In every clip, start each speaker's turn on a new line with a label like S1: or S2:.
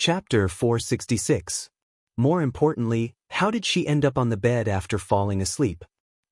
S1: Chapter 466. More importantly, how did she end up on the bed after falling asleep?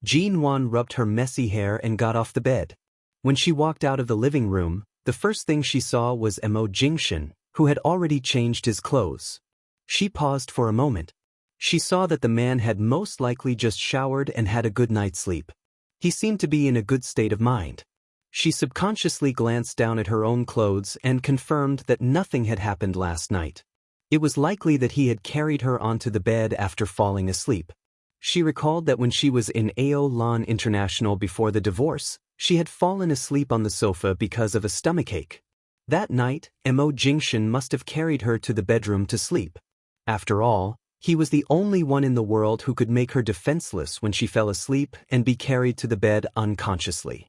S1: Jean Wan rubbed her messy hair and got off the bed. When she walked out of the living room, the first thing she saw was Mo Jingshan, who had already changed his clothes. She paused for a moment. She saw that the man had most likely just showered and had a good night's sleep. He seemed to be in a good state of mind. She subconsciously glanced down at her own clothes and confirmed that nothing had happened last night. It was likely that he had carried her onto the bed after falling asleep. She recalled that when she was in Ao Lan International before the divorce, she had fallen asleep on the sofa because of a stomachache. That night, Mo Jingshan must have carried her to the bedroom to sleep. After all, he was the only one in the world who could make her defenseless when she fell asleep and be carried to the bed unconsciously.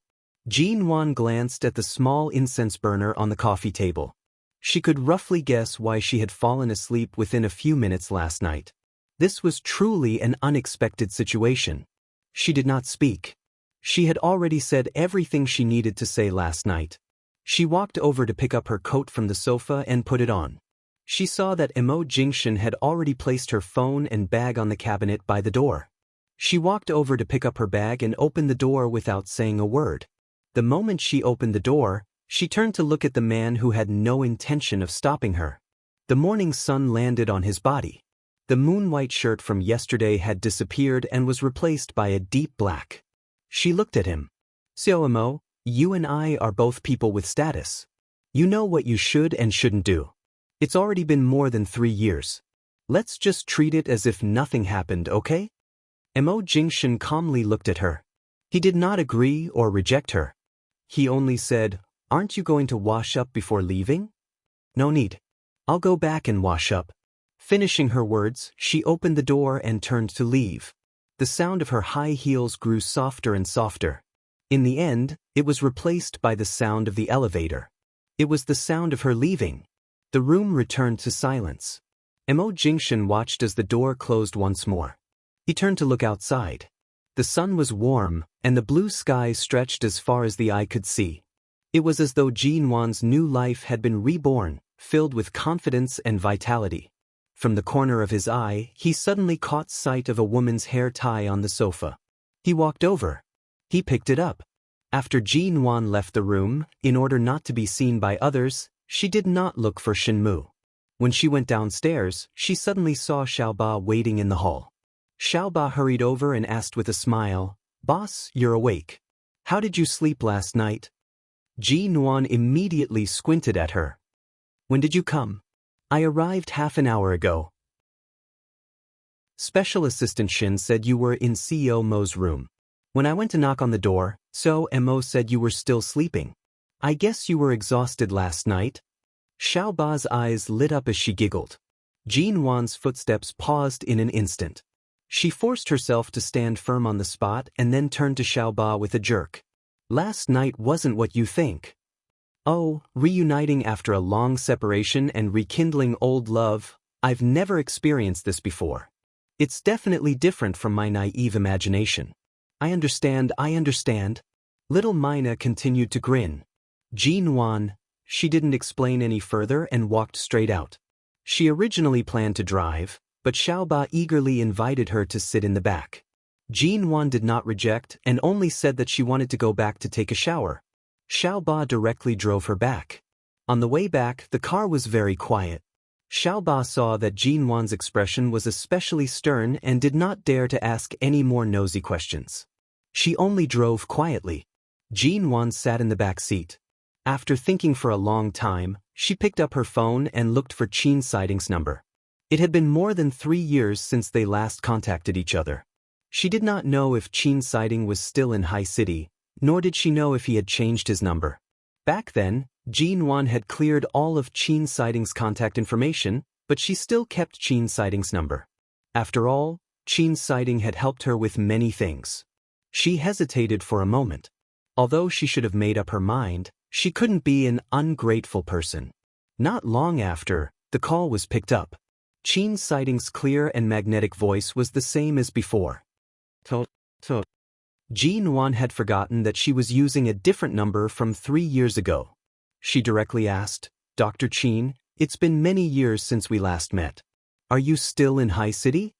S1: Jean Wan glanced at the small incense burner on the coffee table. She could roughly guess why she had fallen asleep within a few minutes last night. This was truly an unexpected situation. She did not speak. She had already said everything she needed to say last night. She walked over to pick up her coat from the sofa and put it on. She saw that Mo Jingshan had already placed her phone and bag on the cabinet by the door. She walked over to pick up her bag and opened the door without saying a word. The moment she opened the door, she turned to look at the man who had no intention of stopping her. The morning sun landed on his body. The moon-white shirt from yesterday had disappeared and was replaced by a deep black. She looked at him. "Xiao Mo, you and I are both people with status. You know what you should and shouldn't do. It's already been more than 3 years. Let's just treat it as if nothing happened, okay?" Mo Jingshan calmly looked at her. He did not agree or reject her. He only said, "Aren't you going to wash up before leaving?" "No need. I'll go back and wash up." Finishing her words, she opened the door and turned to leave. The sound of her high heels grew softer and softer. In the end, it was replaced by the sound of the elevator. It was the sound of her leaving. The room returned to silence. Mo Jingshan watched as the door closed once more. He turned to look outside. The sun was warm, and the blue sky stretched as far as the eye could see. It was as though Jean Wan's new life had been reborn, filled with confidence and vitality. From the corner of his eye, he suddenly caught sight of a woman's hair tie on the sofa. He walked over. He picked it up. After Jean Wan left the room, in order not to be seen by others, she did not look for Shinmu. When she went downstairs, she suddenly saw Xiaoba waiting in the hall. Xiaoba hurried over and asked with a smile, "Boss, you're awake. How did you sleep last night?" Jean Wan immediately squinted at her. "When did you come?" "I arrived half an hour ago." Special Assistant Shin said you were in CEO Mo's room. When I went to knock on the door, Mo said you were still sleeping. I guess you were exhausted last night. Xiaoba's eyes lit up as she giggled. Jean Wan's footsteps paused in an instant. She forced herself to stand firm on the spot and then turned to Xiaoba with a jerk. "Last night wasn't what you think." "Oh, reuniting after a long separation and rekindling old love, I've never experienced this before. It's definitely different from my naive imagination." I understand. Little Mina continued to grin. Jean Wan, she didn't explain any further and walked straight out. She originally planned to drive, but Xiaoba eagerly invited her to sit in the back. Jean Wan did not reject and only said that she wanted to go back to take a shower. Xiaoba directly drove her back. On the way back, the car was very quiet. Xiaoba saw that Jean Wan's expression was especially stern and did not dare to ask any more nosy questions. She only drove quietly. Jean Wan sat in the back seat. After thinking for a long time, she picked up her phone and looked for Qin Siding's number. It had been more than 3 years since they last contacted each other. She did not know if Qin Siding was still in High City, nor did she know if he had changed his number. Back then, Jean Wan had cleared all of Qin Siding's contact information, but she still kept Qin Siding's number. After all, Qin Siding had helped her with many things. She hesitated for a moment. Although she should have made up her mind, she couldn't be an ungrateful person. Not long after, the call was picked up. Qin Siding's clear and magnetic voice was the same as before. "To." Jean Wan had forgotten that she was using a different number from 3 years ago. She directly asked, "Dr. Qin, It's been many years since we last met. Are you still in High City?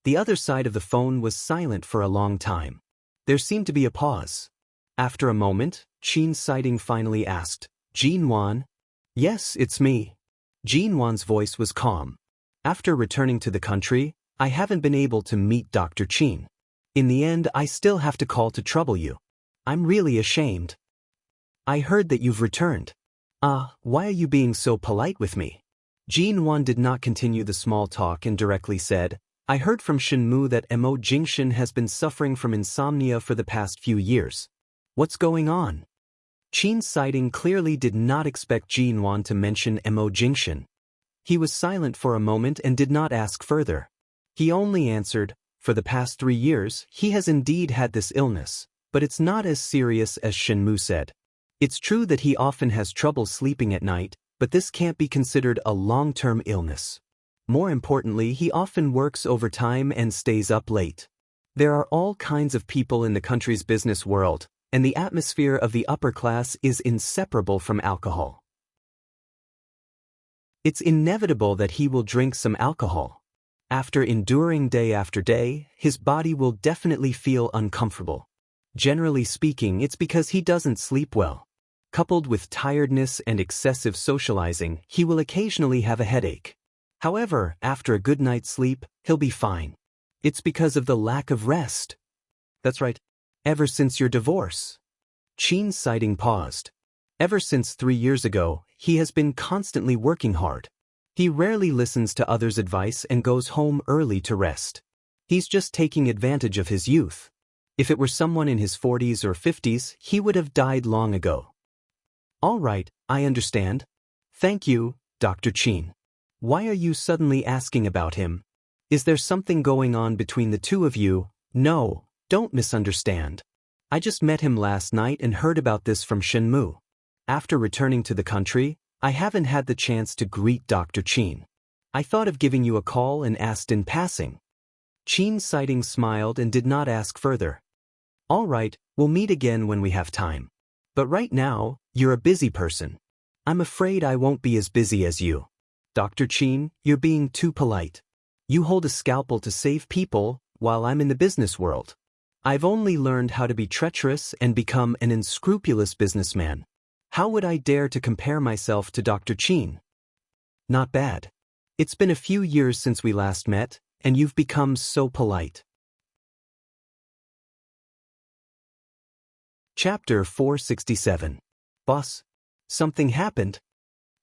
S1: The other side of the phone was silent for a long time. There seemed to be a pause. After a moment, Qin Siding finally asked, Jin Wan? Yes, it's me. Jin Wan's voice was calm. After returning to the country, I haven't been able to meet Dr. Qin. In the end, I still have to call to trouble you. I'm really ashamed. I heard that you've returned. Why are you being so polite with me? Jin Wan did not continue the small talk and directly said, I heard from Shenmu that Mo Jingshan has been suffering from insomnia for the past few years. What's going on? Qin Siding clearly did not expect Jin Wan to mention Mo Jingshan. He was silent for a moment and did not ask further. He only answered, for the past 3 years, he has indeed had this illness, but it's not as serious as Shenmu said. It's true that he often has trouble sleeping at night, but this can't be considered a long-term illness. More importantly, he often works overtime and stays up late. There are all kinds of people in the country's business world, and the atmosphere of the upper class is inseparable from alcohol. It's inevitable that he will drink some alcohol. After enduring day after day, his body will definitely feel uncomfortable. Generally speaking, it's because he doesn't sleep well. Coupled with tiredness and excessive socializing, he will occasionally have a headache. However, after a good night's sleep, he'll be fine. It's because of the lack of rest. That's right. Ever since your divorce. Qin Siding paused. Ever since 3 years ago, he has been constantly working hard. He rarely listens to others' advice and goes home early to rest. He's just taking advantage of his youth. If it were someone in his 40s or 50s, he would have died long ago. All right, I understand. Thank you, Dr. Qin. Why are you suddenly asking about him? Is there something going on between the two of you? No, don't misunderstand. I just met him last night and heard about this from Shenmu. After returning to the country, I haven't had the chance to greet Dr. Qin. I thought of giving you a call and asked in passing. Qin Siding smiled and did not ask further. All right, we'll meet again when we have time. But right now, you're a busy person. I'm afraid I won't be as busy as you. Dr. Qin, you're being too polite. You hold a scalpel to save people, while I'm in the business world. I've only learned how to be treacherous and become an unscrupulous businessman. How would I dare to compare myself to Dr. Qin? Not bad. It's been a few years since we last met, and you've become so polite. Chapter 467. Boss, something happened?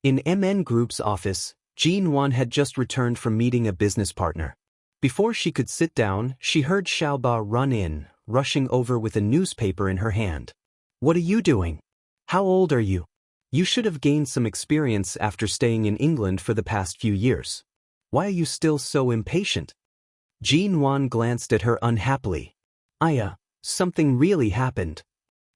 S1: In MN Group's office, Jin Wan had just returned from meeting a business partner. Before she could sit down, she heard Xiaoba run in, rushing over with a newspaper in her hand. What are you doing? How old are you? You should have gained some experience after staying in England for the past few years. Why are you still so impatient? Jin Wan glanced at her unhappily. Something really happened.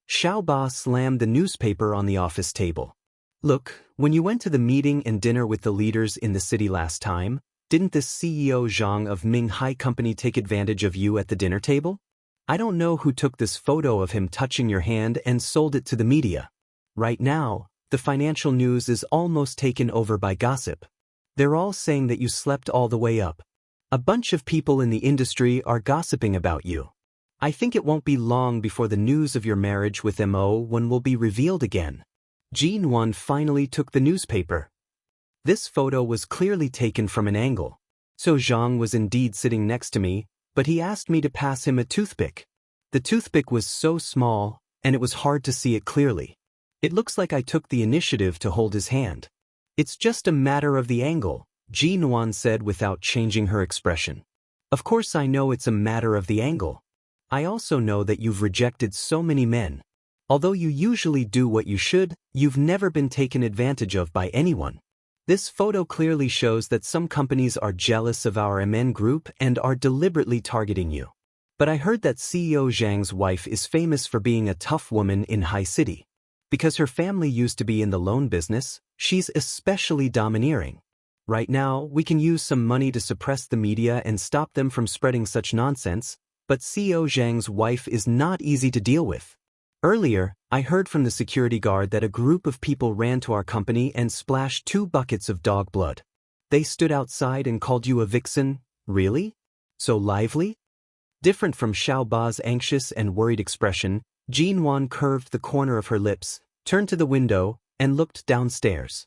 S1: Xiaoba slammed the newspaper on the office table. Look, when you went to the meeting and dinner with the leaders in the city last time, didn't the CEO Zhang of Ming Hai Company take advantage of you at the dinner table? I don't know who took this photo of him touching your hand and sold it to the media. Right now, the financial news is almost taken over by gossip. They're all saying that you slept all the way up. A bunch of people in the industry are gossiping about you. I think it won't be long before the news of your marriage with Mo will be revealed again. Jin Wan finally took the newspaper. This photo was clearly taken from an angle. So Zhang was indeed sitting next to me, but he asked me to pass him a toothpick. The toothpick was so small, and it was hard to see it clearly. It looks like I took the initiative to hold his hand. It's just a matter of the angle, Jin Wan said without changing her expression. Of course I know it's a matter of the angle. I also know that you've rejected so many men. Although you usually do what you should, you've never been taken advantage of by anyone. This photo clearly shows that some companies are jealous of our MN group and are deliberately targeting you. But I heard that CEO Zhang's wife is famous for being a tough woman in High City. Because her family used to be in the loan business, she's especially domineering. Right now, we can use some money to suppress the media and stop them from spreading such nonsense, but CEO Zhang's wife is not easy to deal with. Earlier, I heard from the security guard that a group of people ran to our company and splashed 2 buckets of dog blood. They stood outside and called you a vixen, really? So lively? Different from Xiaoba's anxious and worried expression, Jinwan curved the corner of her lips, turned to the window, and looked downstairs.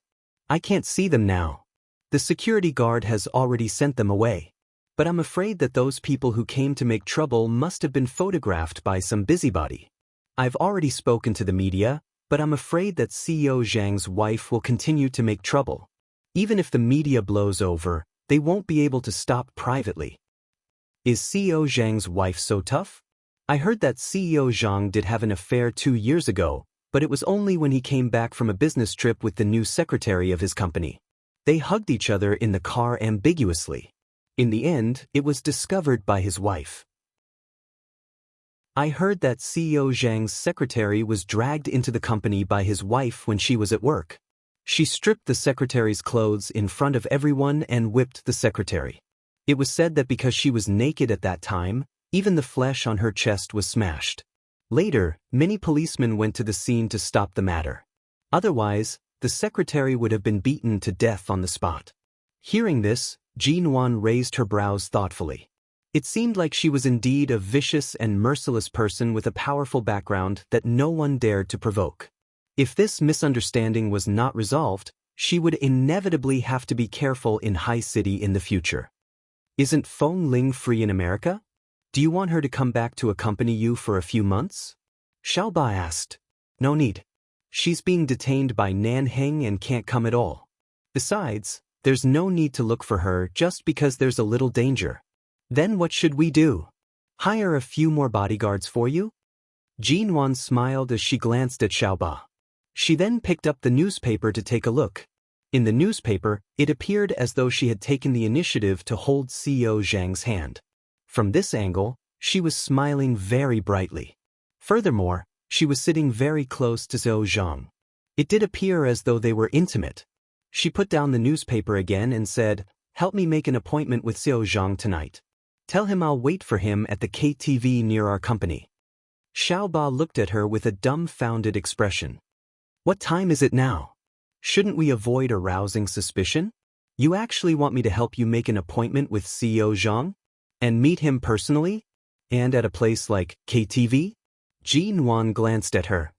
S1: I can't see them now. The security guard has already sent them away. But I'm afraid that those people who came to make trouble must have been photographed by some busybody. I've already spoken to the media, but I'm afraid that CEO Zhang's wife will continue to make trouble. Even if the media blows over, they won't be able to stop privately. Is CEO Zhang's wife so tough? I heard that CEO Zhang did have an affair 2 years ago, but it was only when he came back from a business trip with the new secretary of his company. They hugged each other in the car ambiguously. In the end, it was discovered by his wife. I heard that CEO Zhang's secretary was dragged into the company by his wife when she was at work. She stripped the secretary's clothes in front of everyone and whipped the secretary. It was said that because she was naked at that time, even the flesh on her chest was smashed. Later, many policemen went to the scene to stop the matter. Otherwise, the secretary would have been beaten to death on the spot. Hearing this, Jinwan raised her brows thoughtfully. It seemed like she was indeed a vicious and merciless person with a powerful background that no one dared to provoke. If this misunderstanding was not resolved, she would inevitably have to be careful in High City in the future. Isn't Feng Ling free in America? Do you want her to come back to accompany you for a few months? Xiaoba asked. No need. She's being detained by Nanheng and can't come at all. Besides, there's no need to look for her just because there's a little danger. Then what should we do? Hire a few more bodyguards for you? Jinwan smiled as she glanced at Xiaoba. She then picked up the newspaper to take a look. In the newspaper, it appeared as though she had taken the initiative to hold CEO Zhang's hand. From this angle, she was smiling very brightly. Furthermore, she was sitting very close to CEO Zhang. It did appear as though they were intimate. She put down the newspaper again and said, "Help me make an appointment with CEO Zhang tonight. Tell him I'll wait for him at the KTV near our company." Xiaoba looked at her with a dumbfounded expression. What time is it now? Shouldn't we avoid arousing suspicion? You actually want me to help you make an appointment with CEO Zhang? And meet him personally? And at a place like KTV? Jinwan glanced at her.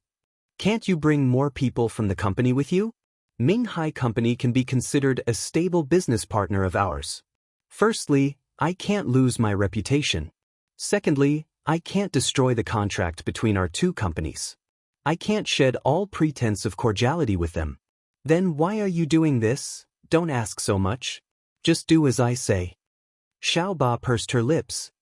S1: Can't you bring more people from the company with you? Minghai Company can be considered a stable business partner of ours. Firstly, I can't lose my reputation. Secondly, I can't destroy the contract between our two companies. I can't shed all pretense of cordiality with them. Then why are you doing this? Don't ask so much. Just do as I say. Xiaoba pursed her lips.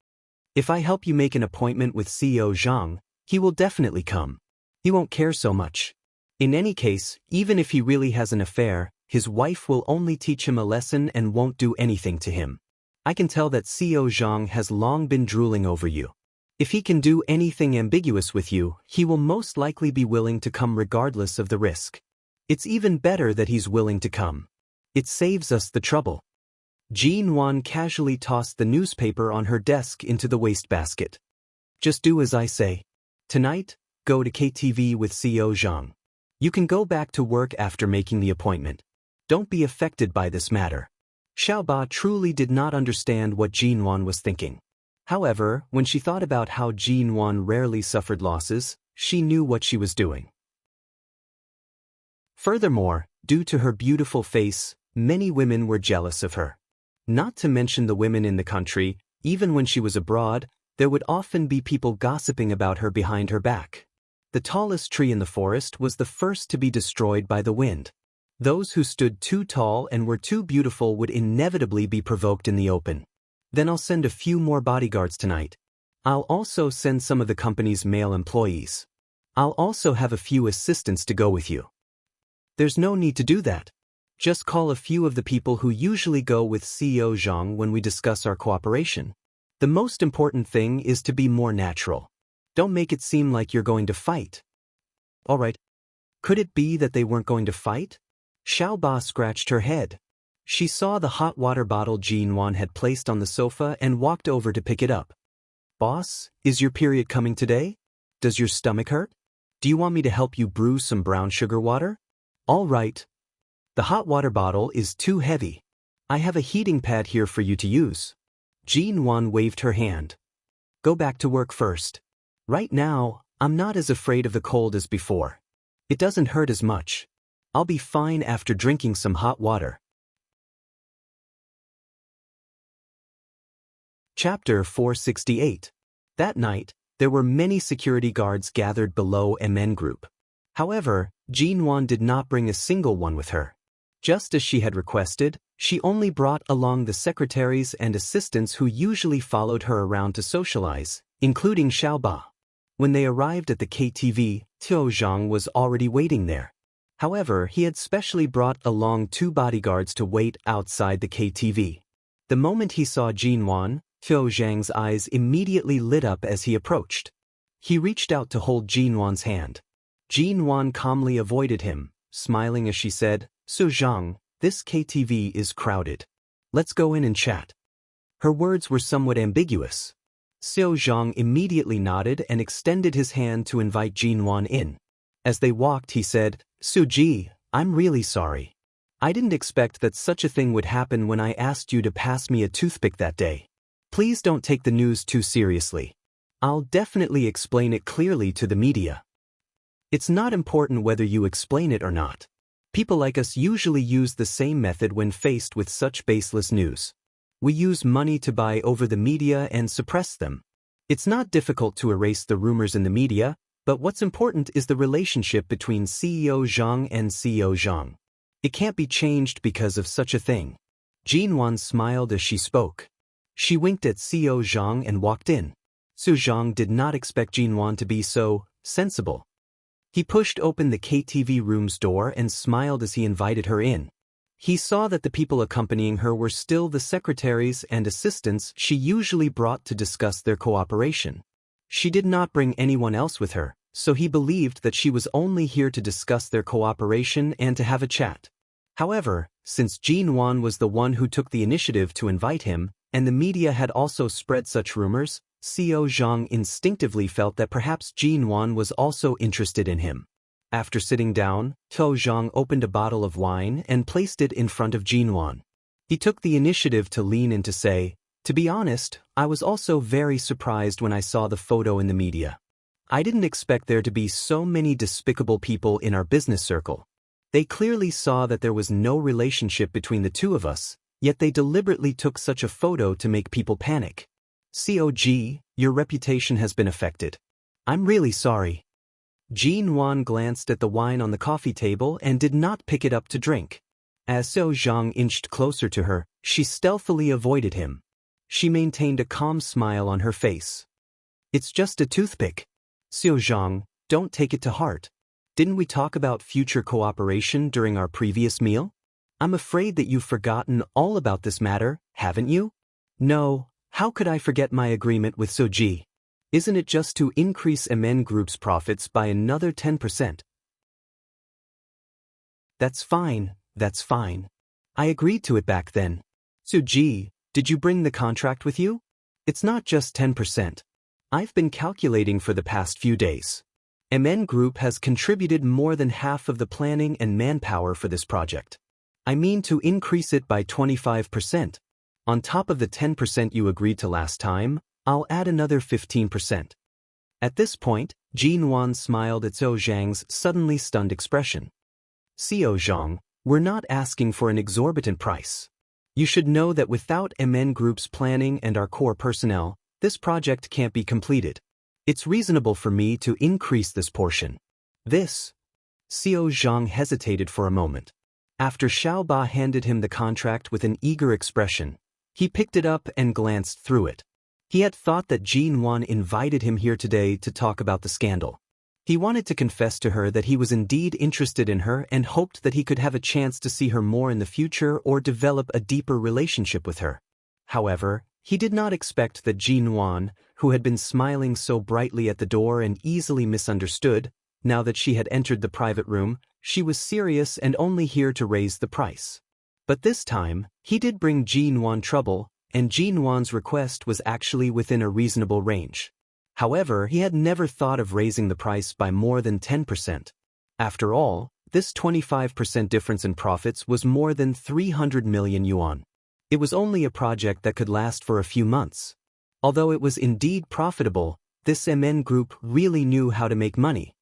S1: If I help you make an appointment with CEO Zhang, he will definitely come. He won't care so much. In any case, even if he really has an affair, his wife will only teach him a lesson and won't do anything to him. I can tell that CEO Zhang has long been drooling over you. If he can do anything ambiguous with you, he will most likely be willing to come regardless of the risk. It's even better that he's willing to come. It saves us the trouble. Jinwan casually tossed the newspaper on her desk into the wastebasket. Just do as I say. Tonight, go to KTV with CEO Zhang. You can go back to work after making the appointment. Don't be affected by this matter. Xiaoba truly did not understand what Jinwan was thinking. However, when she thought about how Jinwan rarely suffered losses, she knew what she was doing. Furthermore, due to her beautiful face, many women were jealous of her. Not to mention the women in the country, even when she was abroad, there would often be people gossiping about her behind her back. The tallest tree in the forest was the first to be destroyed by the wind. Those who stood too tall and were too beautiful would inevitably be provoked in the open. Then I'll send a few more bodyguards tonight. I'll also send some of the company's male employees. I'll also have a few assistants to go with you. There's no need to do that. Just call a few of the people who usually go with CEO Zhang when we discuss our cooperation. The most important thing is to be more natural. Don't make it seem like you're going to fight. All right. Could it be that they weren't going to fight? Xiaoba scratched her head. She saw the hot water bottle Jinwan had placed on the sofa and walked over to pick it up. Boss, is your period coming today? Does your stomach hurt? Do you want me to help you brew some brown sugar water? All right. The hot water bottle is too heavy. I have a heating pad here for you to use. Jin-won waved her hand. Go back to work first. Right now, I'm not as afraid of the cold as before. It doesn't hurt as much. I'll be fine after drinking some hot water. Chapter 468. That night, there were many security guards gathered below MN Group. However, Jin-won did not bring a single one with her. Just as she had requested, she only brought along the secretaries and assistants who usually followed her around to socialize, including Xiaoba. When they arrived at the KTV, Teo Zhang was already waiting there. However, he had specially brought along 2 bodyguards to wait outside the KTV. The moment he saw Jin-won, Teo Zhang's eyes immediately lit up as he approached. He reached out to hold Jin-won's hand. Jin-won calmly avoided him, smiling as she said, "So Zhang, this KTV is crowded. Let's go in and chat." Her words were somewhat ambiguous. Seo Zhang immediately nodded and extended his hand to invite Jin-won in. As they walked, he said, "Suji, I'm really sorry. I didn't expect that such a thing would happen when I asked you to pass me a toothpick that day. Please don't take the news too seriously. I'll definitely explain it clearly to the media. It's not important whether you explain it or not. People like us usually use the same method when faced with such baseless news. We use money to buy over the media and suppress them. It's not difficult to erase the rumors in the media, but what's important is the relationship between CEO Zhang and CEO Zhang. It can't be changed because of such a thing." Jin-won smiled as she spoke. She winked at CEO Zhang and walked in. Su Zhang did not expect Jin-won to be so sensible. He pushed open the KTV room's door and smiled as he invited her in. He saw that the people accompanying her were still the secretaries and assistants she usually brought to discuss their cooperation. She did not bring anyone else with her, so he believed that she was only here to discuss their cooperation and to have a chat. However, since Jin-won was the one who took the initiative to invite him, and the media had also spread such rumors, CEO Zhang instinctively felt that perhaps Jin-won was also interested in him. After sitting down, Teo Zhang opened a bottle of wine and placed it in front of Jin-won. He took the initiative to lean in to say, "To be honest, I was also very surprised when I saw the photo in the media. I didn't expect there to be so many despicable people in our business circle. They clearly saw that there was no relationship between the two of us, yet they deliberately took such a photo to make people panic. COG, your reputation has been affected. I'm really sorry." Jin-won glanced at the wine on the coffee table and did not pick it up to drink. As Seo Zhang inched closer to her, she stealthily avoided him. She maintained a calm smile on her face. "It's just a toothpick. Seo Zhang, don't take it to heart. Didn't we talk about future cooperation during our previous meal? I'm afraid that you've forgotten all about this matter, haven't you?" "No, how could I forget my agreement with Soji? Isn't it just to increase MN Group's profits by another 10%? That's fine, that's fine. I agreed to it back then. Soji, did you bring the contract with you? It's not just 10%. I've been calculating for the past few days. MN Group has contributed more than half of the planning and manpower for this project. I mean to increase it by 25%. On top of the 10% you agreed to last time, I'll add another 15%. At this point, Jin-won smiled at Seo Zhang's suddenly stunned expression. "Seo Zhang, we're not asking for an exorbitant price. You should know that without MN Group's planning and our core personnel, this project can't be completed. It's reasonable for me to increase this portion." This. Seo Zhang hesitated for a moment. After Xiaoba handed him the contract with an eager expression, he picked it up and glanced through it. He had thought that Jin-won invited him here today to talk about the scandal. He wanted to confess to her that he was indeed interested in her and hoped that he could have a chance to see her more in the future or develop a deeper relationship with her. However, he did not expect that Jin-won, who had been smiling so brightly at the door and easily misunderstood, now that she had entered the private room, she was serious and only here to raise the price. But this time, he did bring Jin-won trouble, and Jin-won's request was actually within a reasonable range. However, he had never thought of raising the price by more than 10%. After all, this 25% difference in profits was more than 300 million yuan. It was only a project that could last for a few months. Although it was indeed profitable, this MN group really knew how to make money.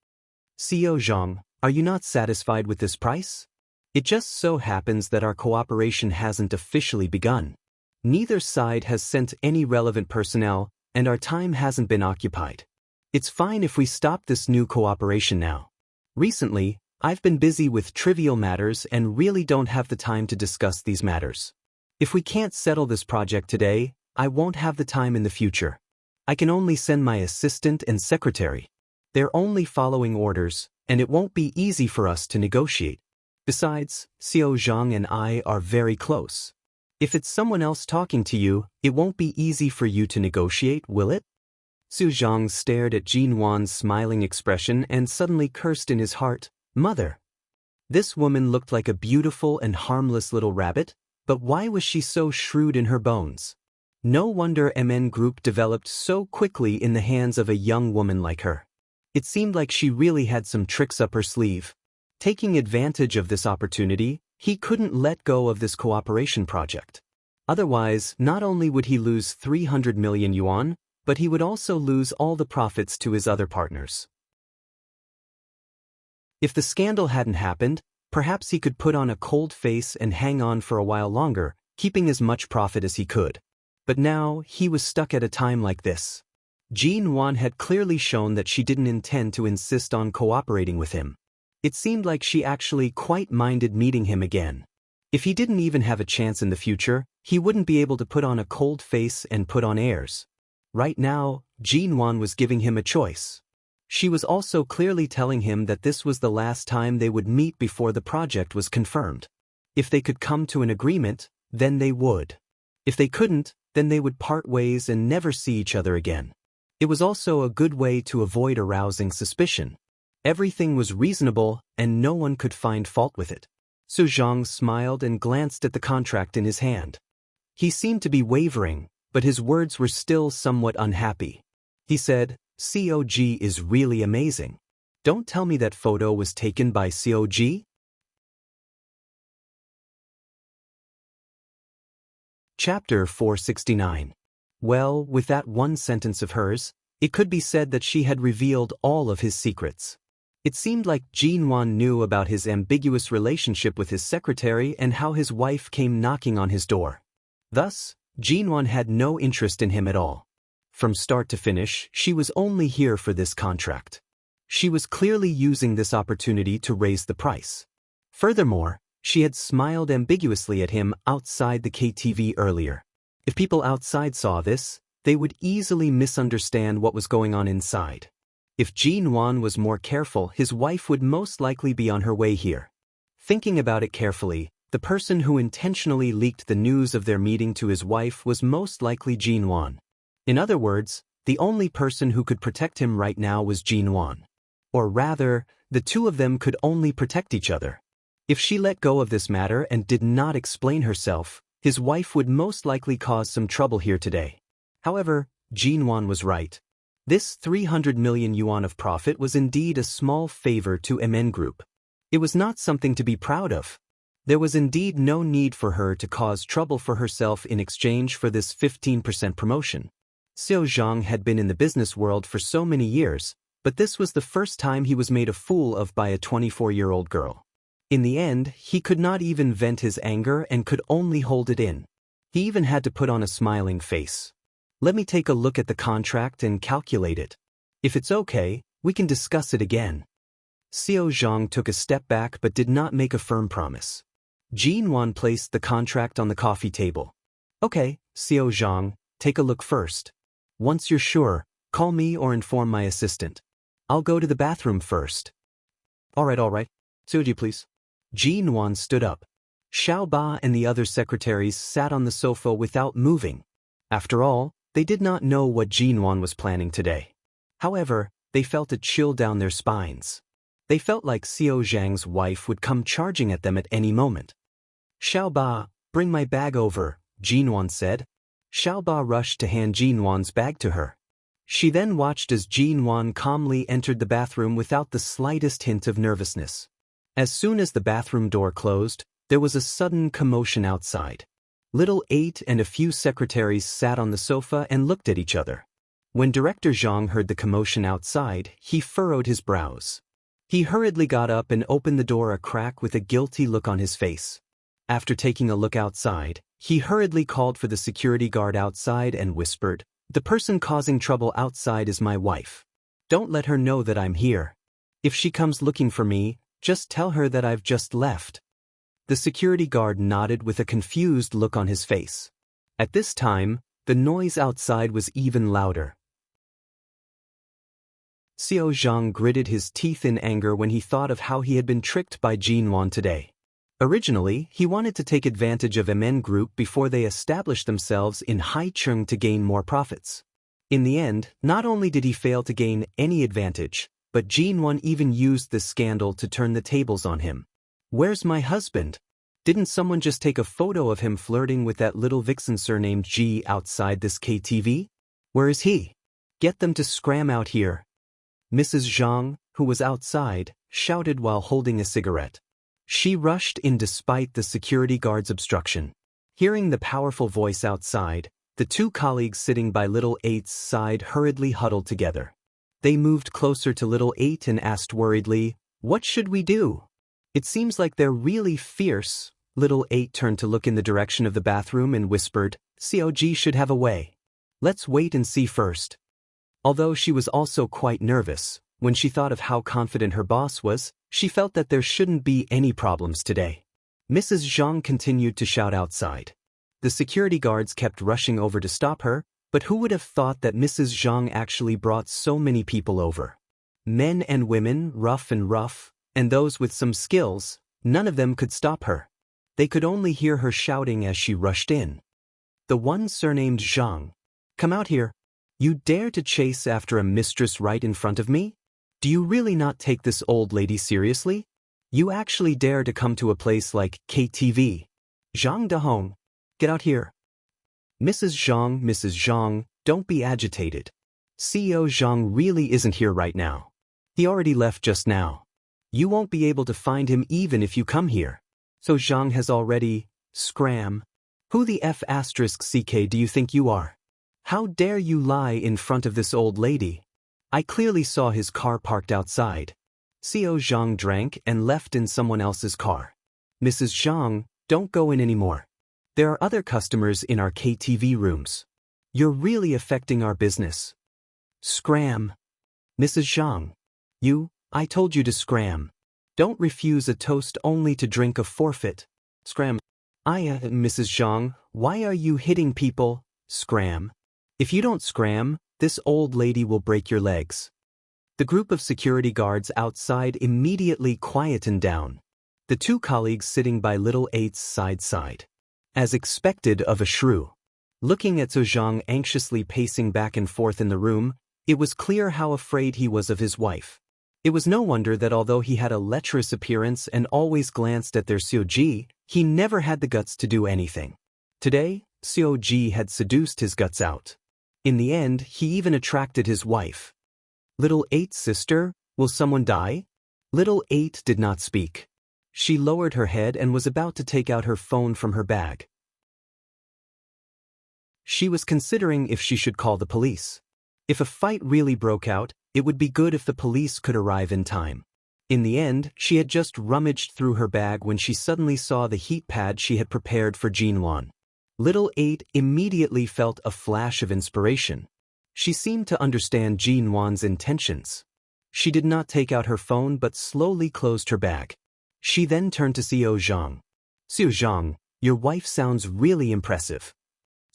S1: CEO Zhang, are you not satisfied with this price? It just so happens that our cooperation hasn't officially begun. Neither side has sent any relevant personnel, and our time hasn't been occupied. It's fine if we stop this new cooperation now. Recently, I've been busy with trivial matters and really don't have the time to discuss these matters. If we can't settle this project today, I won't have the time in the future. I can only send my assistant and secretary. They're only following orders, and it won't be easy for us to negotiate. Besides, Xiao Zhang and I are very close. If it's someone else talking to you, it won't be easy for you to negotiate, will it? Su Zhang stared at Jin Wan's smiling expression and suddenly cursed in his heart, "Mother." This woman looked like a beautiful and harmless little rabbit, but why was she so shrewd in her bones? No wonder MN Group developed so quickly in the hands of a young woman like her. It seemed like she really had some tricks up her sleeve. Taking advantage of this opportunity, he couldn't let go of this cooperation project. Otherwise, not only would he lose 300 million yuan, but he would also lose all the profits to his other partners. If the scandal hadn't happened, perhaps he could put on a cold face and hang on for a while longer, keeping as much profit as he could. But now, he was stuck at a time like this. Jin Wan had clearly shown that she didn't intend to insist on cooperating with him. It seemed like she actually quite minded meeting him again. If he didn't even have a chance in the future, he wouldn't be able to put on a cold face and put on airs. Right now, Jin Wan was giving him a choice. She was also clearly telling him that this was the last time they would meet before the project was confirmed. If they could come to an agreement, then they would. If they couldn't, then they would part ways and never see each other again. It was also a good way to avoid arousing suspicion. Everything was reasonable, and no one could find fault with it. Su Zhang smiled and glanced at the contract in his hand. He seemed to be wavering, but his words were still somewhat unhappy. He said, "COG is really amazing. Don't tell me that photo was taken by COG?" Chapter 469. Well, with that one sentence of hers, it could be said that she had revealed all of his secrets. It seemed like Jin Wan knew about his ambiguous relationship with his secretary and how his wife came knocking on his door. Thus, Jin Wan had no interest in him at all. From start to finish, she was only here for this contract. She was clearly using this opportunity to raise the price. Furthermore, she had smiled ambiguously at him outside the KTV earlier. If people outside saw this, they would easily misunderstand what was going on inside. If Jin Wan was more careful, his wife would most likely be on her way here. Thinking about it carefully, the person who intentionally leaked the news of their meeting to his wife was most likely Jin Wan. In other words, the only person who could protect him right now was Jin Wan. Or rather, the two of them could only protect each other. If she let go of this matter and did not explain herself, his wife would most likely cause some trouble here today. However, Jin Wan was right. This 300 million yuan of profit was indeed a small favor to MN Group. It was not something to be proud of. There was indeed no need for her to cause trouble for herself in exchange for this 15% promotion. Xiao Zhang had been in the business world for so many years, but this was the first time he was made a fool of by a 24-year-old girl. In the end, he could not even vent his anger and could only hold it in. He even had to put on a smiling face. "Let me take a look at the contract and calculate it. If it's okay, we can discuss it again." Xiao Zhang took a step back but did not make a firm promise. Jin Wan placed the contract on the coffee table. "Okay, Xiao Zhang, take a look first. Once you're sure, call me or inform my assistant. I'll go to the bathroom first." All right. Suji, please." Jin Wan stood up. Xiao Ba and the other secretaries sat on the sofa without moving. After all, they did not know what Jin Wan was planning today. However, they felt a chill down their spines. They felt like Xiao Zhang's wife would come charging at them at any moment. "Xiao Ba, bring my bag over," Jin Wan said. Xiao Ba rushed to hand Jin Wan's bag to her. She then watched as Jin-won calmly entered the bathroom without the slightest hint of nervousness. As soon as the bathroom door closed, there was a sudden commotion outside. Little 8 and a few secretaries sat on the sofa and looked at each other. When Director Zhang heard the commotion outside, he furrowed his brows. He hurriedly got up and opened the door a crack with a guilty look on his face. After taking a look outside, he hurriedly called for the security guard outside and whispered, "The person causing trouble outside is my wife. Don't let her know that I'm here. If she comes looking for me, just tell her that I've just left." The security guard nodded with a confused look on his face. At this time, the noise outside was even louder. Xiao Zhang gritted his teeth in anger when he thought of how he had been tricked by Jin-won today. Originally, he wanted to take advantage of MN Group before they established themselves in Haicheng to gain more profits. In the end, not only did he fail to gain any advantage, but Jin-won even used this scandal to turn the tables on him. "Where's my husband? Didn't someone just take a photo of him flirting with that little vixen surnamed G outside this KTV? Where is he? Get them to scram out here." Mrs. Zhang, who was outside, shouted while holding a cigarette. She rushed in despite the security guard's obstruction. Hearing the powerful voice outside, the two colleagues sitting by Little 8's side hurriedly huddled together. They moved closer to Little 8 and asked worriedly, "What should we do? It seems like they're really fierce." Little 8 turned to look in the direction of the bathroom and whispered, "COG should have a way. Let's wait and see first." Although she was also quite nervous, when she thought of how confident her boss was, she felt that there shouldn't be any problems today. Mrs. Zhang continued to shout outside. The security guards kept rushing over to stop her, but who would have thought that Mrs. Zhang actually brought so many people over? Men and women, rough, and those with some skills, none of them could stop her. They could only hear her shouting as she rushed in. The one surnamed Zhang. "Come out here. You dare to chase after a mistress right in front of me? Do you really not take this old lady seriously? You actually dare to come to a place like KTV? Zhang Dahong, get out here." Mrs. Zhang, don't be agitated. CEO Zhang really isn't here right now. He already left just now. You won't be able to find him even if you come here. So Zhang has already, scram. Who the F***ck do you think you are? How dare you lie in front of this old lady? I clearly saw his car parked outside. CEO Zhang drank and left in someone else's car. Mrs. Zhang, don't go in anymore. There are other customers in our KTV rooms. You're really affecting our business. Scram. Mrs. Zhang. I told you to scram. Don't refuse a toast only to drink a forfeit. Scram. Mrs. Zhang, why are you hitting people? Scram. If you don't scram, this old lady will break your legs. The group of security guards outside immediately quietened down. The two colleagues sitting by Little 8's side. As expected of a shrew. Looking at Zhang anxiously pacing back and forth in the room, it was clear how afraid he was of his wife. It was no wonder that although he had a lecherous appearance and always glanced at their COG, he never had the guts to do anything. Today, COG had seduced his guts out. In the end, he even attracted his wife. Little 8's sister, will someone die? Little 8 did not speak. She lowered her head and was about to take out her phone from her bag. She was considering if she should call the police. If a fight really broke out, it would be good if the police could arrive in time. In the end, she had just rummaged through her bag when she suddenly saw the heat pad she had prepared for Jin-won. Little 8 immediately felt a flash of inspiration. She seemed to understand Jin-won's intentions. She did not take out her phone but slowly closed her bag. She then turned to Xiao Zhang. "Xiao Zhang, your wife sounds really impressive."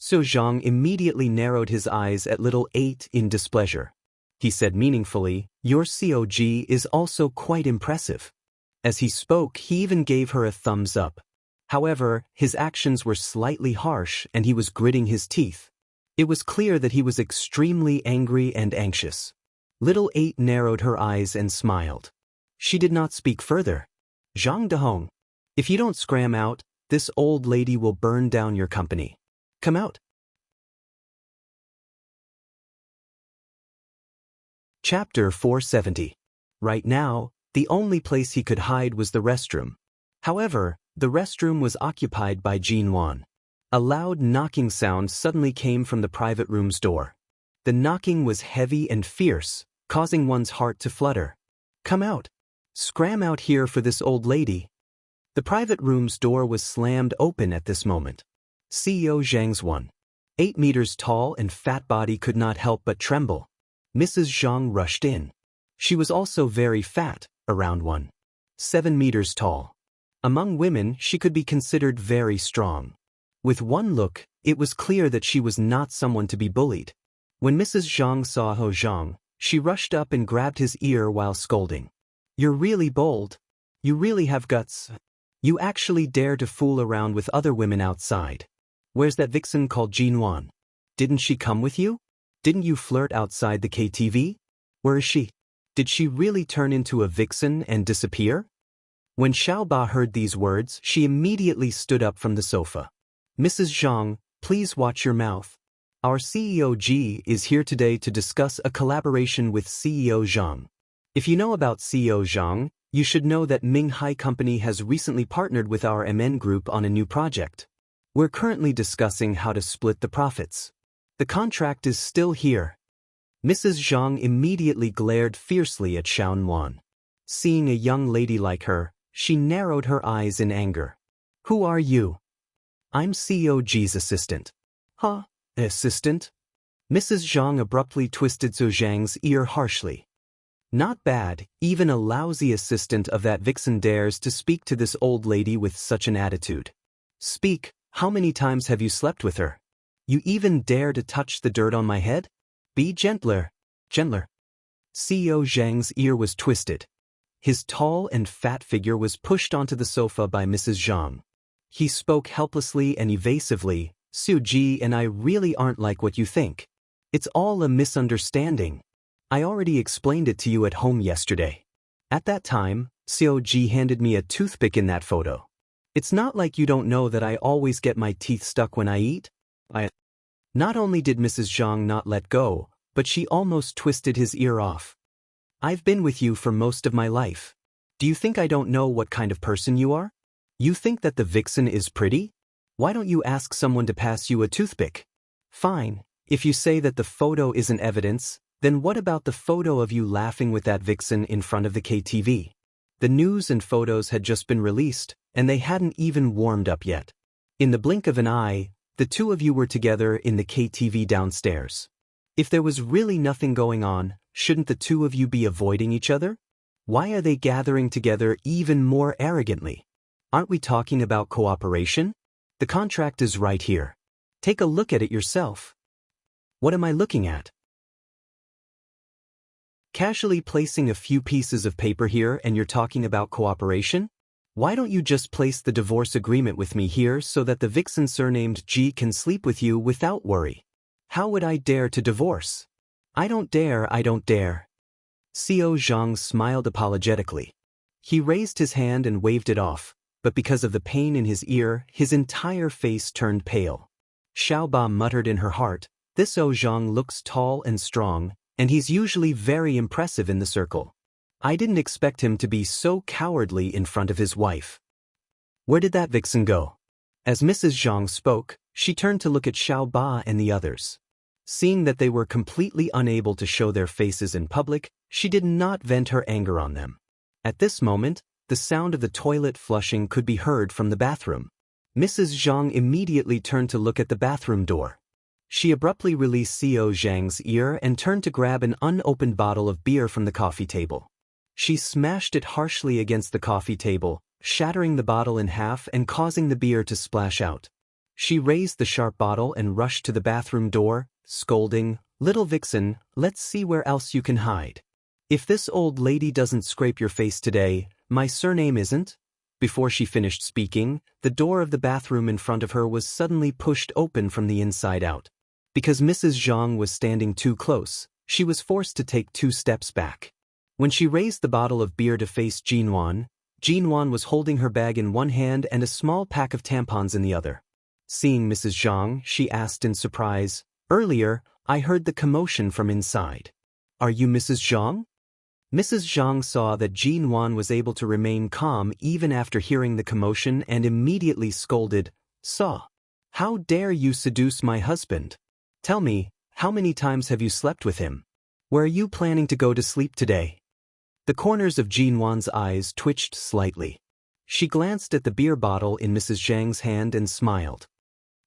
S1: Xiao Zhang immediately narrowed his eyes at Little 8 in displeasure. He said meaningfully, "Your COG is also quite impressive." As he spoke, he even gave her a thumbs up. However, his actions were slightly harsh and he was gritting his teeth. It was clear that he was extremely angry and anxious. Little 8 narrowed her eyes and smiled. She did not speak further. "Zhang Dahong, if you don't scram out, this old lady will burn down your company. Come out." Chapter 470. Right now, the only place he could hide was the restroom. However, the restroom was occupied by Jin-won. A loud knocking sound suddenly came from the private room's door. The knocking was heavy and fierce, causing one's heart to flutter. "Come out. Scram out here for this old lady." The private room's door was slammed open at this moment. CEO Zhang's 8 meters tall and fat body could not help but tremble. Mrs. Zhang rushed in. She was also very fat, around 7 meters tall. Among women, she could be considered very strong. With one look, it was clear that she was not someone to be bullied. When Mrs. Zhang saw Ho Zhang, she rushed up and grabbed his ear while scolding. "You're really bold. You really have guts. You actually dare to fool around with other women outside. Where's that vixen called Jin-won? Didn't she come with you? Didn't you flirt outside the KTV? Where is she? Did she really turn into a vixen and disappear?" When Xiaoba heard these words, she immediately stood up from the sofa. "Mrs. Zhang, please watch your mouth. Our CEO Ji is here today to discuss a collaboration with CEO Zhang. If you know about CEO Zhang, you should know that Ming Hai Company has recently partnered with our MN Group on a new project. We're currently discussing how to split the profits. The contract is still here." Mrs. Zhang immediately glared fiercely at Xiaonuan. Seeing a young lady like her, she narrowed her eyes in anger. "Who are you?" "I'm CEO Ji's assistant." "Huh? Assistant?" Mrs. Zhang abruptly twisted Zhou Zhang's ear harshly. "Not bad, even a lousy assistant of that vixen dares to speak to this old lady with such an attitude. Speak, how many times have you slept with her? You even dare to touch the dirt on my head? Be gentler, gentler." CEO Zhang's ear was twisted. His tall and fat figure was pushed onto the sofa by Mrs. Zhang. He spoke helplessly and evasively. "Su Ji and I really aren't like what you think. It's all a misunderstanding. I already explained it to you at home yesterday. At that time, Seo Ji handed me a toothpick in that photo. It's not like you don't know that I always get my teeth stuck when I eat." Not only did Mrs. Zhang not let go, but she almost twisted his ear off. "I've been with you for most of my life. Do you think I don't know what kind of person you are? You think that the vixen is pretty? Why don't you ask someone to pass you a toothpick? Fine, if you say that the photo isn't evidence, then what about the photo of you laughing with that vixen in front of the KTV? The news and photos had just been released, and they hadn't even warmed up yet. In the blink of an eye, the two of you were together in the KTV downstairs. If there was really nothing going on, shouldn't the two of you be avoiding each other? Why are they gathering together even more arrogantly? Aren't we talking about cooperation? The contract is right here. Take a look at it yourself." "What am I looking at?" Casually placing a few pieces of paper here and you're talking about cooperation? Why don't you just place the divorce agreement with me here so that the vixen surnamed Ji can sleep with you without worry? How would I dare to divorce? I don't dare, I don't dare." Seo Zhang smiled apologetically. He raised his hand and waved it off, but because of the pain in his ear, his entire face turned pale. Xiaoba muttered in her heart, "This Seo Zhang looks tall and strong, and he's usually very impressive in the circle. I didn't expect him to be so cowardly in front of his wife. Where did that vixen go?" As Mrs. Zhang spoke, she turned to look at Xiaoba and the others. Seeing that they were completely unable to show their faces in public, she did not vent her anger on them. At this moment, the sound of the toilet flushing could be heard from the bathroom. Mrs. Zhang immediately turned to look at the bathroom door. She abruptly released Seo Zhang's ear and turned to grab an unopened bottle of beer from the coffee table. She smashed it harshly against the coffee table, shattering the bottle in half and causing the beer to splash out. She raised the sharp bottle and rushed to the bathroom door, scolding, "Little vixen, let's see where else you can hide. If this old lady doesn't scrape your face today, my surname isn't." Before she finished speaking, the door of the bathroom in front of her was suddenly pushed open from the inside out. Because Mrs. Zhang was standing too close, she was forced to take 2 steps back. When she raised the bottle of beer to face Jin-won was holding her bag in one hand and a small pack of tampons in the other. Seeing Mrs. Zhang, she asked in surprise, "Earlier, I heard the commotion from inside. Are you Mrs. Zhang? Mrs. Zhang saw that Jin Wan was able to remain calm even after hearing the commotion and immediately scolded, "Saw. How dare you seduce my husband? Tell me, how many times have you slept with him? Where are you planning to go to sleep today?" The corners of Jin Wan's eyes twitched slightly. She glanced at the beer bottle in Mrs. Zhang's hand and smiled.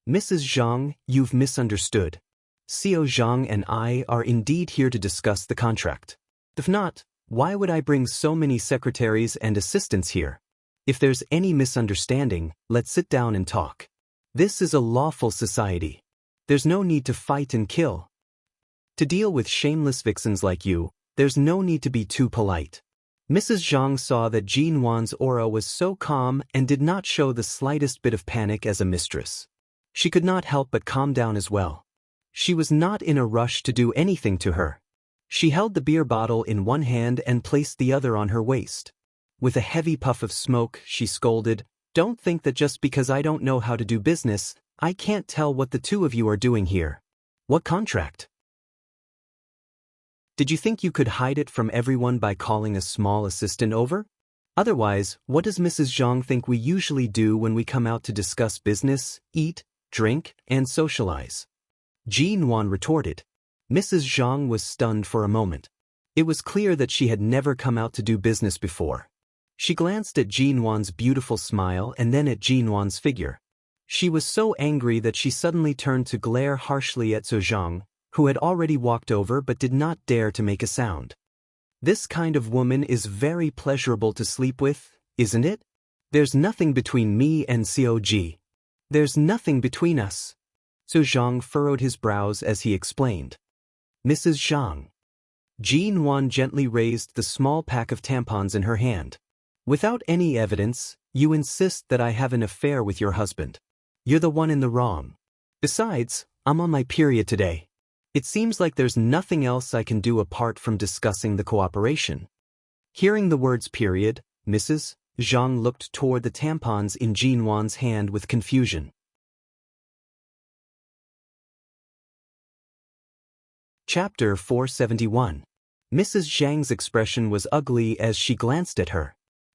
S1: "Mrs. Zhang, you've misunderstood. Xiao Zhang and I are indeed here to discuss the contract. If not, why would I bring so many secretaries and assistants here? If there's any misunderstanding, let's sit down and talk. This is a lawful society. There's no need to fight and kill. To deal with shameless vixens like you, there's no need to be too polite." Mrs. Zhang saw that Jin Wan's aura was so calm and did not show the slightest bit of panic as a mistress. She could not help but calm down as well. She was not in a rush to do anything to her. She held the beer bottle in one hand and placed the other on her waist. With a heavy puff of smoke, she scolded, "Don't think that just because I don't know how to do business, I can't tell what the two of you are doing here. What contract? Did you think you could hide it from everyone by calling a small assistant over? Otherwise, what does Mrs. Zhang think we usually do when we come out to discuss business, eat, drink, and socialize?" Jin Wan retorted. Mrs. Zhang was stunned for a moment. It was clear that she had never come out to do business before. She glanced at Jin Wan's beautiful smile and then at Jin Wan's figure. She was so angry that she suddenly turned to glare harshly at Xiao Zhang, who had already walked over but did not dare to make a sound. "This kind of woman is very pleasurable to sleep with, isn't it? There's nothing between me and Xiao Ji. There's nothing between us." Xiao Zhang furrowed his brows as he explained. "Mrs. Zhang." Jin Wan gently raised the small pack of tampons in her hand. "Without any evidence, you insist that I have an affair with your husband. You're the one in the wrong. Besides, I'm on my period today. It seems like there's nothing else I can do apart from discussing the cooperation." Hearing the words period, Mrs. Zhang looked toward the tampons in Jin Wan's hand with confusion. Chapter 471. Mrs. Zhang's expression was ugly as she glanced at her.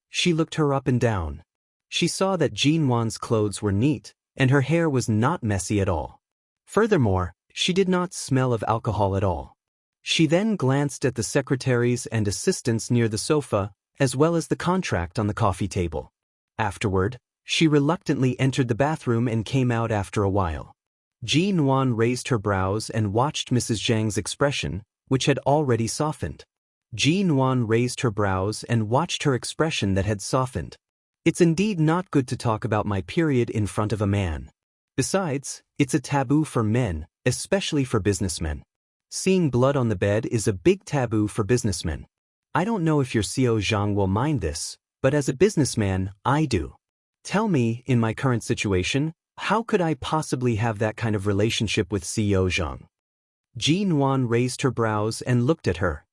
S1: She looked her up and down. She saw that Jin Wan's clothes were neat, and her hair was not messy at all. Furthermore, she did not smell of alcohol at all. She then glanced at the secretaries and assistants near the sofa, as well as the contract on the coffee table. Afterward, she reluctantly entered the bathroom and came out after a while. Jin Wan raised her brows and watched Mrs. Zhang's expression, which had already softened. Jin Wan raised her brows and watched her expression that had softened. "It's indeed not good to talk about my period in front of a man. Besides, it's a taboo for men, especially for businessmen. Seeing blood on the bed is a big taboo for businessmen. I don't know if your Xiao Zhang will mind this, but as a businessman, I do. Tell me, in my current situation, how could I possibly have that kind of relationship with Xiao Zhang?" Jin Wan raised her brows and looked at her.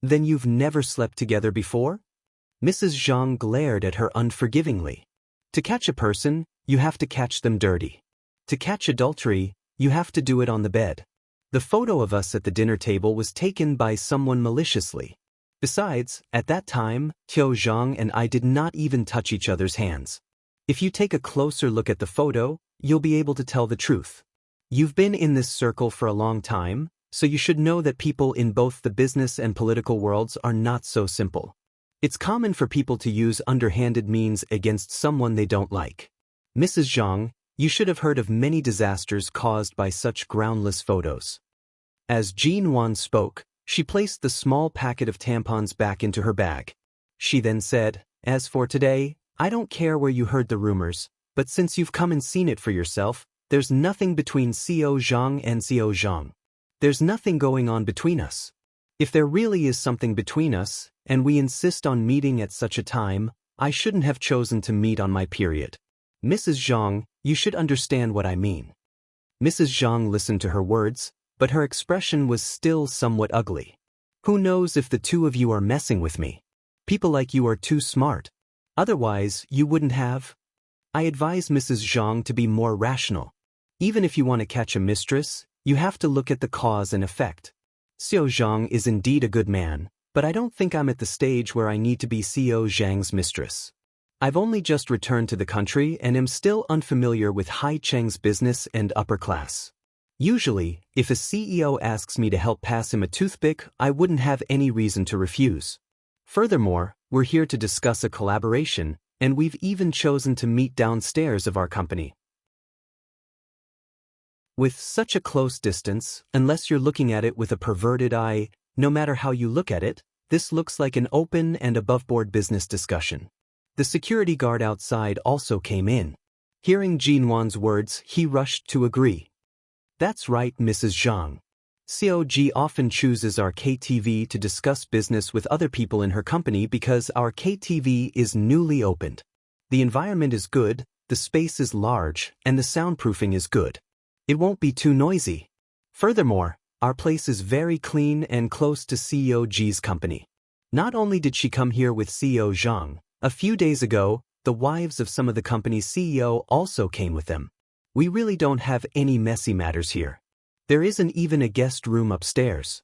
S1: Then you've never slept together before?" Mrs. Zhang glared at her unforgivingly. "To catch a person, you have to catch them dirty. To catch adultery, you have to do it on the bed. The photo of us at the dinner table was taken by someone maliciously. Besides, at that time, Xiao Zhang and I did not even touch each other's hands. If you take a closer look at the photo, you'll be able to tell the truth. You've been in this circle for a long time, so you should know that people in both the business and political worlds are not so simple. It's common for people to use underhanded means against someone they don't like. Mrs. Zhang, you should have heard of many disasters caused by such groundless photos." As Jin Wan spoke, she placed the small packet of tampons back into her bag. She then said, "As for today, I don't care where you heard the rumors, but since you've come and seen it for yourself, there's nothing between Xiao Zhang and Xiao Zhang. There's nothing going on between us. If there really is something between us, and we insist on meeting at such a time, I shouldn't have chosen to meet on my period. Mrs. Zhang, you should understand what I mean." Mrs. Zhang listened to her words, but her expression was still somewhat ugly. "Who knows if the two of you are messing with me? People like you are too smart. Otherwise, you wouldn't have. I advise Mrs. Zhang to be more rational. Even if you want to catch a mistress, you have to look at the cause and effect. Xiao Zhang is indeed a good man, but I don't think I'm at the stage where I need to be Xiao Zhang's mistress. I've only just returned to the country and am still unfamiliar with Hai Cheng's business and upper class. Usually, if a CEO asks me to help pass him a toothpick, I wouldn't have any reason to refuse. Furthermore, we're here to discuss a collaboration, and we've even chosen to meet downstairs of our company. With such a close distance, unless you're looking at it with a perverted eye, no matter how you look at it, this looks like an open and above-board business discussion. The security guard outside also came in. Hearing Jinwan's words, he rushed to agree. That's right, Mrs. Zhang. COG often chooses our KTV to discuss business with other people in her company because our KTV is newly opened. The environment is good, the space is large, and the soundproofing is good. It won't be too noisy. Furthermore, our place is very clean and close to COG's company. Not only did she come here with CEO Zhang, a few days ago, the wives of some of the company's CEO also came with them. We really don't have any messy matters here. There isn't even a guest room upstairs.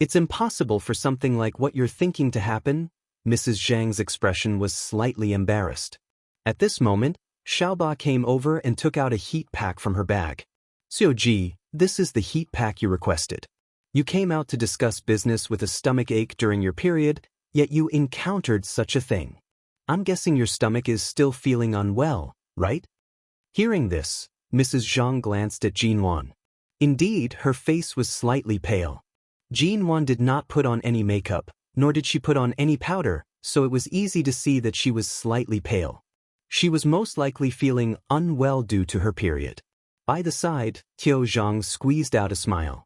S1: It's impossible for something like what you're thinking to happen. Mrs. Zhang's expression was slightly embarrassed. At this moment, Xiaoba came over and took out a heat pack from her bag. Xiaoji, this is the heat pack you requested. You came out to discuss business with a stomach ache during your period, yet you encountered such a thing. I'm guessing your stomach is still feeling unwell, right? Hearing this, Mrs. Zhang glanced at Jinwan. Indeed, her face was slightly pale. Jinwan did not put on any makeup, nor did she put on any powder, so it was easy to see that she was slightly pale. She was most likely feeling unwell due to her period. By the side, Qiao Zhang squeezed out a smile.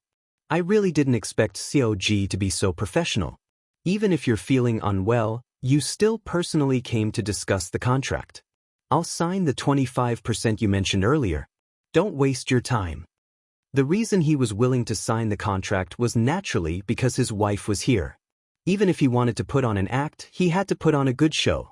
S1: I really didn't expect COG to be so professional. Even if you're feeling unwell, you still personally came to discuss the contract. I'll sign the 25% you mentioned earlier. Don't waste your time. The reason he was willing to sign the contract was naturally because his wife was here. Even if he wanted to put on an act, he had to put on a good show.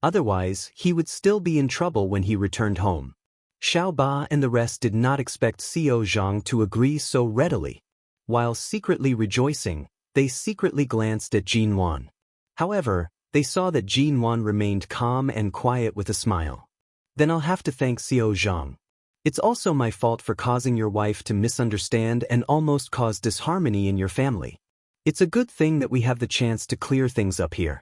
S1: Otherwise, he would still be in trouble when he returned home. Xiao Ba and the rest did not expect Xiao Zhang to agree so readily. While secretly rejoicing, they secretly glanced at Jinwan. However, they saw that Jinwan remained calm and quiet with a smile. Then I'll have to thank Xiao Zhang. It's also my fault for causing your wife to misunderstand and almost cause disharmony in your family. It's a good thing that we have the chance to clear things up here.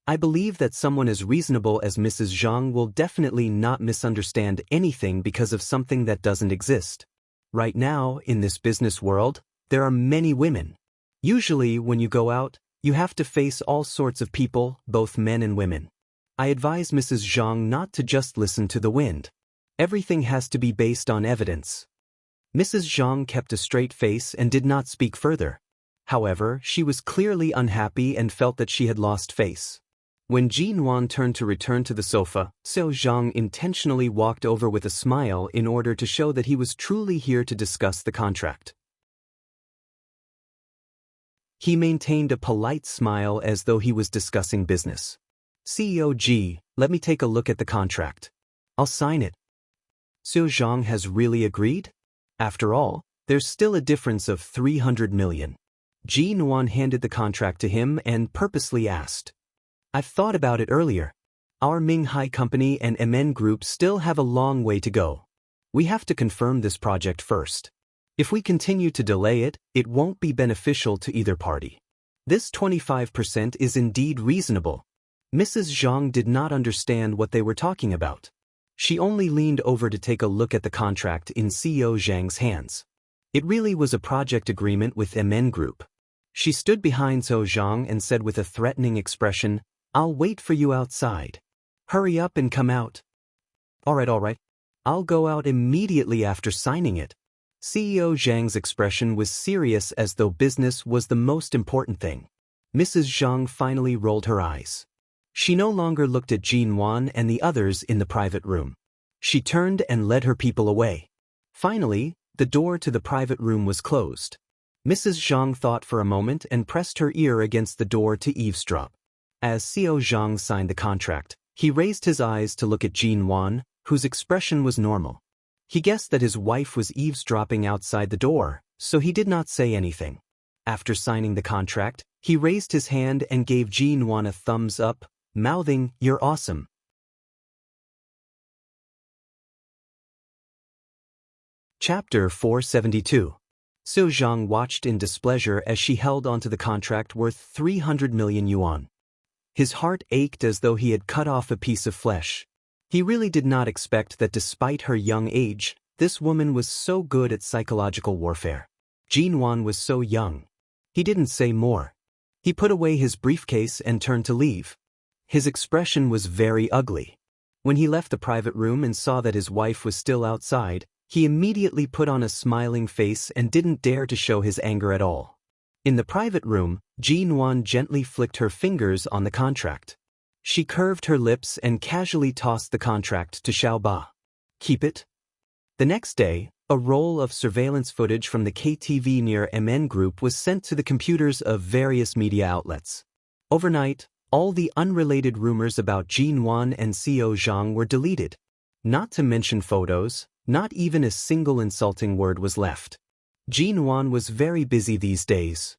S1: I believe that someone as reasonable as Mrs. Zhang will definitely not misunderstand anything because of something that doesn't exist. Right now, in this business world, there are many women. Usually, when you go out, you have to face all sorts of people, both men and women. I advise Mrs. Zhang not to just listen to the wind. Everything has to be based on evidence. Mrs. Zhang kept a straight face and did not speak further. However, she was clearly unhappy and felt that she had lost face. When Jinwan turned to return to the sofa, Xiao Zhang intentionally walked over with a smile in order to show that he was truly here to discuss the contract. He maintained a polite smile as though he was discussing business. COG, let me take a look at the contract. I'll sign it. Xiao Zhang has really agreed? After all, there's still a difference of 300 million. Jinwan handed the contract to him and purposely asked. I've thought about it earlier. Our Ming Hai Company and MN Group still have a long way to go. We have to confirm this project first. If we continue to delay it, it won't be beneficial to either party. This 25% is indeed reasonable. Mrs. Zhang did not understand what they were talking about. She only leaned over to take a look at the contract in CEO Zhang's hands. It really was a project agreement with MN Group. She stood behind Xiao Zhang and said with a threatening expression, I'll wait for you outside. Hurry up and come out. All right. I'll go out immediately after signing it. CEO Zhang's expression was serious as though business was the most important thing. Mrs. Zhang finally rolled her eyes. She no longer looked at Jinwan and the others in the private room. She turned and led her people away. Finally, the door to the private room was closed. Mrs. Zhang thought for a moment and pressed her ear against the door to eavesdrop. As Xiao Zhang signed the contract, he raised his eyes to look at Jinwan, whose expression was normal. He guessed that his wife was eavesdropping outside the door, so he did not say anything. After signing the contract, he raised his hand and gave Jin-won a thumbs up, mouthing, "You're awesome." Chapter 472. Seo-jong watched in displeasure as she held onto the contract worth 300 million yuan. His heart ached as though he had cut off a piece of flesh. He really did not expect that despite her young age, this woman was so good at psychological warfare. Jin-won was so young. He didn't say more. He put away his briefcase and turned to leave. His expression was very ugly. When he left the private room and saw that his wife was still outside, he immediately put on a smiling face and didn't dare to show his anger at all. In the private room, Jin-won gently flicked her fingers on the contract. She curved her lips and casually tossed the contract to Xiaoba. "Keep it." The next day, a roll of surveillance footage from the KTV near MN Group was sent to the computers of various media outlets. Overnight, all the unrelated rumors about Jin-won and Seo-jong were deleted. Not to mention photos, not even a single insulting word was left. Jin-won was very busy these days.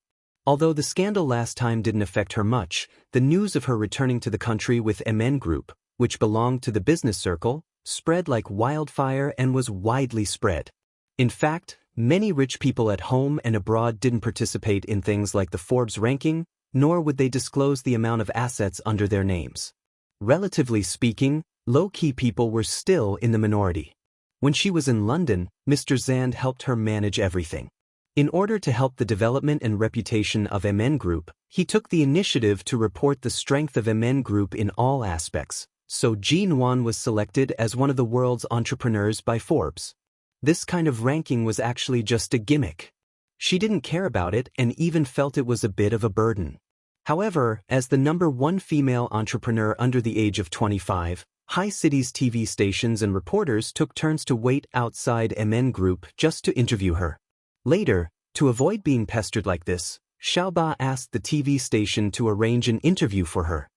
S1: Although the scandal last time didn't affect her much, the news of her returning to the country with MN Group, which belonged to the business circle, spread like wildfire and was widely spread. In fact, many rich people at home and abroad didn't participate in things like the Forbes ranking, nor would they disclose the amount of assets under their names. Relatively speaking, low-key people were still in the minority. When she was in London, Mr. Zand helped her manage everything. In order to help the development and reputation of MN Group, he took the initiative to report the strength of MN Group in all aspects, so Jin-won was selected as one of the world's entrepreneurs by Forbes. This kind of ranking was actually just a gimmick. She didn't care about it and even felt it was a bit of a burden. However, as the #1 female entrepreneur under the age of 25, High City's TV stations and reporters took turns to wait outside MN Group just to interview her. Later, to avoid being pestered like this, Xiaoba asked the TV station to arrange an interview for her.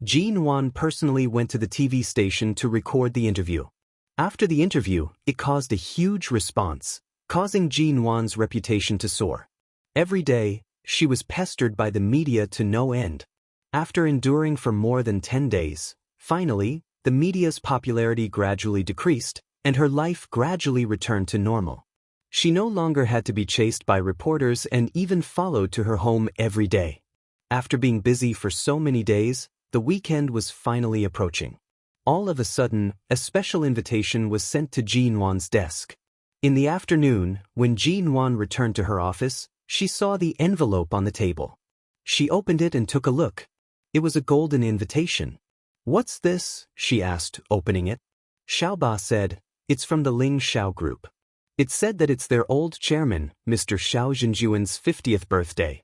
S1: Jin-won personally went to the TV station to record the interview. After the interview, it caused a huge response, causing Jin-won's reputation to soar. Every day, she was pestered by the media to no end. After enduring for more than 10 days, finally, the media's popularity gradually decreased, and her life gradually returned to normal. She no longer had to be chased by reporters and even followed to her home every day. After being busy for so many days, the weekend was finally approaching. All of a sudden, a special invitation was sent to Jin-won's desk. In the afternoon, when Jin-won returned to her office, she saw the envelope on the table. She opened it and took a look. It was a golden invitation. "What's this?" she asked, opening it. Xiaoba said, "It's from the Ling Xiao Group. It said that it's their old chairman, Mr. Xiao Zhenjuan's 50th birthday.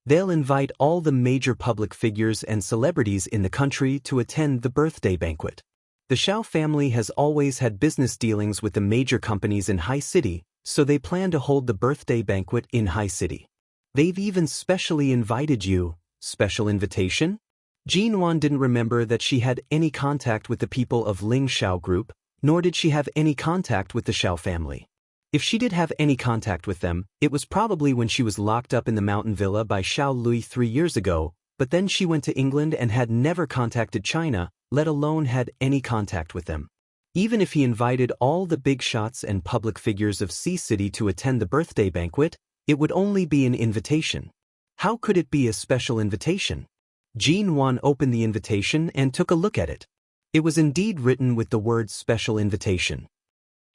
S1: They'll invite all the major public figures and celebrities in the country to attend the birthday banquet. The Xiao family has always had business dealings with the major companies in High City, so they plan to hold the birthday banquet in High City. They've even specially invited you." Special invitation? Jin-won didn't remember that she had any contact with the people of Ling Xiao Group, nor did she have any contact with the Xiao family. If she did have any contact with them, it was probably when she was locked up in the mountain villa by Xiao Lui 3 years ago, but then she went to England and had never contacted China, let alone had any contact with them. Even if he invited all the big shots and public figures of Sea City to attend the birthday banquet, it would only be an invitation. How could it be a special invitation? Jin-won opened the invitation and took a look at it. It was indeed written with the word special invitation.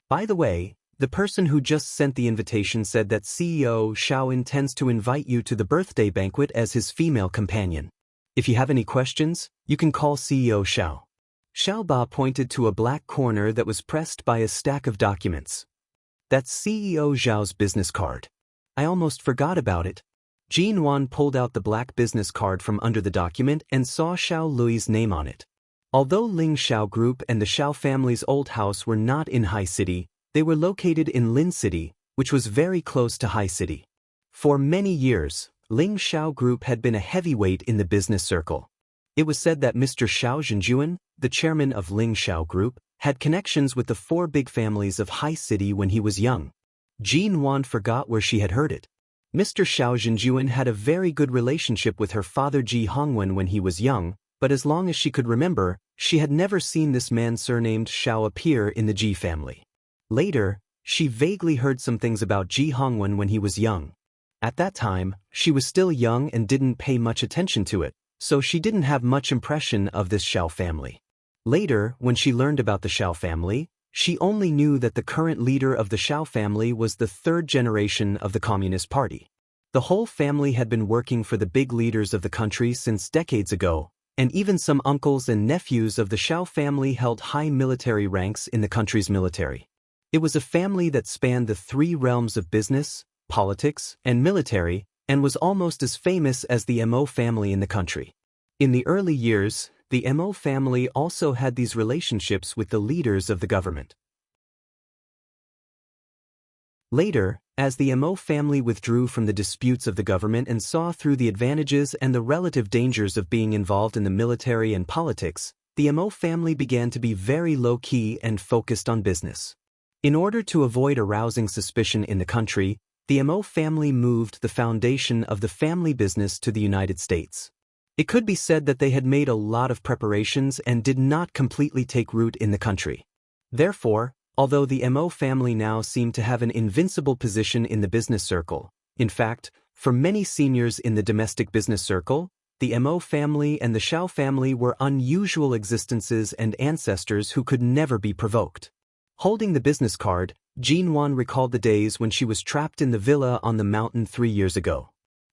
S1: By the way, the person who just sent the invitation said that CEO Xiao intends to invite you to the birthday banquet as his female companion. If you have any questions, you can call CEO Xiao. Xiaoba pointed to a black corner that was pressed by a stack of documents. That's CEO Xiao's business card. I almost forgot about it. Jin-won pulled out the black business card from under the document and saw Xiao Lui's name on it. Although Ling Xiao Group and the Xiao family's old house were not in High City, they were located in Lin City, which was very close to High City. For many years, Ling Xiao Group had been a heavyweight in the business circle. It was said that Mr. Xiao Zhenjuan, the chairman of Ling Xiao Group, had connections with the 4 big families of High City when he was young. Jean Wan forgot where she had heard it. Mr. Xiao Zhenjuan had a very good relationship with her father Ji Hongwen when he was young, but as long as she could remember, she had never seen this man surnamed Xiao appear in the Ji family. Later, she vaguely heard some things about Ji Hongwen when he was young. At that time, she was still young and didn't pay much attention to it, so she didn't have much impression of this Xiao family. Later, when she learned about the Xiao family, she only knew that the current leader of the Xiao family was the third generation of the Communist Party. The whole family had been working for the big leaders of the country since decades ago, and even some uncles and nephews of the Xiao family held high military ranks in the country's military. It was a family that spanned the three realms of business, politics, and military, and was almost as famous as the Mo family in the country. In the early years, the Mo family also had these relationships with the leaders of the government. Later, as the Mo family withdrew from the disputes of the government and saw through the advantages and the relative dangers of being involved in the military and politics, the Mo family began to be very low-key and focused on business. In order to avoid arousing suspicion in the country, the Mo family moved the foundation of the family business to the United States. It could be said that they had made a lot of preparations and did not completely take root in the country. Therefore, although the Mo family now seemed to have an invincible position in the business circle, in fact, for many seniors in the domestic business circle, the Mo family and the Xiao family were unusual existences and ancestors who could never be provoked. Holding the business card, Jean Wan recalled the days when she was trapped in the villa on the mountain 3 years ago.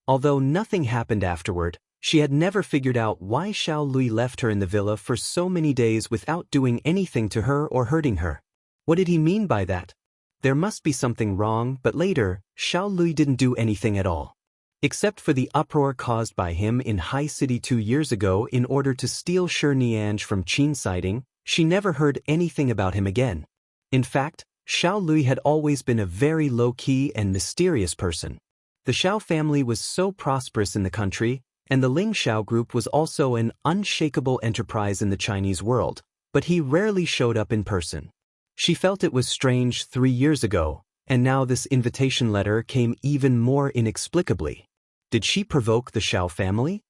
S1: Although nothing happened afterward, she had never figured out why Xiao Lui left her in the villa for so many days without doing anything to her or hurting her. What did he mean by that? There must be something wrong, but later, Xiao Lui didn't do anything at all. Except for the uproar caused by him in High City 2 years ago in order to steal Shi Niange from Qin siding, she never heard anything about him again. In fact, Xiao Lui had always been a very low-key and mysterious person. The Xiao family was so prosperous in the country, and the Ling Xiao group was also an unshakable enterprise in the Chinese world, but he rarely showed up in person. She felt it was strange 3 years ago, and now this invitation letter came even more inexplicably. Did she provoke the Xiao family?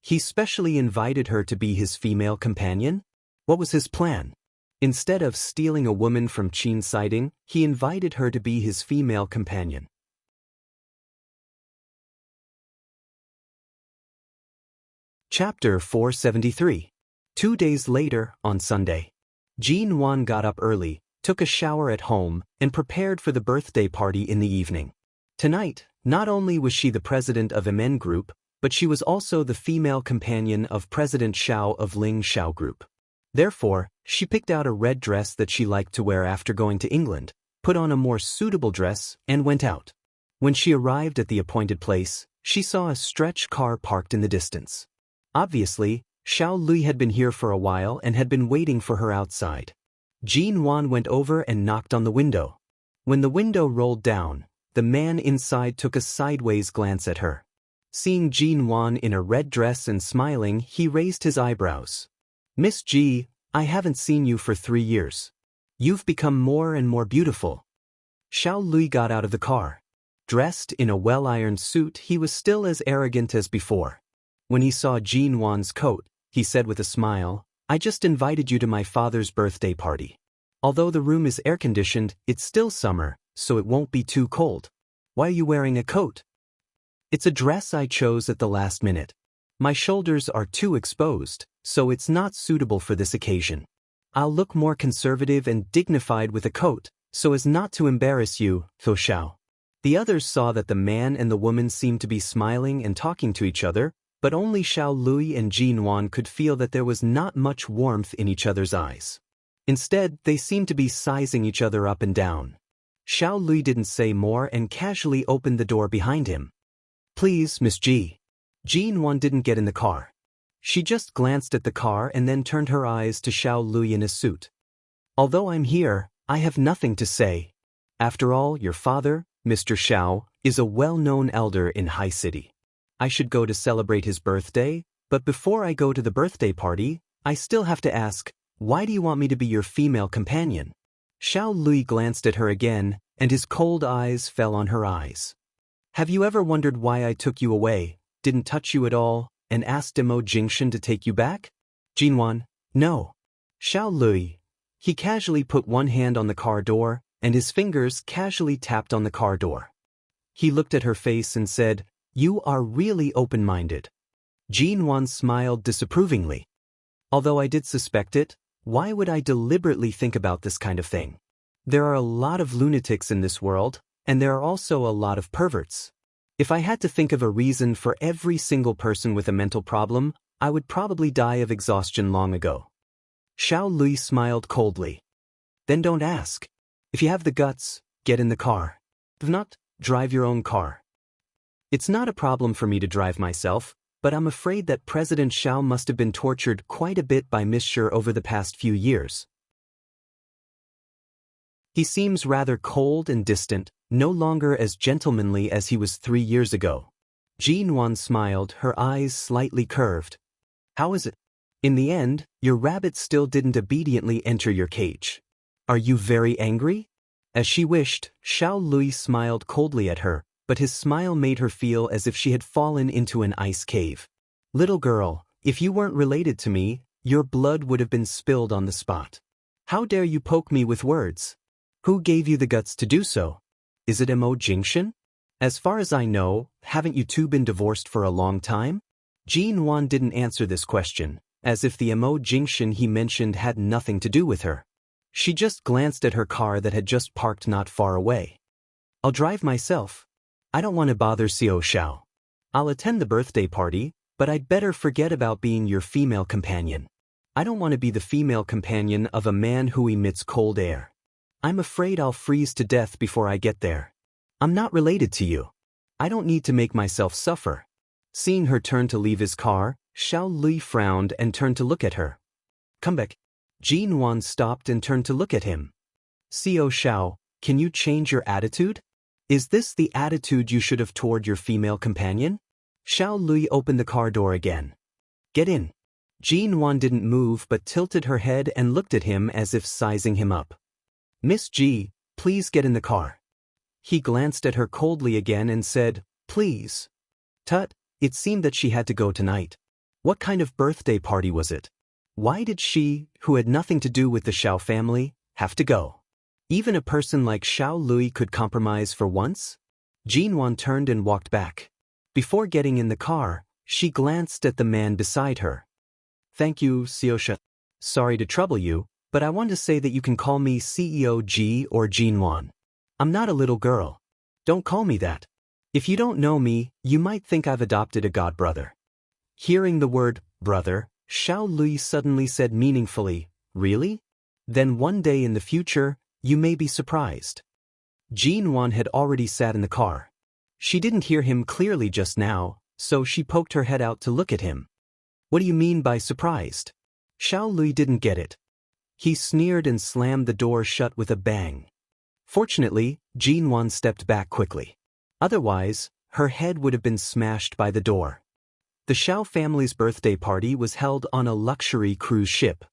S1: He specially invited her to be his female companion? What was his plan? Instead of stealing a woman from Qin siding, he invited her to be his female companion. Chapter 473. 2 days later, on Sunday. Jean Wan got up early, took a shower at home, and prepared for the birthday party in the evening. Tonight, not only was she the president of MN Group, but she was also the female companion of President Xiao of Ling Xiao Group. Therefore, she picked out a red dress that she liked to wear after going to England, put on a more suitable dress, and went out. When she arrived at the appointed place, she saw a stretch car parked in the distance. Obviously, Xiao Lui had been here for a while and had been waiting for her outside. Jean Wan went over and knocked on the window. When the window rolled down, the man inside took a sideways glance at her. Seeing Jean Wan in a red dress and smiling, he raised his eyebrows. "Miss Ji, I haven't seen you for 3 years. You've become more and more beautiful." Xiao Lui got out of the car. Dressed in a well-ironed suit, he was still as arrogant as before. When he saw Jean Wan's coat, he said with a smile, "I just invited you to my father's birthday party. Although the room is air-conditioned, it's still summer, so it won't be too cold. Why are you wearing a coat?" "It's a dress I chose at the last minute. My shoulders are too exposed, so it's not suitable for this occasion. I'll look more conservative and dignified with a coat, so as not to embarrass you, Tho Xiao." The others saw that the man and the woman seemed to be smiling and talking to each other, but only Xiao Lui and Jean Wan could feel that there was not much warmth in each other's eyes. Instead, they seemed to be sizing each other up and down. Xiao Lui didn't say more and casually opened the door behind him. "Please, Miss Ji." Jean Wan didn't get in the car. She just glanced at the car and then turned her eyes to Xiao Lui in his suit. "Although I'm here, I have nothing to say. After all, your father, Mr. Xiao, is a well-known elder in High City. I should go to celebrate his birthday, but before I go to the birthday party, I still have to ask, why do you want me to be your female companion?" Xiao Lui glanced at her again, and his cold eyes fell on her eyes. Have you ever wondered why I took you away, didn't touch you at all, and asked Mo Jingshan to take you back? Jinwan, no. Xiao Lui. He casually put one hand on the car door, and his fingers casually tapped on the car door. He looked at her face and said, "You are really open-minded." Jinwan smiled disapprovingly. Although I did suspect it, why would I deliberately think about this kind of thing? There are a lot of lunatics in this world, and there are also a lot of perverts. If I had to think of a reason for every single person with a mental problem, I would probably die of exhaustion long ago. Xiao Lui smiled coldly. Then don't ask. If you have the guts, get in the car. If not, drive your own car. It's not a problem for me to drive myself, but I'm afraid that President Xiao must have been tortured quite a bit by Miss Shi over the past few years. He seems rather cold and distant, no longer as gentlemanly as he was 3 years ago. Jinwan smiled, her eyes slightly curved. How is it? In the end, your rabbit still didn't obediently enter your cage. Are you very angry? As she wished, Xiao Lui smiled coldly at her, but his smile made her feel as if she had fallen into an ice cave. Little girl, if you weren't related to me, your blood would have been spilled on the spot. How dare you poke me with words? Who gave you the guts to do so? Is it Mo Jingshan? As far as I know, haven't you two been divorced for a long time? Jinwan didn't answer this question, as if the Mo Jingshan he mentioned had nothing to do with her. She just glanced at her car that had just parked not far away. I'll drive myself. I don't want to bother Xiao Xiao. I'll attend the birthday party, but I'd better forget about being your female companion. I don't want to be the female companion of a man who emits cold air. I'm afraid I'll freeze to death before I get there. I'm not related to you. I don't need to make myself suffer. Seeing her turn to leave his car, Xiao Lui frowned and turned to look at her. Come back. Jinwan stopped and turned to look at him. Xiao Xiao, can you change your attitude? Is this the attitude you should have toward your female companion? Xiao Lui opened the car door again. Get in. Jinwan didn't move but tilted her head and looked at him as if sizing him up. Miss Ji, please get in the car. He glanced at her coldly again and said, please. Tut, it seemed that she had to go tonight. What kind of birthday party was it? Why did she, who had nothing to do with the Xiao family, have to go? Even a person like Xiao Lui could compromise for once? Jinwan turned and walked back. Before getting in the car, she glanced at the man beside her. Thank you, Xiaosha. Sorry to trouble you, but I want to say that you can call me CEO Ji or Jinwan. I'm not a little girl. Don't call me that. If you don't know me, you might think I've adopted a godbrother. Hearing the word brother, Xiao Lui suddenly said meaningfully, really? Then one day in the future, you may be surprised. Jinwan had already sat in the car. She didn't hear him clearly just now, so she poked her head out to look at him. What do you mean by surprised? Xiao Lui didn't get it. He sneered and slammed the door shut with a bang. Fortunately, Jinwan stepped back quickly. Otherwise, her head would have been smashed by the door. The Xiao family's birthday party was held on a luxury cruise ship.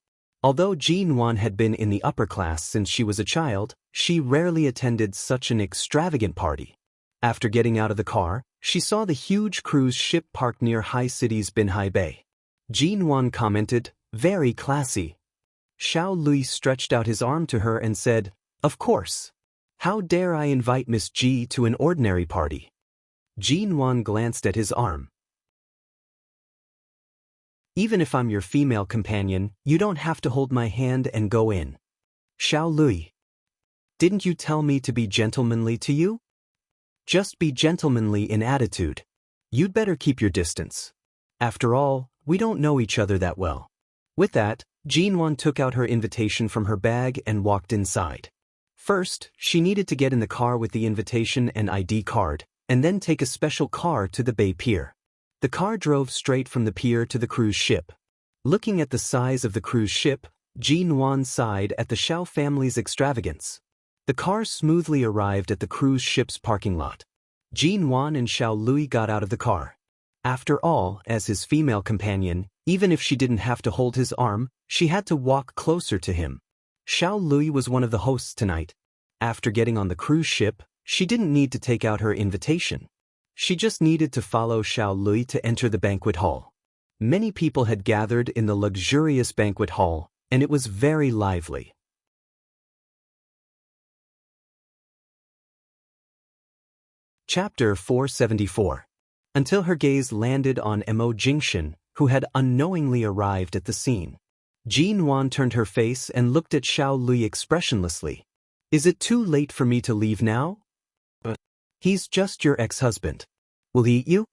S1: Although Jinwan had been in the upper class since she was a child, she rarely attended such an extravagant party. After getting out of the car, she saw the huge cruise ship parked near Hai City's Binhai Bay. Jinwan commented, very classy. Xiao Lui stretched out his arm to her and said, of course. How dare I invite Miss Ji to an ordinary party? Jinwan glanced at his arm. Even if I'm your female companion, you don't have to hold my hand and go in. Xiao Lui. Didn't you tell me to be gentlemanly to you? Just be gentlemanly in attitude. You'd better keep your distance. After all, we don't know each other that well. With that, Jinwan took out her invitation from her bag and walked inside. First, she needed to get in the car with the invitation and ID card, and then take a special car to the Bay Pier. The car drove straight from the pier to the cruise ship. Looking at the size of the cruise ship, Jinwan sighed at the Xiao family's extravagance. The car smoothly arrived at the cruise ship's parking lot. Jinwan and Xiao Lui got out of the car. After all, as his female companion, even if she didn't have to hold his arm, she had to walk closer to him. Xiao Lui was one of the hosts tonight. After getting on the cruise ship, she didn't need to take out her invitation. She just needed to follow Xiao Lui to enter the banquet hall. Many people had gathered in the luxurious banquet hall, and it was very lively. Chapter 474. Until her gaze landed on Mo Jingxin, who had unknowingly arrived at the scene. Jin Wan turned her face and looked at Xiao Lui expressionlessly. Is it too late for me to leave now? But he's just your ex-husband. Will he eat you?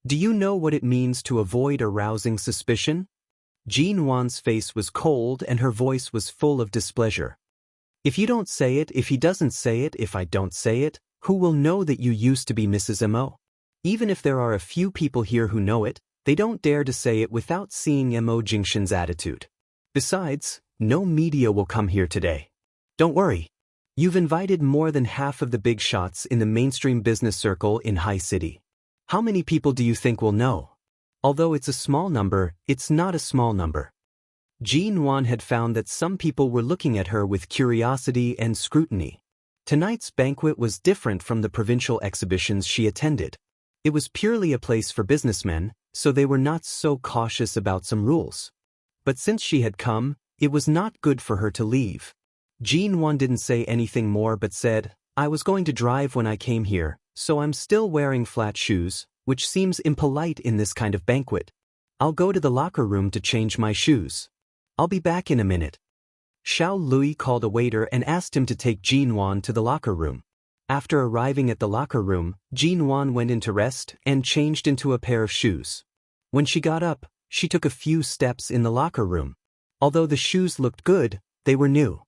S1: Do you know what it means to avoid arousing suspicion? Jin Wan's face was cold and her voice was full of displeasure. If you don't say it, if he doesn't say it, if I don't say it, who will know that you used to be Mrs. Mo? Even if there are a few people here who know it, they don't dare to say it without seeing Mo Jingxin's attitude. Besides, no media will come here today. Don't worry. You've invited more than half of the big shots in the mainstream business circle in High City. How many people do you think will know? Although it's a small number, it's not a small number. Jin Wan had found that some people were looking at her with curiosity and scrutiny. Tonight's banquet was different from the provincial exhibitions she attended. It was purely a place for businessmen, so they were not so cautious about some rules. But since she had come, it was not good for her to leave. Jin Wan didn't say anything more but said, I was going to drive when I came here, so I'm still wearing flat shoes, which seems impolite in this kind of banquet. I'll go to the locker room to change my shoes. I'll be back in a minute. Xiao Lui called a waiter and asked him to take Jin Wan to the locker room. After arriving at the locker room, Jin Wan went in to rest and changed into a pair of shoes. When she got up, she took a few steps in the locker room. Although the shoes looked good, they were new.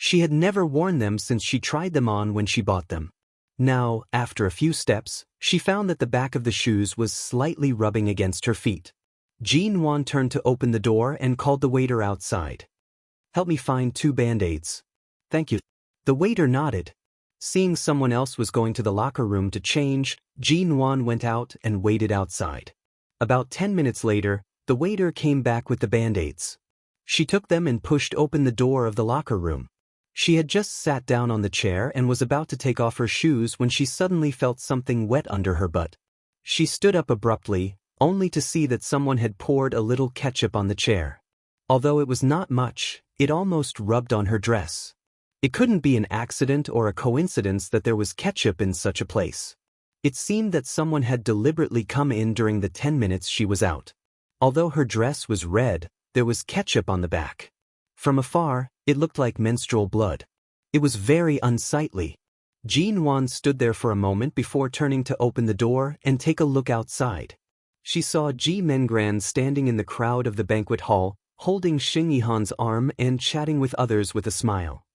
S1: She had never worn them since she tried them on when she bought them. Now, after a few steps, she found that the back of the shoes was slightly rubbing against her feet. Jin Wan turned to open the door and called the waiter outside. Help me find 2 Band-Aids. Thank you. The waiter nodded. Seeing someone else was going to the locker room to change, Jin Wan went out and waited outside. About 10 minutes later, the waiter came back with the Band-Aids. She took them and pushed open the door of the locker room. She had just sat down on the chair and was about to take off her shoes when she suddenly felt something wet under her butt. She stood up abruptly, only to see that someone had poured a little ketchup on the chair. Although it was not much, it almost rubbed on her dress. It couldn't be an accident or a coincidence that there was ketchup in such a place. It seemed that someone had deliberately come in during the 10 minutes she was out. Although her dress was red, there was ketchup on the back. From afar, it looked like menstrual blood. It was very unsightly. Jin Wan stood there for a moment before turning to open the door and take a look outside. She saw Ji Mengran standing in the crowd of the banquet hall, holding Xing Yihan's arm and chatting with others with a smile.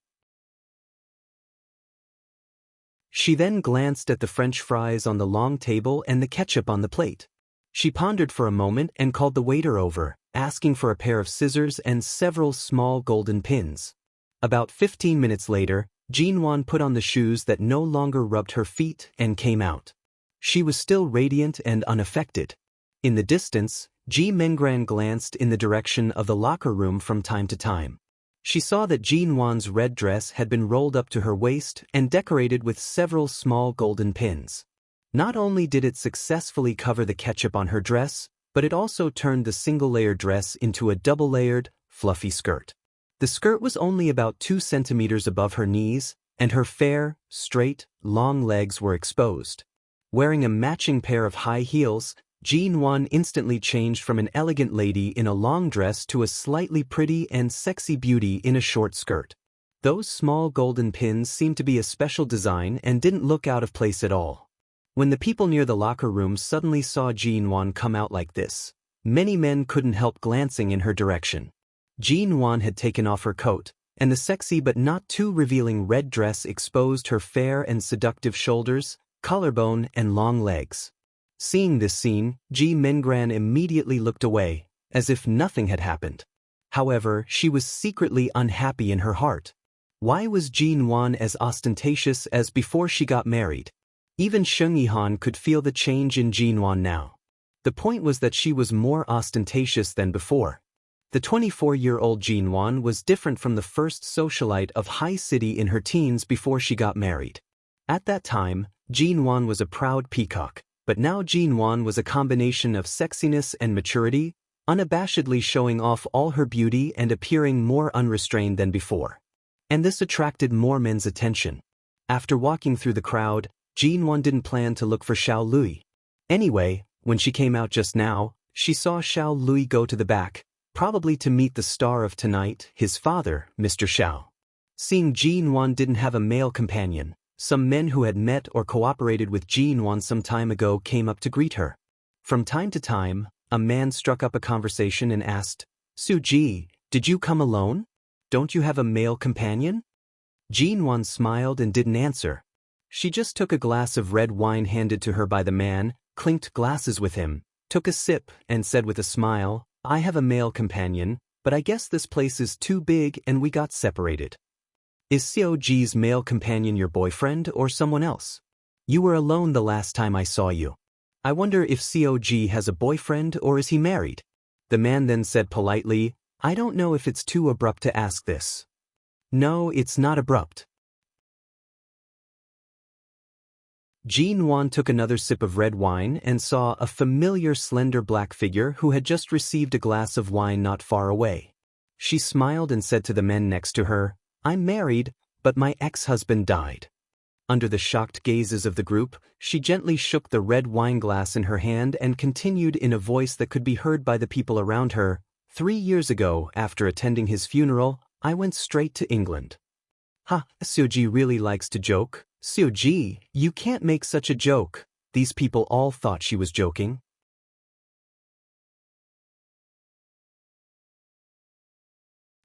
S1: She then glanced at the French fries on the long table and the ketchup on the plate. She pondered for a moment and called the waiter over, asking for a pair of scissors and several small golden pins. About 15 minutes later, Jin Wan put on the shoes that no longer rubbed her feet and came out. She was still radiant and unaffected. In the distance, Ji Mengran glanced in the direction of the locker room from time to time. She saw that Jin Wan's red dress had been rolled up to her waist and decorated with several small golden pins. Not only did it successfully cover the ketchup on her dress, but it also turned the single-layered dress into a double-layered, fluffy skirt. The skirt was only about 2 centimeters above her knees, and her fair, straight, long legs were exposed. Wearing a matching pair of high heels, Jin Wan instantly changed from an elegant lady in a long dress to a slightly pretty and sexy beauty in a short skirt. Those small golden pins seemed to be a special design and didn't look out of place at all. When the people near the locker room suddenly saw Jin Wan come out like this, many men couldn't help glancing in her direction. Jin Wan had taken off her coat, and the sexy but not too revealing red dress exposed her fair and seductive shoulders, collarbone, and long legs. Seeing this scene, Ji Mengran immediately looked away, as if nothing had happened. However, she was secretly unhappy in her heart. Why was Jin Wan as ostentatious as before she got married? Even Xing Yihan could feel the change in Jin Wan now. The point was that she was more ostentatious than before. The 24-year-old Jin Wan was different from the first socialite of high city in her teens before she got married. At that time, Jin Wan was a proud peacock, but now Jin Wan was a combination of sexiness and maturity, unabashedly showing off all her beauty and appearing more unrestrained than before. And this attracted more men's attention. After walking through the crowd, Jin Wan didn't plan to look for Xiao Lui. Anyway, when she came out just now, she saw Xiao Lui go to the back, probably to meet the star of tonight, his father, Mr. Xiao. Seeing Jin Wan didn't have a male companion, some men who had met or cooperated with Jin Wan some time ago came up to greet her. From time to time, a man struck up a conversation and asked, "Su Ji, did you come alone? Don't you have a male companion?" Jin Wan smiled and didn't answer. She just took a glass of red wine handed to her by the man, clinked glasses with him, took a sip, and said with a smile, "I have a male companion, but I guess this place is too big and we got separated." "Is Xiao Ji's male companion your boyfriend or someone else? You were alone the last time I saw you. I wonder if Xiao Ji has a boyfriend or is he married?" The man then said politely, "I don't know if it's too abrupt to ask this." "No, it's not abrupt." Jin Wan took another sip of red wine and saw a familiar slender black figure who had just received a glass of wine not far away. She smiled and said to the men next to her, "I'm married, but my ex-husband died." Under the shocked gazes of the group, she gently shook the red wine glass in her hand and continued in a voice that could be heard by the people around her, 3 years ago, after attending his funeral, I went straight to England." "Ha, Xiuji really likes to joke. Xiuji, you can't make such a joke." These people all thought she was joking.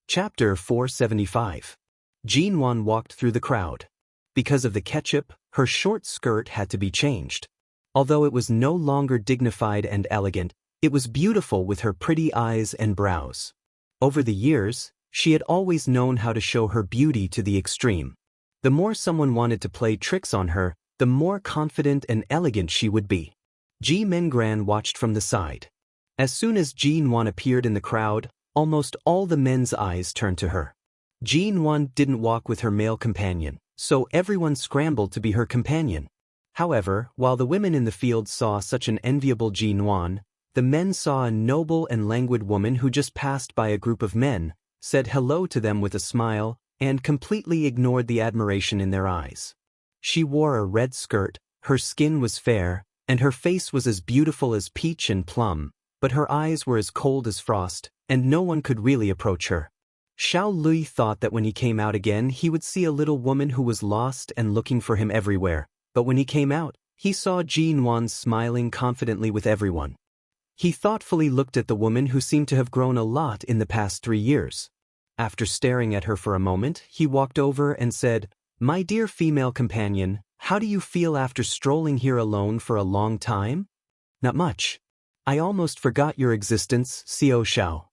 S1: Chapter 475. Jin Wan walked through the crowd. Because of the ketchup, her short skirt had to be changed. Although it was no longer dignified and elegant, it was beautiful with her pretty eyes and brows. Over the years, she had always known how to show her beauty to the extreme. The more someone wanted to play tricks on her, the more confident and elegant she would be. Ji Mengran watched from the side. As soon as Jin Wan appeared in the crowd, almost all the men's eyes turned to her. Jin Wan didn't walk with her male companion, so everyone scrambled to be her companion. However, while the women in the field saw such an enviable Jin Wan, the men saw a noble and languid woman who just passed by a group of men, said hello to them with a smile, and completely ignored the admiration in their eyes. She wore a red skirt, her skin was fair, and her face was as beautiful as peach and plum, but her eyes were as cold as frost, and no one could really approach her. Xiao Lui thought that when he came out again he would see a little woman who was lost and looking for him everywhere, but when he came out, he saw Jin Wan smiling confidently with everyone. He thoughtfully looked at the woman who seemed to have grown a lot in the past 3 years. After staring at her for a moment, he walked over and said, "My dear female companion, how do you feel after strolling here alone for a long time?" "Not much. I almost forgot your existence, Xiao Xiao."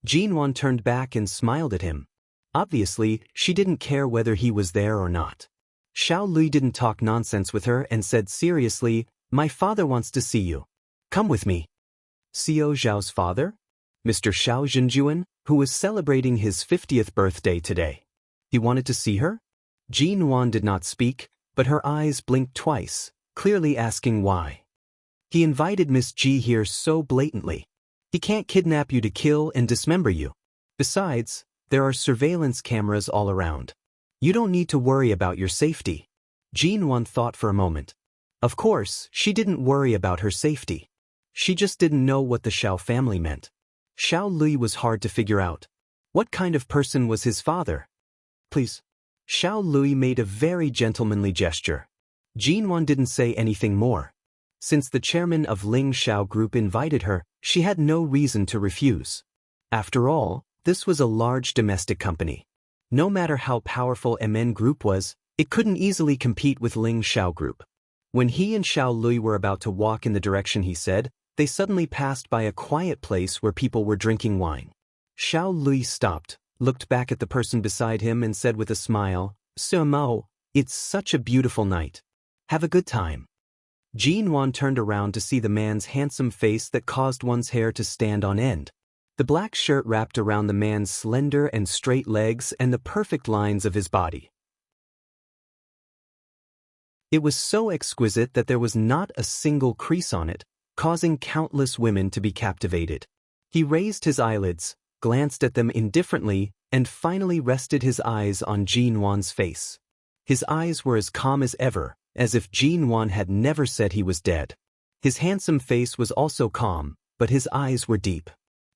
S1: Jin Wan turned back and smiled at him. Obviously, she didn't care whether he was there or not. Xiao Lui didn't talk nonsense with her and said seriously, "My father wants to see you. Come with me." Xiao Xiao's father? Mr. Xiao Zhenjuan, who was celebrating his 50th birthday today. He wanted to see her? Jin Wan did not speak, but her eyes blinked twice, clearly asking why. "He invited Miss Ji here so blatantly. He can't kidnap you to kill and dismember you. Besides, there are surveillance cameras all around. You don't need to worry about your safety." Jin Wan thought for a moment. Of course, she didn't worry about her safety. She just didn't know what the Xiao family meant. Xiao Lui was hard to figure out. What kind of person was his father? "Please." Xiao Lui made a very gentlemanly gesture. Jin Wan didn't say anything more. Since the chairman of Ling Xiao Group invited her, she had no reason to refuse. After all, this was a large domestic company. No matter how powerful MN Group was, it couldn't easily compete with Ling Xiao Group. When he and Xiao Lui were about to walk in the direction he said, they suddenly passed by a quiet place where people were drinking wine. Xiao Lui stopped, looked back at the person beside him and said with a smile, "Sir Mao, it's such a beautiful night. Have a good time." Jin Wan turned around to see the man's handsome face that caused one's hair to stand on end. The black shirt wrapped around the man's slender and straight legs and the perfect lines of his body. It was so exquisite that there was not a single crease on it, causing countless women to be captivated. He raised his eyelids, glanced at them indifferently, and finally rested his eyes on Jin-won's face. His eyes were as calm as ever, as if Jin-won had never said he was dead. His handsome face was also calm, but his eyes were deep.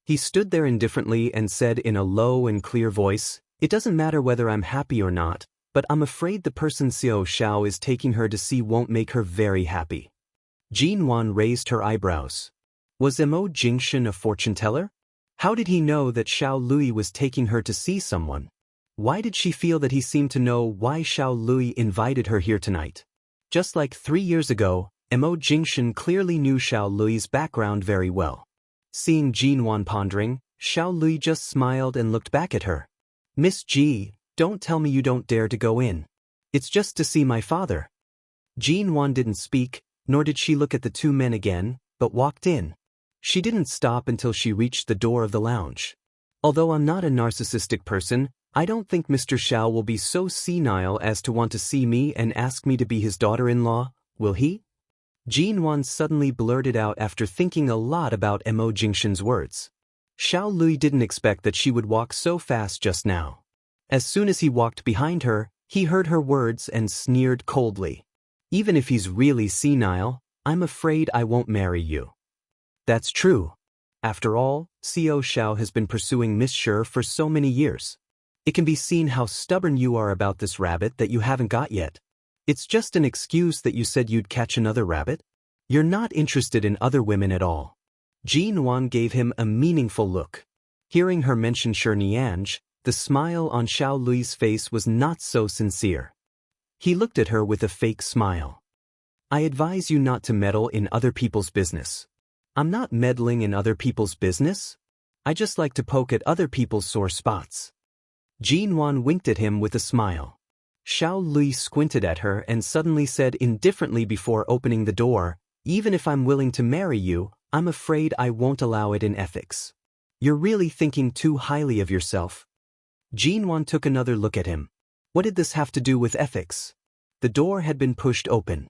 S1: He stood there indifferently and said in a low and clear voice, "It doesn't matter whether I'm happy or not, but I'm afraid the person Xiao Xiao is taking her to see won't make her very happy." Jin-won raised her eyebrows. Was Mo Jingshan a fortune-teller? How did he know that Xiao Lui was taking her to see someone? Why did she feel that he seemed to know why Xiao Lui invited her here tonight? Just like 3 years ago, Mo Jingshan clearly knew Xiao Lui's background very well. Seeing Jin-won pondering, Xiao Lui just smiled and looked back at her. "Miss Ji, don't tell me you don't dare to go in. It's just to see my father." Jin-won didn't speak, nor did she look at the two men again, but walked in. She didn't stop until she reached the door of the lounge. "Although I'm not a narcissistic person, I don't think Mr. Xiao will be so senile as to want to see me and ask me to be his daughter-in-law, will he?" Jin-won suddenly blurted out after thinking a lot about Mo Jingshan's words. Xiao Lui didn't expect that she would walk so fast just now. As soon as he walked behind her, he heard her words and sneered coldly. "Even if he's really senile, I'm afraid I won't marry you." That's true. After all, Xiao Xiao has been pursuing Miss Shi for so many years. It can be seen how stubborn you are about this rabbit that you haven't got yet. It's just an excuse that you said you'd catch another rabbit. You're not interested in other women at all. Jin-won gave him a meaningful look. Hearing her mention Shi Niange, the smile on Xiao Lui's face was not so sincere. He looked at her with a fake smile. "I advise you not to meddle in other people's business." "I'm not meddling in other people's business. I just like to poke at other people's sore spots." Jin-won winked at him with a smile. Xiao Lui squinted at her and suddenly said indifferently before opening the door, "Even if I'm willing to marry you, I'm afraid I won't allow it in ethics." "You're really thinking too highly of yourself." Jin-won took another look at him. What did this have to do with ethics? The door had been pushed open.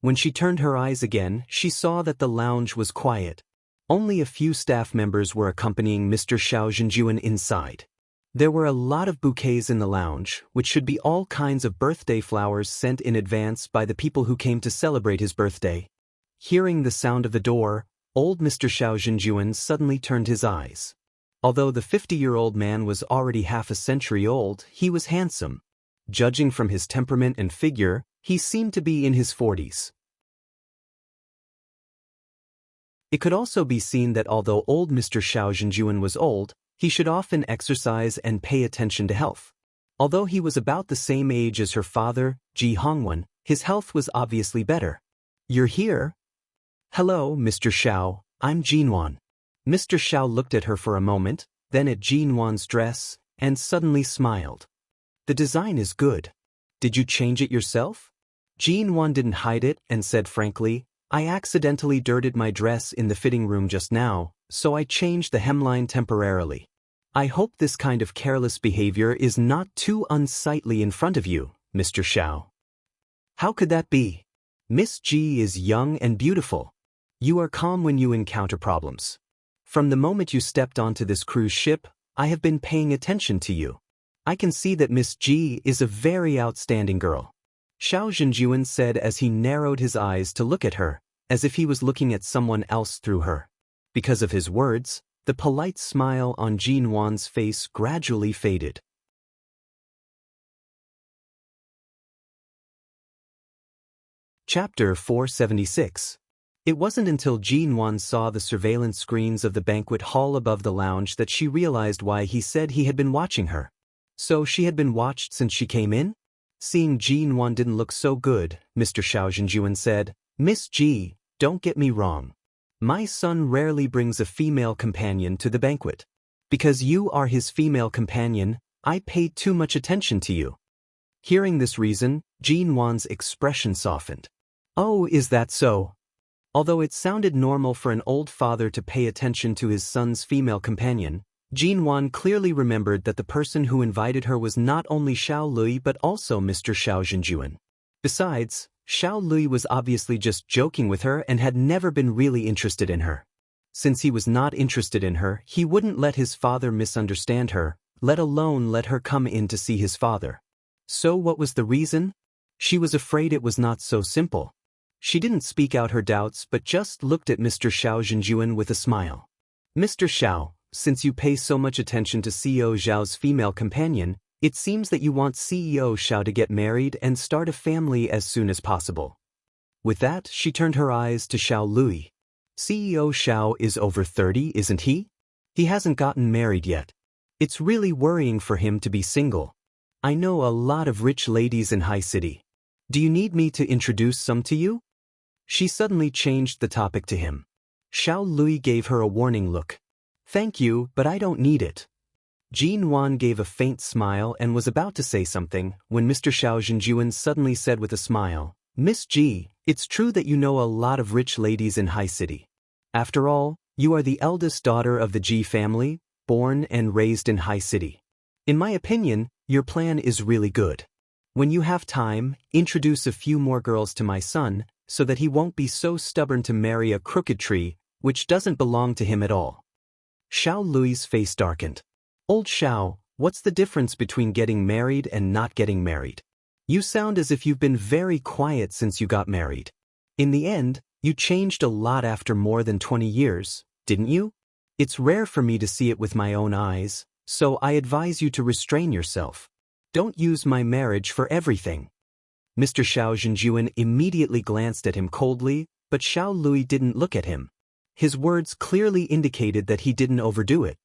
S1: When she turned her eyes again, she saw that the lounge was quiet. Only a few staff members were accompanying Mr. Xiao Zhenjuan inside. There were a lot of bouquets in the lounge, which should be all kinds of birthday flowers sent in advance by the people who came to celebrate his birthday. Hearing the sound of the door, old Mr. Xiao Zhenjuan suddenly turned his eyes. Although the 50-year-old man was already half a century old, he was handsome. Judging from his temperament and figure, he seemed to be in his 40s. It could also be seen that although old Mr. Xiao Zhenjuan was old, he should often exercise and pay attention to health. Although he was about the same age as her father, Ji Hongwen, his health was obviously better. "You're here?" "Hello, Mr. Xiao, I'm Jin-won." Mr. Xiao looked at her for a moment, then at Jin-won's dress, and suddenly smiled. "The design is good. Did you change it yourself?" Jin-won didn't hide it and said frankly, "I accidentally dirted my dress in the fitting room just now, so I changed the hemline temporarily. I hope this kind of careless behavior is not too unsightly in front of you, Mr. Xiao." "How could that be? Miss Ji is young and beautiful. You are calm when you encounter problems. From the moment you stepped onto this cruise ship, I have been paying attention to you. I can see that Miss Ji is a very outstanding girl," Xiao Zhenjuan said as he narrowed his eyes to look at her, as if he was looking at someone else through her. Because of his words, the polite smile on Jin-won's face gradually faded. Chapter 476. It wasn't until Jin-won saw the surveillance screens of the banquet hall above the lounge that she realized why he said he had been watching her. So she had been watched since she came in? Seeing Jin-won didn't look so good, Mr. Xiao Zhenjuan said, "Miss Ji, don't get me wrong. My son rarely brings a female companion to the banquet. Because you are his female companion, I paid too much attention to you." Hearing this reason, Jin-won's expression softened. "Oh, is that so? Although it sounded normal for an old father to pay attention to his son's female companion, Jinwan clearly remembered that the person who invited her was not only Xiao Lui but also Mr. Xiao Zhenjuan. Besides, Xiao Lui was obviously just joking with her and had never been really interested in her. Since he was not interested in her, he wouldn't let his father misunderstand her, let alone let her come in to see his father. So what was the reason? She was afraid it was not so simple. She didn't speak out her doubts but just looked at Mr. Xiao Zhenjuan with a smile. Mr. Xiao, since you pay so much attention to CEO Zhao's female companion, it seems that you want CEO Xiao to get married and start a family as soon as possible. With that, she turned her eyes to Xiao Lui. CEO Xiao is over 30, isn't he? He hasn't gotten married yet. It's really worrying for him to be single. I know a lot of rich ladies in High City. Do you need me to introduce some to you? She suddenly changed the topic to him. Xiao Lui gave her a warning look. Thank you, but I don't need it. Jinwan gave a faint smile and was about to say something when Mr. Xiao Zhenjuan suddenly said with a smile, Miss Ji, it's true that you know a lot of rich ladies in High City. After all, you are the eldest daughter of the Ji family, born and raised in High City. In my opinion, your plan is really good. When you have time, introduce a few more girls to my son, so that he won't be so stubborn to marry a crooked tree, which doesn't belong to him at all. Xiao Lui's face darkened. Old Xiao, what's the difference between getting married and not getting married? You sound as if you've been very quiet since you got married. In the end, you changed a lot after more than 20 years, didn't you? It's rare for me to see it with my own eyes, so I advise you to restrain yourself. Don't use my marriage for everything. Mr. Xiao Zhenjuan immediately glanced at him coldly, but Xiao Lui didn't look at him. His words clearly indicated that he didn't overdo it.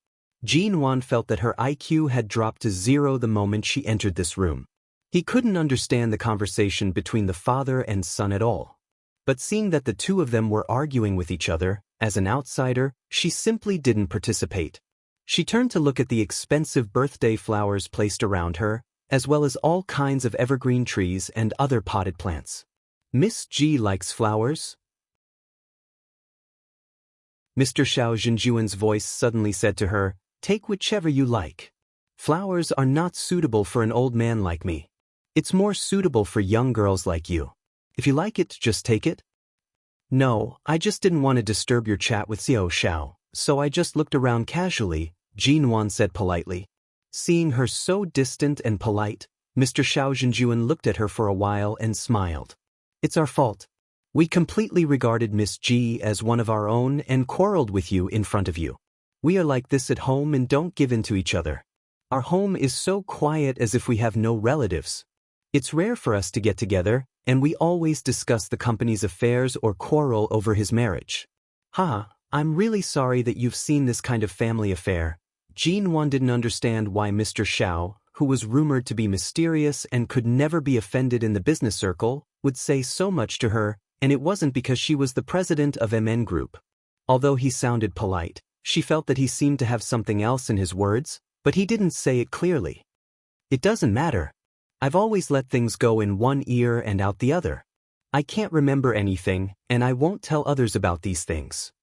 S1: Jinwan felt that her IQ had dropped to 0 the moment she entered this room. He couldn't understand the conversation between the father and son at all. But seeing that the two of them were arguing with each other, as an outsider, she simply didn't participate. She turned to look at the expensive birthday flowers placed around her, as well as all kinds of evergreen trees and other potted plants. Miss Ji likes flowers? Mr. Xiao Zhenjuan's voice suddenly said to her, take whichever you like. Flowers are not suitable for an old man like me. It's more suitable for young girls like you. If you like it, just take it. No, I just didn't want to disturb your chat with Xiao Xiao, so I just looked around casually, Jinwan said politely. Seeing her so distant and polite, Mr. Xiao Zhenjuan looked at her for a while and smiled. It's our fault. We completely regarded Miss Ji as one of our own and quarreled with you in front of you. We are like this at home and don't give in to each other. Our home is so quiet as if we have no relatives. It's rare for us to get together, and we always discuss the company's affairs or quarrel over his marriage. I'm really sorry that you've seen this kind of family affair. Jinwan didn't understand why Mr. Xiao, who was rumored to be mysterious and could never be offended in the business circle, would say so much to her, and it wasn't because she was the president of MN Group. Although he sounded polite, she felt that he seemed to have something else in his words, but he didn't say it clearly. It doesn't matter. I've always let things go in one ear and out the other. I can't remember anything, and I won't tell others about these things.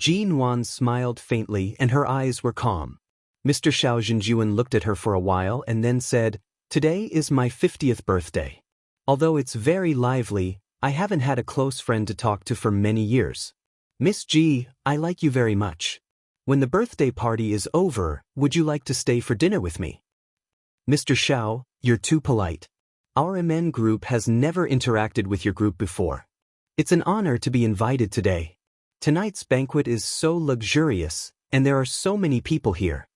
S1: Jinwan smiled faintly and her eyes were calm. Mr. Xiao Zhenjuan looked at her for a while and then said, Today is my 50th birthday. Although it's very lively, I haven't had a close friend to talk to for many years. Miss Ji, I like you very much. When the birthday party is over, would you like to stay for dinner with me? Mr. Xiao, you're too polite. Our MN group has never interacted with your group before. It's an honor to be invited today. Tonight's banquet is so luxurious, and there are so many people here.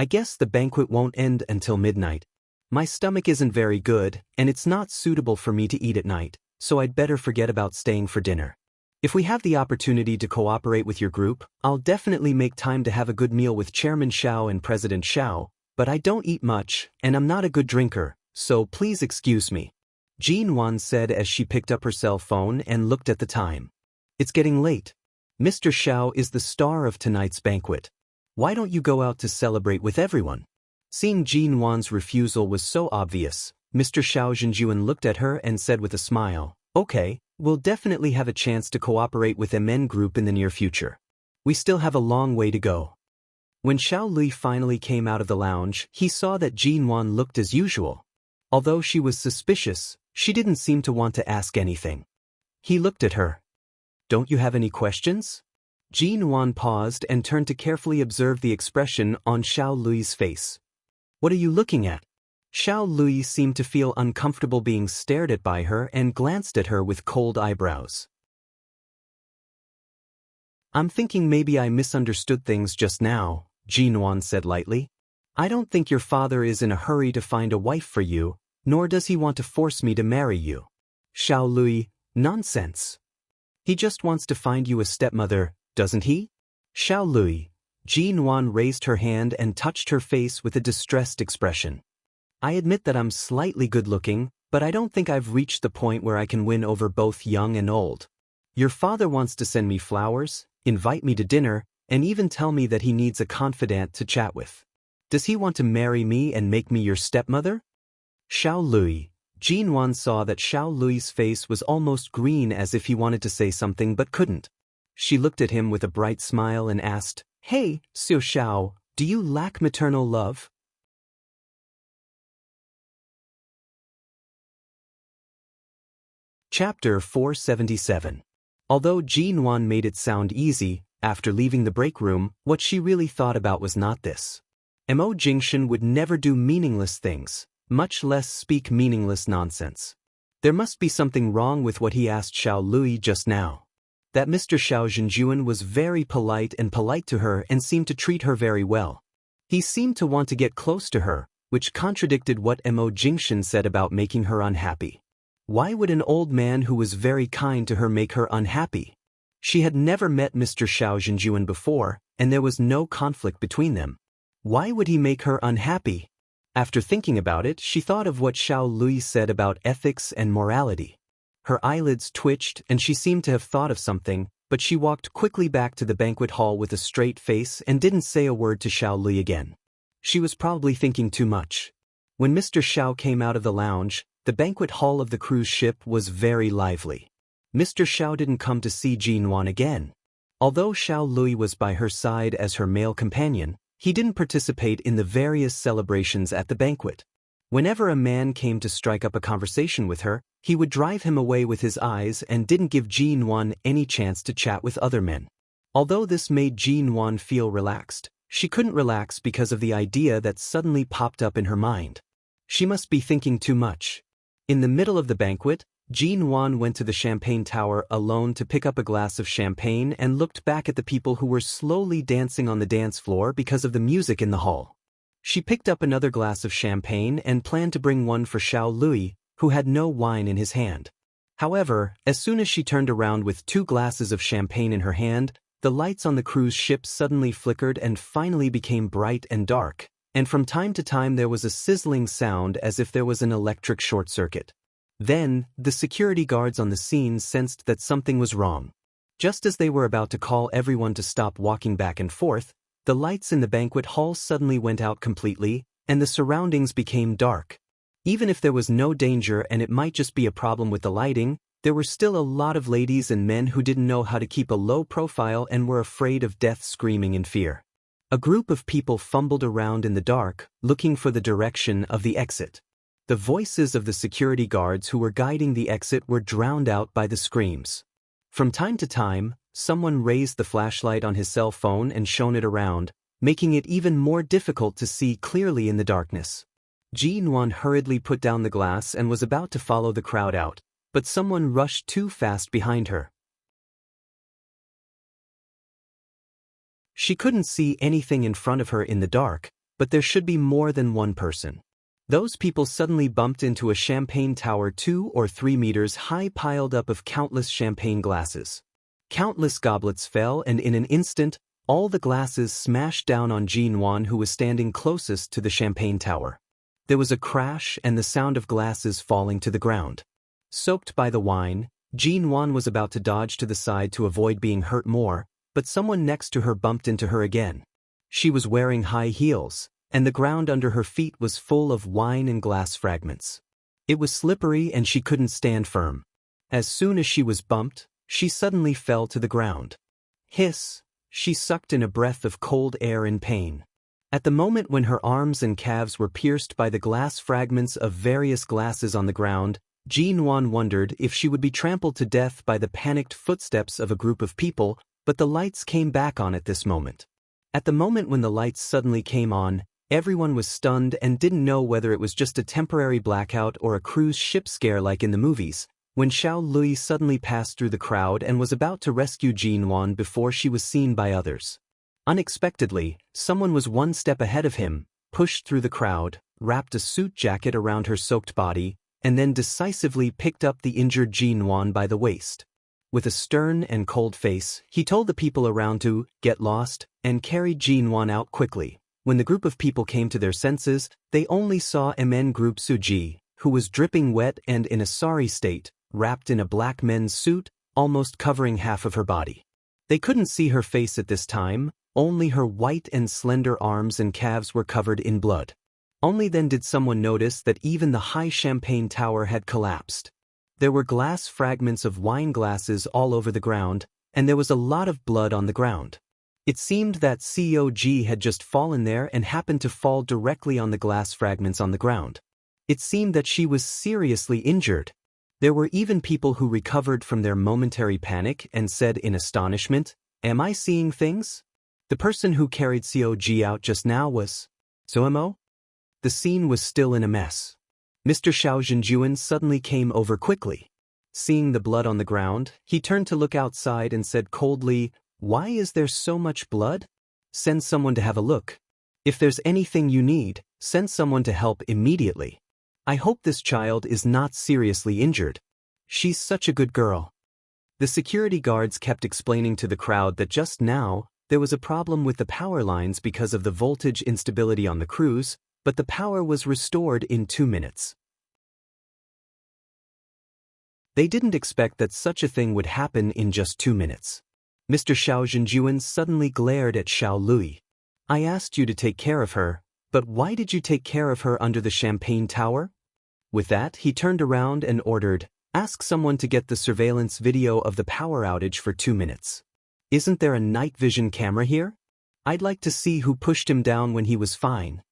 S1: I guess the banquet won't end until midnight. My stomach isn't very good, and it's not suitable for me to eat at night, so I'd better forget about staying for dinner. If we have the opportunity to cooperate with your group, I'll definitely make time to have a good meal with Chairman Xiao and President Xiao, but I don't eat much, and I'm not a good drinker, so please excuse me. Jinwan said as she picked up her cell phone and looked at the time. It's getting late. Mr. Xiao is the star of tonight's banquet. Why don't you go out to celebrate with everyone? Seeing Jinwan's refusal was so obvious, Mr. Xiao Zhenjuan looked at her and said with a smile, Okay, we'll definitely have a chance to cooperate with MN Group in the near future. We still have a long way to go. When Xiao Lui finally came out of the lounge, he saw that Jin Wan looked as usual. Although she was suspicious, she didn't seem to want to ask anything. He looked at her. Don't you have any questions? Jin Wan paused and turned to carefully observe the expression on Xiao Lui's face. What are you looking at? Xiao Lui seemed to feel uncomfortable being stared at by her and glanced at her with cold eyebrows. I'm thinking maybe I misunderstood things just now, Jin Wan said lightly. I don't think your father is in a hurry to find a wife for you, nor does he want to force me to marry you. Xiao Lui, nonsense. He just wants to find you a stepmother, doesn't he? Xiao Lui. Jin Wan raised her hand and touched her face with a distressed expression. I admit that I'm slightly good-looking, but I don't think I've reached the point where I can win over both young and old. Your father wants to send me flowers, invite me to dinner, and even tell me that he needs a confidant to chat with. Does he want to marry me and make me your stepmother? Xiao Lui. Jin Wan saw that Xiao Lui's face was almost green as if he wanted to say something but couldn't. She looked at him with a bright smile and asked, Hey, Xiao Xiao, do you lack maternal love? Chapter 477. Although Jin Wan made it sound easy, after leaving the break room, what she really thought about was not this. Mo Jingshan would never do meaningless things, much less speak meaningless nonsense. There must be something wrong with what he asked Xiao Lui just now. That Mr. Xiao Zhenjuan was very polite to her and seemed to treat her very well. He seemed to want to get close to her, which contradicted what Mo Jingshan said about making her unhappy. Why would an old man who was very kind to her make her unhappy? She had never met Mr. Xiao Zhenjuan before, and there was no conflict between them. Why would he make her unhappy? After thinking about it, she thought of what Xiao Lui said about ethics and morality. Her eyelids twitched and she seemed to have thought of something, but she walked quickly back to the banquet hall with a straight face and didn't say a word to Xiao Lui again. She was probably thinking too much. When Mr. Xiao came out of the lounge, the banquet hall of the cruise ship was very lively. Mr. Xiao didn't come to see Jin Wan again. Although Xiao Lui was by her side as her male companion, he didn't participate in the various celebrations at the banquet. Whenever a man came to strike up a conversation with her, he would drive him away with his eyes and didn't give Jin Wan any chance to chat with other men. Although this made Jin Wan feel relaxed, she couldn't relax because of the idea that suddenly popped up in her mind. She must be thinking too much. In the middle of the banquet, Jin Wan went to the champagne tower alone to pick up a glass of champagne and looked back at the people who were slowly dancing on the dance floor because of the music in the hall. She picked up another glass of champagne and planned to bring one for Xiao Lui, who had no wine in his hand. However, as soon as she turned around with 2 glasses of champagne in her hand, the lights on the cruise ship suddenly flickered and finally became bright and dark, and from time to time there was a sizzling sound as if there was an electric short circuit. Then, the security guards on the scene sensed that something was wrong. Just as they were about to call everyone to stop walking back and forth, the lights in the banquet hall suddenly went out completely, and the surroundings became dark. Even if there was no danger and it might just be a problem with the lighting, there were still a lot of ladies and men who didn't know how to keep a low profile and were afraid of death, screaming in fear. A group of people fumbled around in the dark, looking for the direction of the exit. The voices of the security guards who were guiding the exit were drowned out by the screams. From time to time, someone raised the flashlight on his cell phone and shone it around, making it even more difficult to see clearly in the darkness. Jin Wan hurriedly put down the glass and was about to follow the crowd out, but someone rushed too fast behind her. She couldn't see anything in front of her in the dark, but there should be more than one person. Those people suddenly bumped into a champagne tower 2 or 3 meters high piled up of countless champagne glasses. Countless goblets fell and in an instant, all the glasses smashed down on Jin Wan, who was standing closest to the champagne tower. There was a crash and the sound of glasses falling to the ground. Soaked by the wine, Jin Wan was about to dodge to the side to avoid being hurt more, but someone next to her bumped into her again. She was wearing high heels, and the ground under her feet was full of wine and glass fragments. It was slippery and she couldn't stand firm. As soon as she was bumped, she suddenly fell to the ground. Hiss! She sucked in a breath of cold air in pain. At the moment when her arms and calves were pierced by the glass fragments of various glasses on the ground, Jin-Wan wondered if she would be trampled to death by the panicked footsteps of a group of people, but the lights came back on at this moment. At the moment when the lights suddenly came on, everyone was stunned and didn't know whether it was just a temporary blackout or a cruise ship scare like in the movies, when Xiao Lui suddenly passed through the crowd and was about to rescue Jin-Wan before she was seen by others. Unexpectedly, someone was one step ahead of him, pushed through the crowd, wrapped a suit jacket around her soaked body, and then decisively picked up the injured Jin-Wan by the waist. With a stern and cold face, he told the people around to get lost and carried Jin-Wan out quickly. When the group of people came to their senses, they only saw MN Group Suji, who was dripping wet and in a sorry state, wrapped in a black men's suit, almost covering half of her body. They couldn't see her face at this time, only her white and slender arms and calves were covered in blood. Only then did someone notice that even the high champagne tower had collapsed. There were glass fragments of wine glasses all over the ground, and there was a lot of blood on the ground. It seemed that COG had just fallen there and happened to fall directly on the glass fragments on the ground. It seemed that she was seriously injured. There were even people who recovered from their momentary panic and said in astonishment, "Am I seeing things? The person who carried COG out just now was Suemo?" The scene was still in a mess. Mr. Xiao Zhenjuan suddenly came over quickly. Seeing the blood on the ground, he turned to look outside and said coldly, "Why is there so much blood? Send someone to have a look. If there's anything you need, send someone to help immediately. I hope this child is not seriously injured. She's such a good girl." The security guards kept explaining to the crowd that just now, there was a problem with the power lines because of the voltage instability on the cruise, but the power was restored in 2 minutes. They didn't expect that such a thing would happen in just 2 minutes. Mr. Xiao Zhenjuan suddenly glared at Xiao Lui. "I asked you to take care of her, but why did you take care of her under the champagne tower?" With that, he turned around and ordered, "Ask someone to get the surveillance video of the power outage for 2 minutes. Isn't there a night vision camera here? I'd like to see who pushed him down when he was fine."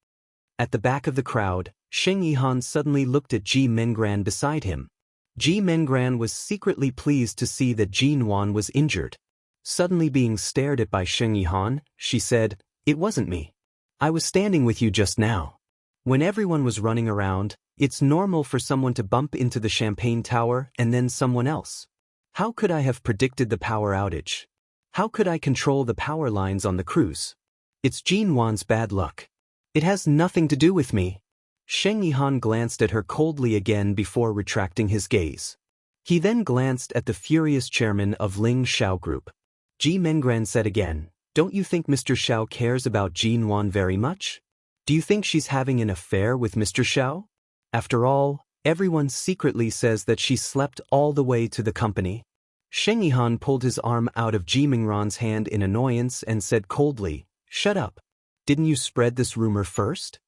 S1: At the back of the crowd, Sheng Yihan suddenly looked at Ji Mengran beside him. Ji Mengran was secretly pleased to see that Jin-Wan was injured. Suddenly being stared at by Sheng Yihan, she said, "It wasn't me. I was standing with you just now. When everyone was running around, it's normal for someone to bump into the champagne tower and then someone else. How could I have predicted the power outage? How could I control the power lines on the cruise? It's Jin-Wan's bad luck. It has nothing to do with me." Sheng Yihan glanced at her coldly again before retracting his gaze. He then glanced at the furious chairman of Ling Xiao Group. Ji Mengran said again, "Don't you think Mr. Xiao cares about Jin-Wan very much? Do you think she's having an affair with Mr. Xiao? After all, everyone secretly says that she slept all the way to the company." Sheng Yihan pulled his arm out of Ji Mengran's hand in annoyance and said coldly, "Shut up. Didn't you spread this rumor first?"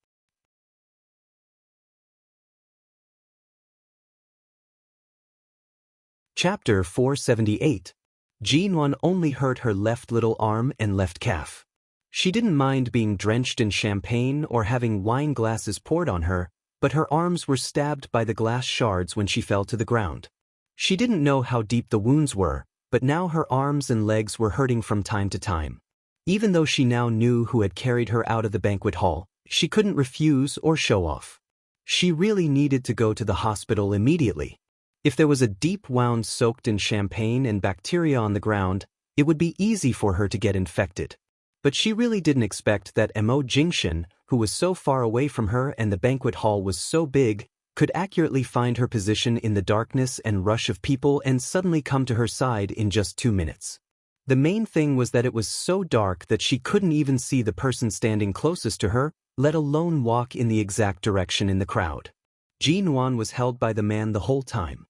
S1: Chapter 478. Jin-Wan only hurt her left little arm and left calf. She didn't mind being drenched in champagne or having wine glasses poured on her, but her arms were stabbed by the glass shards when she fell to the ground. She didn't know how deep the wounds were, but now her arms and legs were hurting from time to time. Even though she now knew who had carried her out of the banquet hall, she couldn't refuse or show off. She really needed to go to the hospital immediately. If there was a deep wound soaked in champagne and bacteria on the ground, it would be easy for her to get infected. But she really didn't expect that Mo Jingshan, who was so far away from her and the banquet hall was so big, could accurately find her position in the darkness and rush of people and suddenly come to her side in just 2 minutes. The main thing was that it was so dark that she couldn't even see the person standing closest to her, let alone walk in the exact direction in the crowd. Jin-Wan was held by the man the whole time.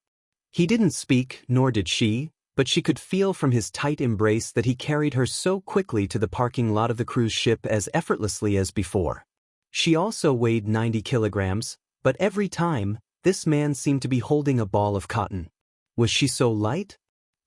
S1: He didn't speak, nor did she, but she could feel from his tight embrace that he carried her so quickly to the parking lot of the cruise ship as effortlessly as before. She also weighed 90 kilograms, but every time, this man seemed to be holding a ball of cotton. Was she so light?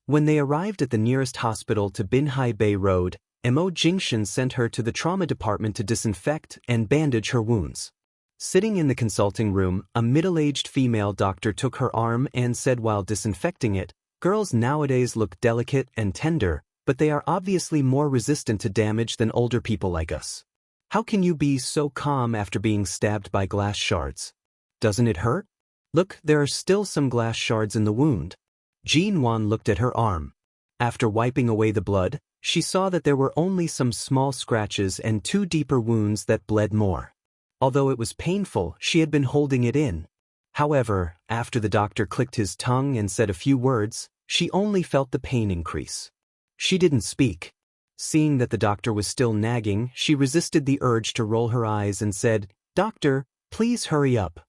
S1: When they arrived at the nearest hospital to Binhai Bay Road, Mo Jingshan sent her to the trauma department to disinfect and bandage her wounds. Sitting in the consulting room, a middle-aged female doctor took her arm and said while disinfecting it, "Girls nowadays look delicate and tender, but they are obviously more resistant to damage than older people like us. How can you be so calm after being stabbed by glass shards? Doesn't it hurt? Look, there are still some glass shards in the wound." Jean Wan looked at her arm. After wiping away the blood, she saw that there were only some small scratches and 2 deeper wounds that bled more. Although it was painful, she had been holding it in. However, after the doctor clicked his tongue and said a few words, she only felt the pain increase. She didn't speak. Seeing that the doctor was still nagging, she resisted the urge to roll her eyes and said, "Doctor, please hurry up."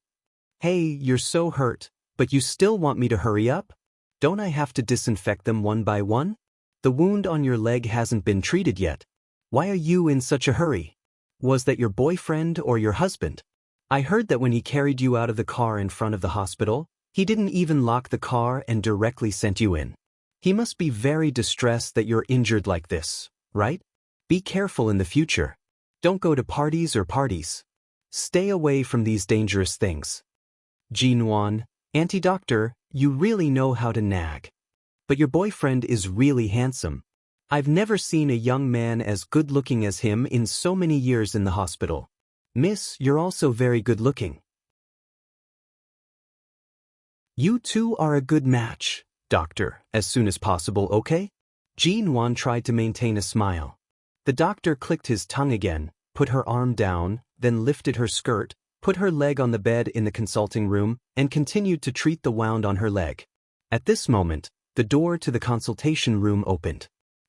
S1: "Hey, you're so hurt, but you still want me to hurry up? Don't I have to disinfect them one by one? The wound on your leg hasn't been treated yet. Why are you in such a hurry? Was that your boyfriend or your husband? I heard that when he carried you out of the car in front of the hospital, he didn't even lock the car and directly sent you in. He must be very distressed that you're injured like this, right? Be careful in the future. Don't go to parties or parties. Stay away from these dangerous things." Jean Wan, "Auntie Doctor, you really know how to nag. But your boyfriend is really handsome. I've never seen a young man as good-looking as him in so many years in the hospital. Miss, you're also very good-looking. You two are a good match, doctor, as soon as possible, okay?" Jean Wan tried to maintain a smile. The doctor clicked his tongue again, put her arm down, then lifted her skirt, put her leg on the bed in the consulting room, and continued to treat the wound on her leg. At this moment, the door to the consultation room opened.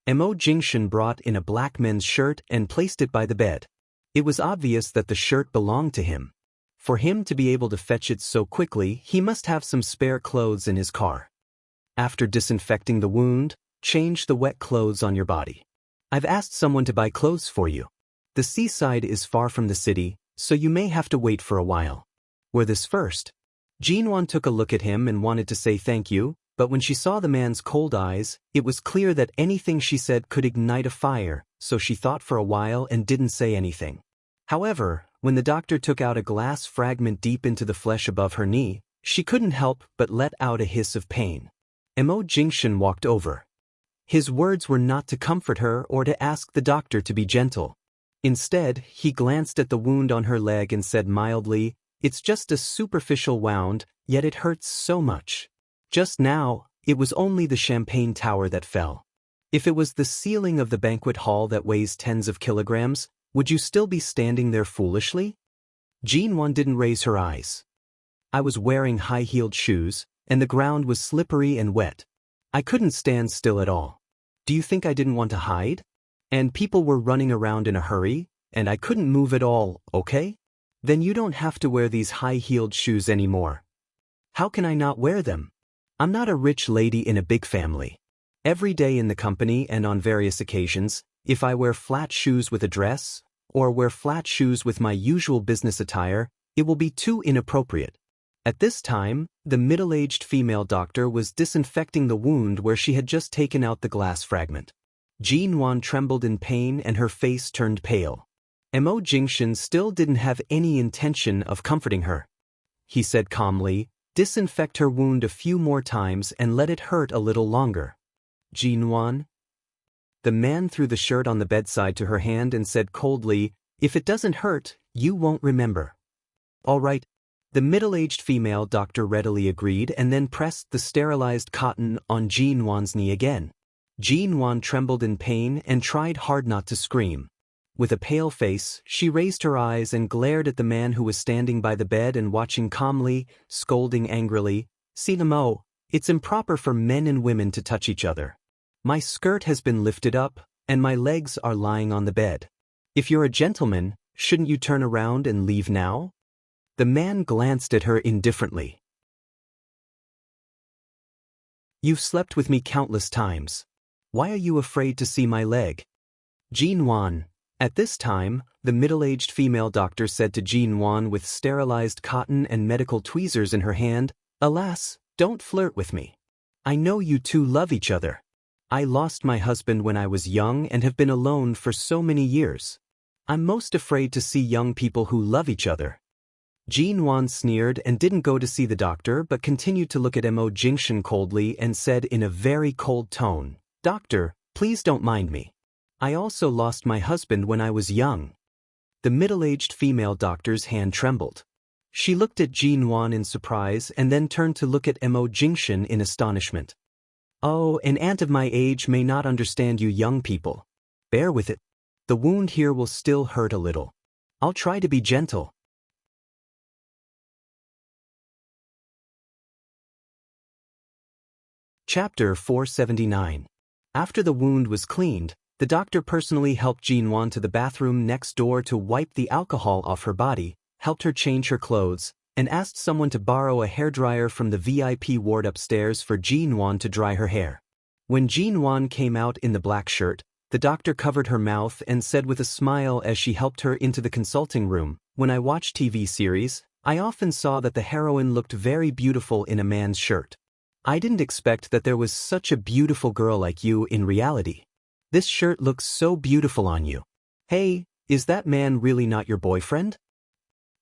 S1: Mo Jingshan brought in a black men's shirt and placed it by the bed. It was obvious that the shirt belonged to him. For him to be able to fetch it so quickly, he must have some spare clothes in his car. After disinfecting the wound, change the wet clothes on your body. I've asked someone to buy clothes for you. The seaside is far from the city, so you may have to wait for a while. Wear this first. Jean Wan took a look at him and wanted to say thank you, but when she saw the man's cold eyes, it was clear that anything she said could ignite a fire, so she thought for a while and didn't say anything. However, when the doctor took out a glass fragment deep into the flesh above her knee, she couldn't help but let out a hiss of pain. Mo Jingshan walked over. His words were not to comfort her or to ask the doctor to be gentle. Instead, he glanced at the wound on her leg and said mildly, "It's just a superficial wound, yet it hurts so much. Just now, it was only the champagne tower that fell. If it was the ceiling of the banquet hall that weighs tens of kilograms, would you still be standing there foolishly?" Jean Wan didn't raise her eyes. "I was wearing high-heeled shoes, and the ground was slippery and wet. I couldn't stand still at all. Do you think I didn't want to hide? And people were running around in a hurry, and I couldn't move at all, okay? Then you don't have to wear these high-heeled shoes anymore." "How can I not wear them? I'm not a rich lady in a big family. Every day in the company and on various occasions, if I wear flat shoes with a dress, or wear flat shoes with my usual business attire, it will be too inappropriate." At this time, the middle-aged female doctor was disinfecting the wound where she had just taken out the glass fragment. Jean Wan trembled in pain and her face turned pale. Mo Jingshan still didn't have any intention of comforting her. He said calmly, "Disinfect her wound a few more times and let it hurt a little longer." "Jean Wan?" The man threw the shirt on the bedside to her hand and said coldly, "If it doesn't hurt, you won't remember." "All right." The middle-aged female doctor readily agreed and then pressed the sterilized cotton on Jean Wan's knee again. Jean Wan trembled in pain and tried hard not to scream. With a pale face, she raised her eyes and glared at the man who was standing by the bed and watching calmly, scolding angrily, "See, Mo, it's improper for men and women to touch each other. My skirt has been lifted up, and my legs are lying on the bed. If you're a gentleman, shouldn't you turn around and leave now?" The man glanced at her indifferently. "You've slept with me countless times. Why are you afraid to see my leg?" Jean Wan. At this time, the middle-aged female doctor said to Jean Wan with sterilized cotton and medical tweezers in her hand, "Alas, don't flirt with me. I know you two love each other. I lost my husband when I was young and have been alone for so many years. I'm most afraid to see young people who love each other. Jin-won sneered and didn't go to see the doctor but continued to look at Mo Jingshin coldly and said in a very cold tone, "Doctor, please don't mind me. I also lost my husband when I was young." The middle-aged female doctor's hand trembled. She looked at Jin-won in surprise and then turned to look at Mo Jingshin in astonishment. "Oh, an aunt of my age may not understand you young people. Bear with it. The wound here will still hurt a little. I'll try to be gentle." Chapter 479. After the wound was cleaned, the doctor personally helped Jin-won to the bathroom next door to wipe the alcohol off her body, helped her change her clothes, and asked someone to borrow a hairdryer from the VIP ward upstairs for Jin-won to dry her hair. When Jin-won came out in the black shirt, the doctor covered her mouth and said with a smile as she helped her into the consulting room, "When I watch TV series, I often saw that the heroine looked very beautiful in a man's shirt. I didn't expect that there was such a beautiful girl like you in reality. This shirt looks so beautiful on you. Hey, is that man really not your boyfriend?"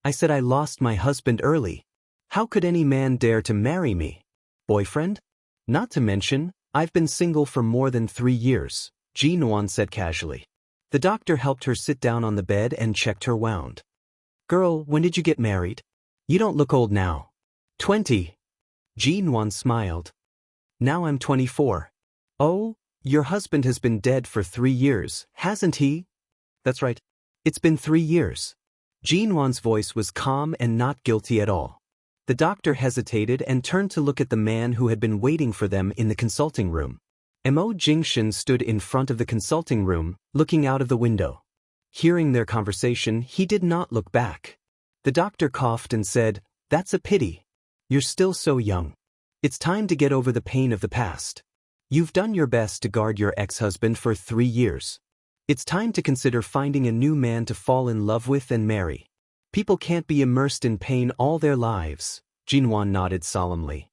S1: I said I lost my husband early. How could any man dare to marry me? Boyfriend? Not to mention, I've been single for more than 3 years, Jin-won said casually. The doctor helped her sit down on the bed and checked her wound. "Girl, when did you get married? You don't look old now." 20. Jin-won smiled. "Now I'm 24. "Oh, your husband has been dead for 3 years, hasn't he?" "That's right. It's been 3 years. Jin-won's voice was calm and not guilty at all. The doctor hesitated and turned to look at the man who had been waiting for them in the consulting room. Mo Jingshin stood in front of the consulting room, looking out of the window. Hearing their conversation, he did not look back. The doctor coughed and said, "That's a pity. You're still so young. It's time to get over the pain of the past. You've done your best to guard your ex-husband for 3 years. It's time to consider finding a new man to fall in love with and marry. People can't be immersed in pain all their lives." Jin-won nodded solemnly.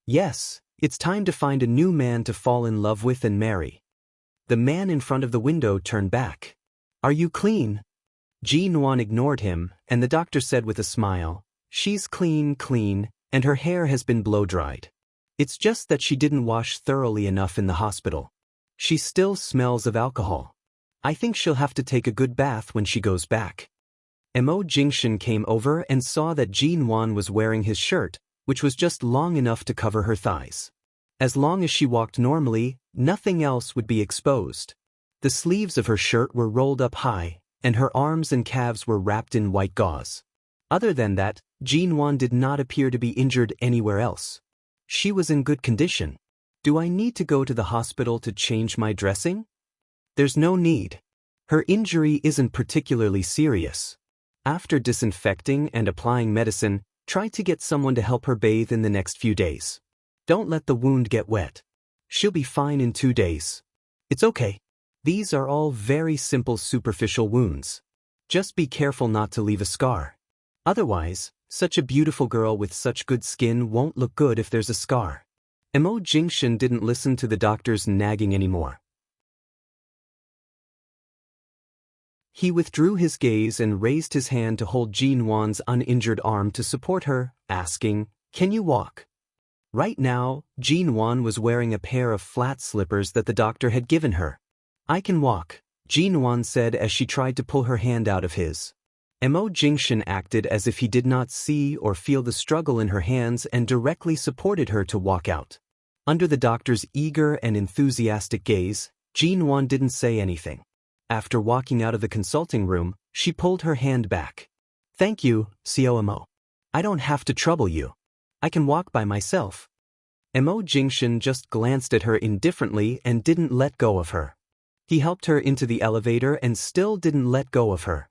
S1: "Yes, it's time to find a new man to fall in love with and marry." The man in front of the window turned back. "Are you clean?" Jin-won ignored him, and the doctor said with a smile, "She's clean, and her hair has been blow-dried. It's just that she didn't wash thoroughly enough in the hospital. She still smells of alcohol. I think she'll have to take a good bath when she goes back." Mo Jingshin came over and saw that Jin-won was wearing his shirt, which was just long enough to cover her thighs. As long as she walked normally, nothing else would be exposed. The sleeves of her shirt were rolled up high, and her arms and calves were wrapped in white gauze. Other than that, Jin-won did not appear to be injured anywhere else. She was in good condition. "Do I need to go to the hospital to change my dressing?" "There's no need. Her injury isn't particularly serious. After disinfecting and applying medicine, try to get someone to help her bathe in the next few days. Don't let the wound get wet. She'll be fine in 2 days. It's okay. These are all very simple superficial wounds. Just be careful not to leave a scar. Otherwise, such a beautiful girl with such good skin won't look good if there's a scar." Mo Jingshin didn't listen to the doctor's nagging anymore. He withdrew his gaze and raised his hand to hold Jin-won's uninjured arm to support her, asking, "Can you walk?" Right now, Jin-won was wearing a pair of flat slippers that the doctor had given her. "I can walk," Jin-won said as she tried to pull her hand out of his. Mo Jingshin acted as if he did not see or feel the struggle in her hands and directly supported her to walk out. Under the doctor's eager and enthusiastic gaze, Jin-won didn't say anything. After walking out of the consulting room, she pulled her hand back. "Thank you, Mo. I don't have to trouble you. I can walk by myself." Mo Jingshin just glanced at her indifferently and didn't let go of her. He helped her into the elevator and still didn't let go of her.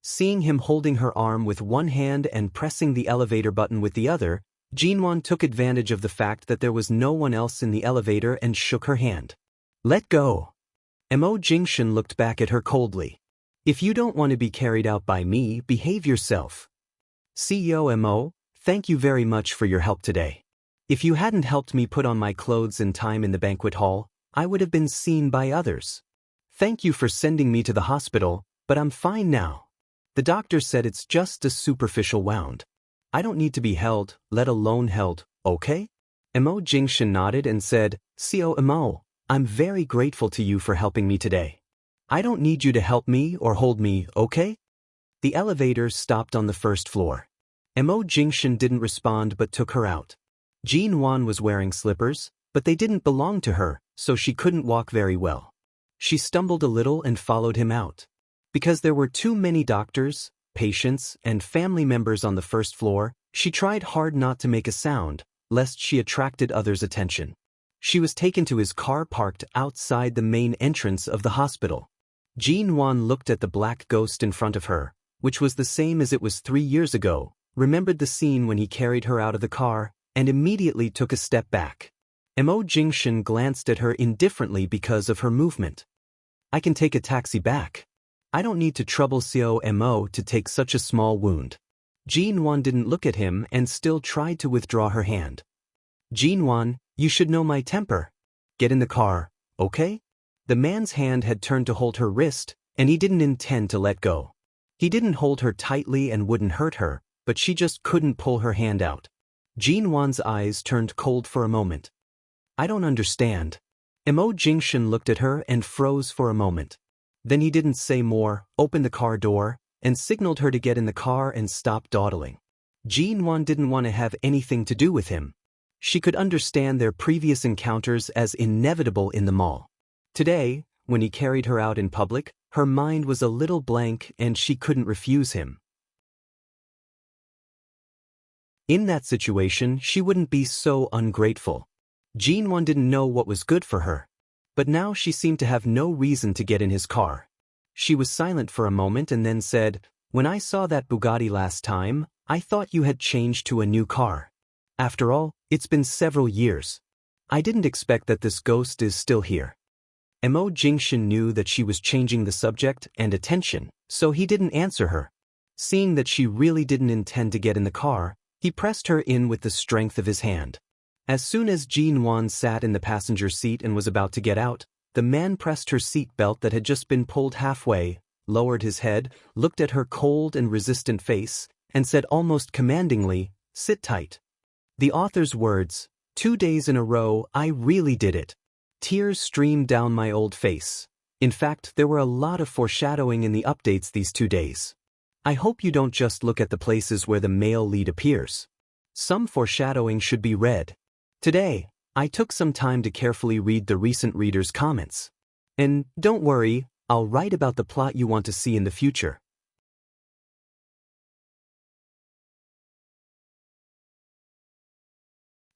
S1: Seeing him holding her arm with one hand and pressing the elevator button with the other, Jin-won took advantage of the fact that there was no one else in the elevator and shook her hand. "Let go." Mo Jingshin looked back at her coldly. "If you don't want to be carried out by me, behave yourself." "CEO Mo, thank you very much for your help today. If you hadn't helped me put on my clothes in time in the banquet hall, I would have been seen by others. Thank you for sending me to the hospital, but I'm fine now. The doctor said it's just a superficial wound. I don't need to be held, let alone held, okay? Emo Jingshin nodded and said, Emo, I'm very grateful to you for helping me today. I don't need you to help me or hold me, okay? The elevator stopped on the first floor. Emo Jingshin didn't respond but took her out. Jin Wan was wearing slippers, but they didn't belong to her, so she couldn't walk very well. She stumbled a little and followed him out. Because there were too many doctors, patients, and family members on the first floor, she tried hard not to make a sound, lest she attracted others' attention. She was taken to his car parked outside the main entrance of the hospital. Jin Wan looked at the black ghost in front of her, which was the same as it was 3 years ago, remembered the scene when he carried her out of the car, and immediately took a step back. Emo Jingshin glanced at her indifferently because of her movement. I can take a taxi back. I don't need to trouble Mo to take such a small wound. Jin Wan didn't look at him and still tried to withdraw her hand. Jin Wan, you should know my temper. Get in the car, okay? The man's hand had turned to hold her wrist, and he didn't intend to let go. He didn't hold her tightly and wouldn't hurt her, but she just couldn't pull her hand out. Jin Wan's eyes turned cold for a moment. I don't understand. Emo Jingshin looked at her and froze for a moment. Then he didn't say more, opened the car door, and signaled her to get in the car and stop dawdling. Jin Wan didn't want to have anything to do with him. She could understand their previous encounters as inevitable in the mall. Today, when he carried her out in public, her mind was a little blank and she couldn't refuse him. In that situation, she wouldn't be so ungrateful. Jin Wan didn't know what was good for her. But now she seemed to have no reason to get in his car. She was silent for a moment and then said, When I saw that Bugatti last time, I thought you had changed to a new car. After all, it's been several years. I didn't expect that this ghost is still here. Emo Jingshin knew that she was changing the subject and attention, so he didn't answer her. Seeing that she really didn't intend to get in the car, he pressed her in with the strength of his hand. As soon as Jin Wan sat in the passenger seat and was about to get out, the man pressed her seat belt that had just been pulled halfway, lowered his head, looked at her cold and resistant face, and said almost commandingly, Sit tight. The author's words, 2 days in a row, I really did it. Tears streamed down my old face. In fact, there were a lot of foreshadowing in the updates these 2 days. I hope you don't just look at the places where the male lead appears. Some foreshadowing should be read. Today, I took some time to carefully read the recent readers' comments. And don't worry, I'll write about the plot you want to see in the future.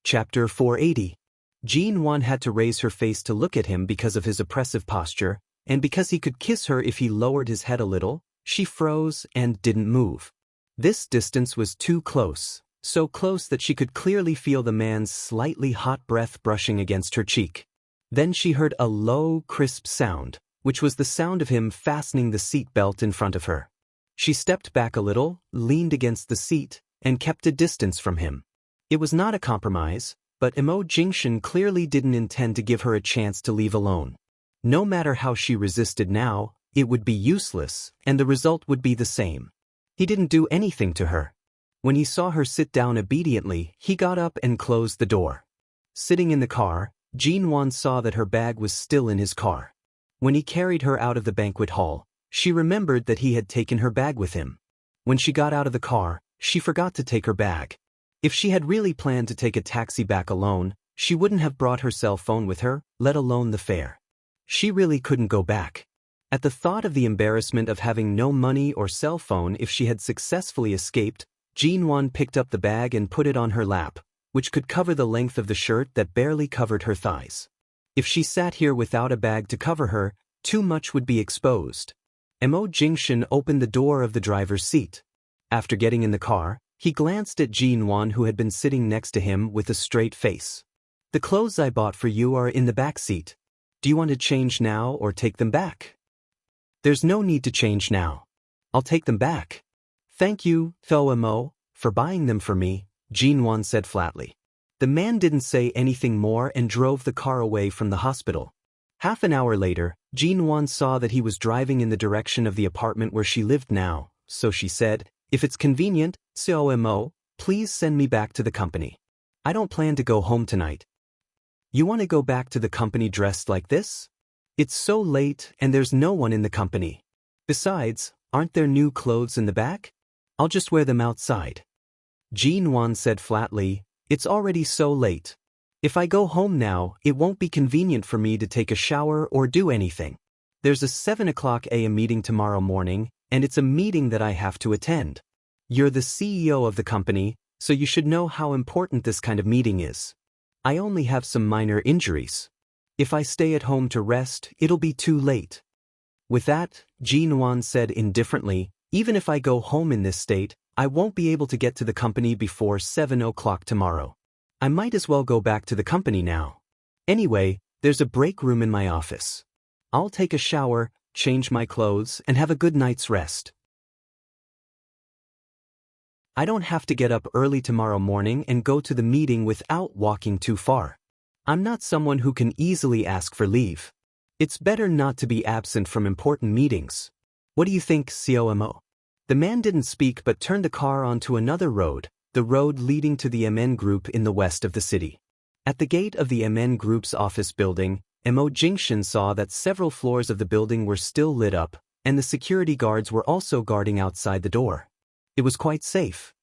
S1: Chapter 480. Jin Wan had to raise her face to look at him because of his oppressive posture, and because he could kiss her if he lowered his head a little, she froze and didn't move. This distance was too close, so close that she could clearly feel the man's slightly hot breath brushing against her cheek. Then she heard a low, crisp sound, which was the sound of him fastening the seat belt in front of her. She stepped back a little, leaned against the seat, and kept a distance from him. It was not a compromise, but Emo Jingshin clearly didn't intend to give her a chance to leave alone. No matter how she resisted now, it would be useless, and the result would be the same. He didn't do anything to her. When he saw her sit down obediently, he got up and closed the door. Sitting in the car, Jin Wan saw that her bag was still in his car. When he carried her out of the banquet hall, she remembered that he had taken her bag with him. When she got out of the car, she forgot to take her bag. If she had really planned to take a taxi back alone, she wouldn't have brought her cell phone with her, let alone the fare. She really couldn't go back. At the thought of the embarrassment of having no money or cell phone if she had successfully escaped, Jin Wan picked up the bag and put it on her lap, which could cover the length of the shirt that barely covered her thighs. If she sat here without a bag to cover her, too much would be exposed. Emo Jingshin opened the door of the driver's seat. After getting in the car, he glanced at Jin Wan, who had been sitting next to him with a straight face. The clothes I bought for you are in the back seat. Do you want to change now or take them back? There's no need to change now. I'll take them back. Thank you, Emo, for buying them for me, Jin Wan said flatly. The man didn't say anything more and drove the car away from the hospital. Half an hour later, Jin-won saw that he was driving in the direction of the apartment where she lived now, so she said, "If it's convenient, Seo-mo, please send me back to the company. I don't plan to go home tonight." "You want to go back to the company dressed like this? It's so late and there's no one in the company. Besides, aren't there new clothes in the back? I'll just wear them outside." Jin-won said flatly, "It's already so late. If I go home now, it won't be convenient for me to take a shower or do anything. There's a 7 o'clock a.m. meeting tomorrow morning, and it's a meeting that I have to attend. You're the CEO of the company, so you should know how important this kind of meeting is. I only have some minor injuries. If I stay at home to rest, it'll be too late." With that, Jin-won said indifferently, "Even if I go home in this state, I won't be able to get to the company before 7 o'clock tomorrow. I might as well go back to the company now. Anyway, there's a break room in my office. I'll take a shower, change my clothes, and have a good night's rest. I don't have to get up early tomorrow morning and go to the meeting without walking too far. I'm not someone who can easily ask for leave. It's better not to be absent from important meetings. What do you think, Seo-mo?" The man didn't speak but turned the car onto another road, the road leading to the MN Group in the west of the city. At the gate of the MN Group's office building, Mo Jingshin saw that several floors of the building were still lit up, and the security guards were also guarding outside the door. It was quite safe.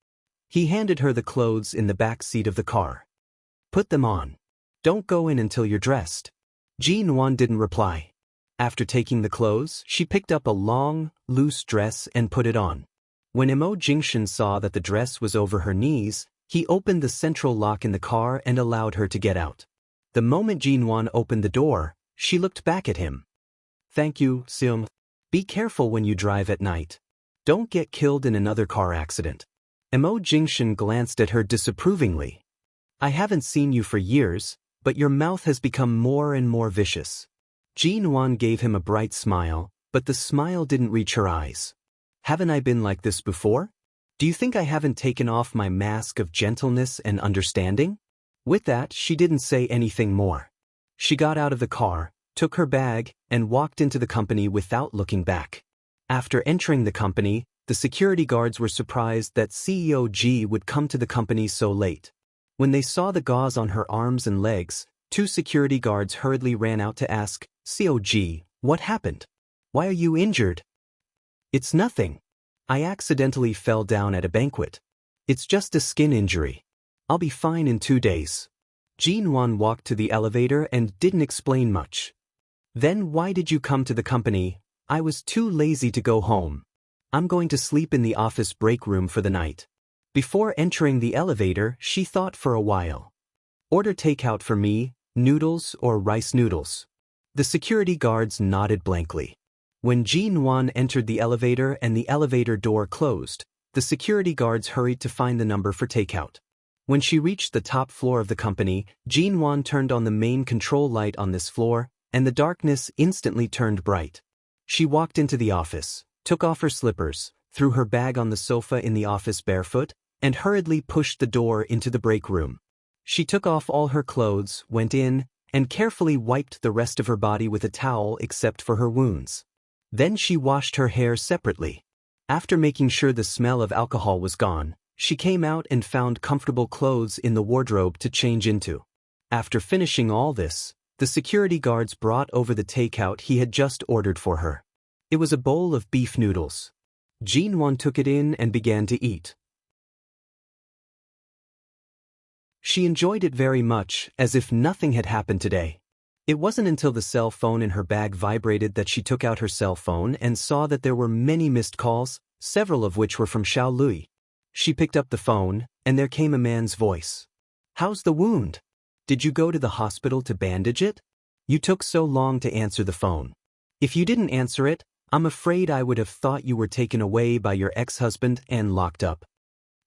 S1: He handed her the clothes in the back seat of the car. "Put them on. Don't go in until you're dressed." Jin-won didn't reply. After taking the clothes, she picked up a long, loose dress and put it on. When Mo Jingshin saw that the dress was over her knees, he opened the central lock in the car and allowed her to get out. The moment Jin-won opened the door, she looked back at him. "Thank you, Seum. Be careful when you drive at night. Don't get killed in another car accident." Mo Jingshin glanced at her disapprovingly. "I haven't seen you for years, but your mouth has become more and more vicious." Jin-won gave him a bright smile, but the smile didn't reach her eyes. "Haven't I been like this before? Do you think I haven't taken off my mask of gentleness and understanding?" With that, she didn't say anything more. She got out of the car, took her bag, and walked into the company without looking back. After entering the company, the security guards were surprised that CEO G would come to the company so late. When they saw the gauze on her arms and legs, 2 security guards hurriedly ran out to ask, "CEO G, what happened? Why are you injured?" "It's nothing. I accidentally fell down at a banquet. It's just a skin injury. I'll be fine in 2 days." Jin-won walked to the elevator and didn't explain much. "Then why did you come to the company?" "I was too lazy to go home. I'm going to sleep in the office break room for the night." Before entering the elevator, she thought for a while. "Order takeout for me, noodles or rice noodles." The security guards nodded blankly. When Jin-won entered the elevator and the elevator door closed, the security guards hurried to find the number for takeout. When she reached the top floor of the company, Jin-won turned on the main control light on this floor, and the darkness instantly turned bright. She walked into the office, took off her slippers, threw her bag on the sofa in the office barefoot, and hurriedly pushed the door into the break room. She took off all her clothes, went in, and carefully wiped the rest of her body with a towel except for her wounds. Then she washed her hair separately. After making sure the smell of alcohol was gone, she came out and found comfortable clothes in the wardrobe to change into. After finishing all this, the security guards brought over the takeout he had just ordered for her. It was a bowl of beef noodles. Jin-won took it in and began to eat. She enjoyed it very much, as if nothing had happened today. It wasn't until the cell phone in her bag vibrated that she took out her cell phone and saw that there were many missed calls, several of which were from Xiao Lui. She picked up the phone, and there came a man's voice. "How's the wound? Did you go to the hospital to bandage it? You took so long to answer the phone. If you didn't answer it, I'm afraid I would have thought you were taken away by your ex-husband and locked up."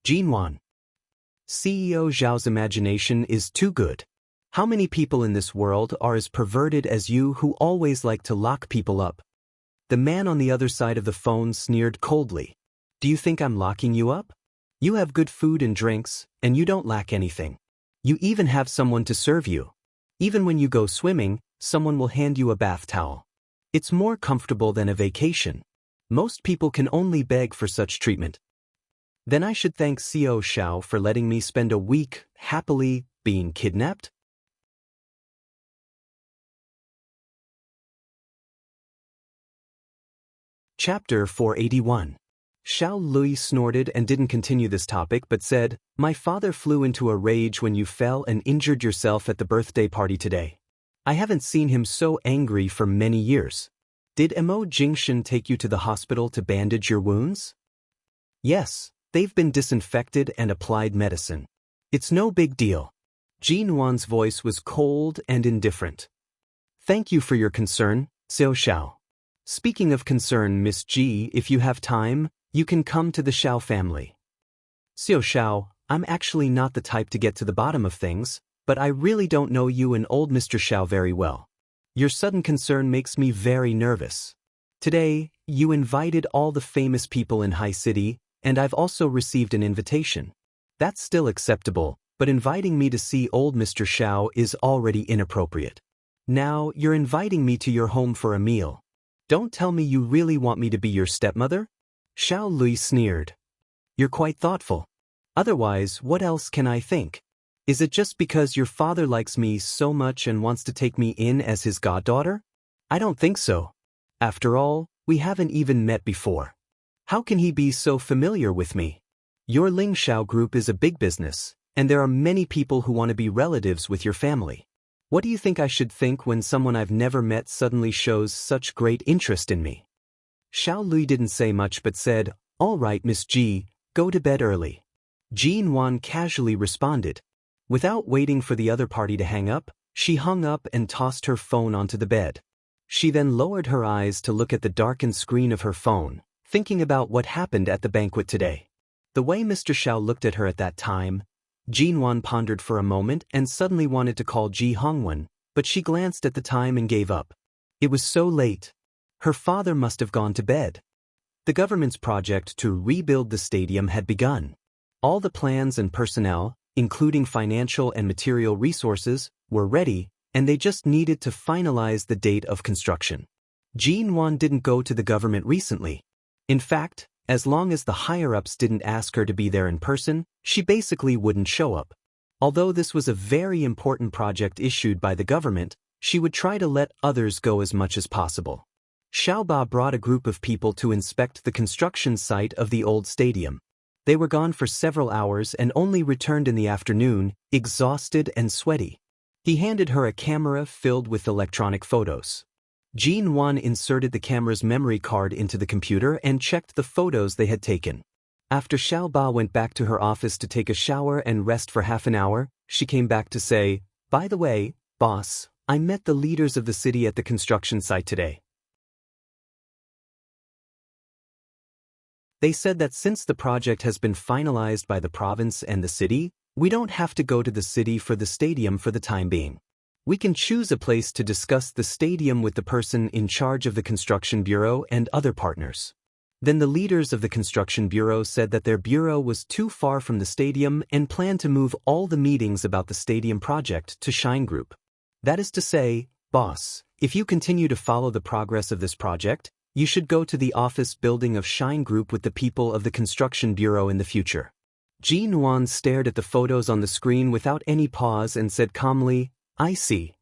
S1: Jin-won. CEO Zhao's imagination is too good. How many people in this world are as perverted as you who always like to lock people up? The man on the other side of the phone sneered coldly. "Do you think I'm locking you up? You have good food and drinks, and you don't lack anything. You even have someone to serve you. Even when you go swimming, someone will hand you a bath towel. It's more comfortable than a vacation. Most people can only beg for such treatment. Then I should thank Xiao Xiao for letting me spend a week happily being kidnapped? Chapter 481. Xiao Lui snorted and didn't continue this topic but said, "My father flew into a rage when you fell and injured yourself at the birthday party today. I haven't seen him so angry for many years. Did Mo Jingshan take you to the hospital to bandage your wounds?" "Yes, they've been disinfected and applied medicine. It's no big deal." Jin Wan's voice was cold and indifferent. "Thank you for your concern, Xiao Xiao. Speaking of concern, Miss Ji, if you have time, you can come to the Xiao family." "Xiao Xiao, I'm actually not the type to get to the bottom of things, but I really don't know you and old Mr. Xiao very well. Your sudden concern makes me very nervous. Today, you invited all the famous people in High City, and I've also received an invitation. That's still acceptable, but inviting me to see old Mr. Xiao is already inappropriate. Now, you're inviting me to your home for a meal. Don't tell me you really want me to be your stepmother?" Xiao Lui sneered. "You're quite thoughtful. Otherwise, what else can I think? Is it just because your father likes me so much and wants to take me in as his goddaughter? I don't think so. After all, we haven't even met before. How can he be so familiar with me? Your Ling Xiao group is a big business, and there are many people who want to be relatives with your family. What do you think I should think when someone I've never met suddenly shows such great interest in me?" Xiao Lui didn't say much but said, "All right, Miss Ji, go to bed early." Jin Wan casually responded. Without waiting for the other party to hang up, she hung up and tossed her phone onto the bed. She then lowered her eyes to look at the darkened screen of her phone, thinking about what happened at the banquet today. The way Mr. Xiao looked at her at that time, Jin Wan pondered for a moment and suddenly wanted to call Ji Hongwen, but she glanced at the time and gave up. It was so late. Her father must have gone to bed. The government's project to rebuild the stadium had begun. All the plans and personnel, including financial and material resources, were ready, and they just needed to finalize the date of construction. Jin Wan didn't go to the government recently. In fact, as long as the higher-ups didn't ask her to be there in person, she basically wouldn't show up. Although this was a very important project issued by the government, she would try to let others go as much as possible. Xiaoba brought a group of people to inspect the construction site of the old stadium. They were gone for several hours and only returned in the afternoon, exhausted and sweaty. He handed her a camera filled with electronic photos. Jin Wan inserted the camera's memory card into the computer and checked the photos they had taken. After Xiaoba went back to her office to take a shower and rest for half an hour, she came back to say, "By the way, boss, I met the leaders of the city at the construction site today. They said that since the project has been finalized by the province and the city, we don't have to go to the city for the stadium for the time being. We can choose a place to discuss the stadium with the person in charge of the construction bureau and other partners." Then the leaders of the construction bureau said that their bureau was too far from the stadium and planned to move all the meetings about the stadium project to Shine Group. That is to say, boss, if you continue to follow the progress of this project, you should go to the office building of Shine Group with the people of the construction bureau in the future. Jin Wan stared at the photos on the screen without any pause and said calmly, "I see."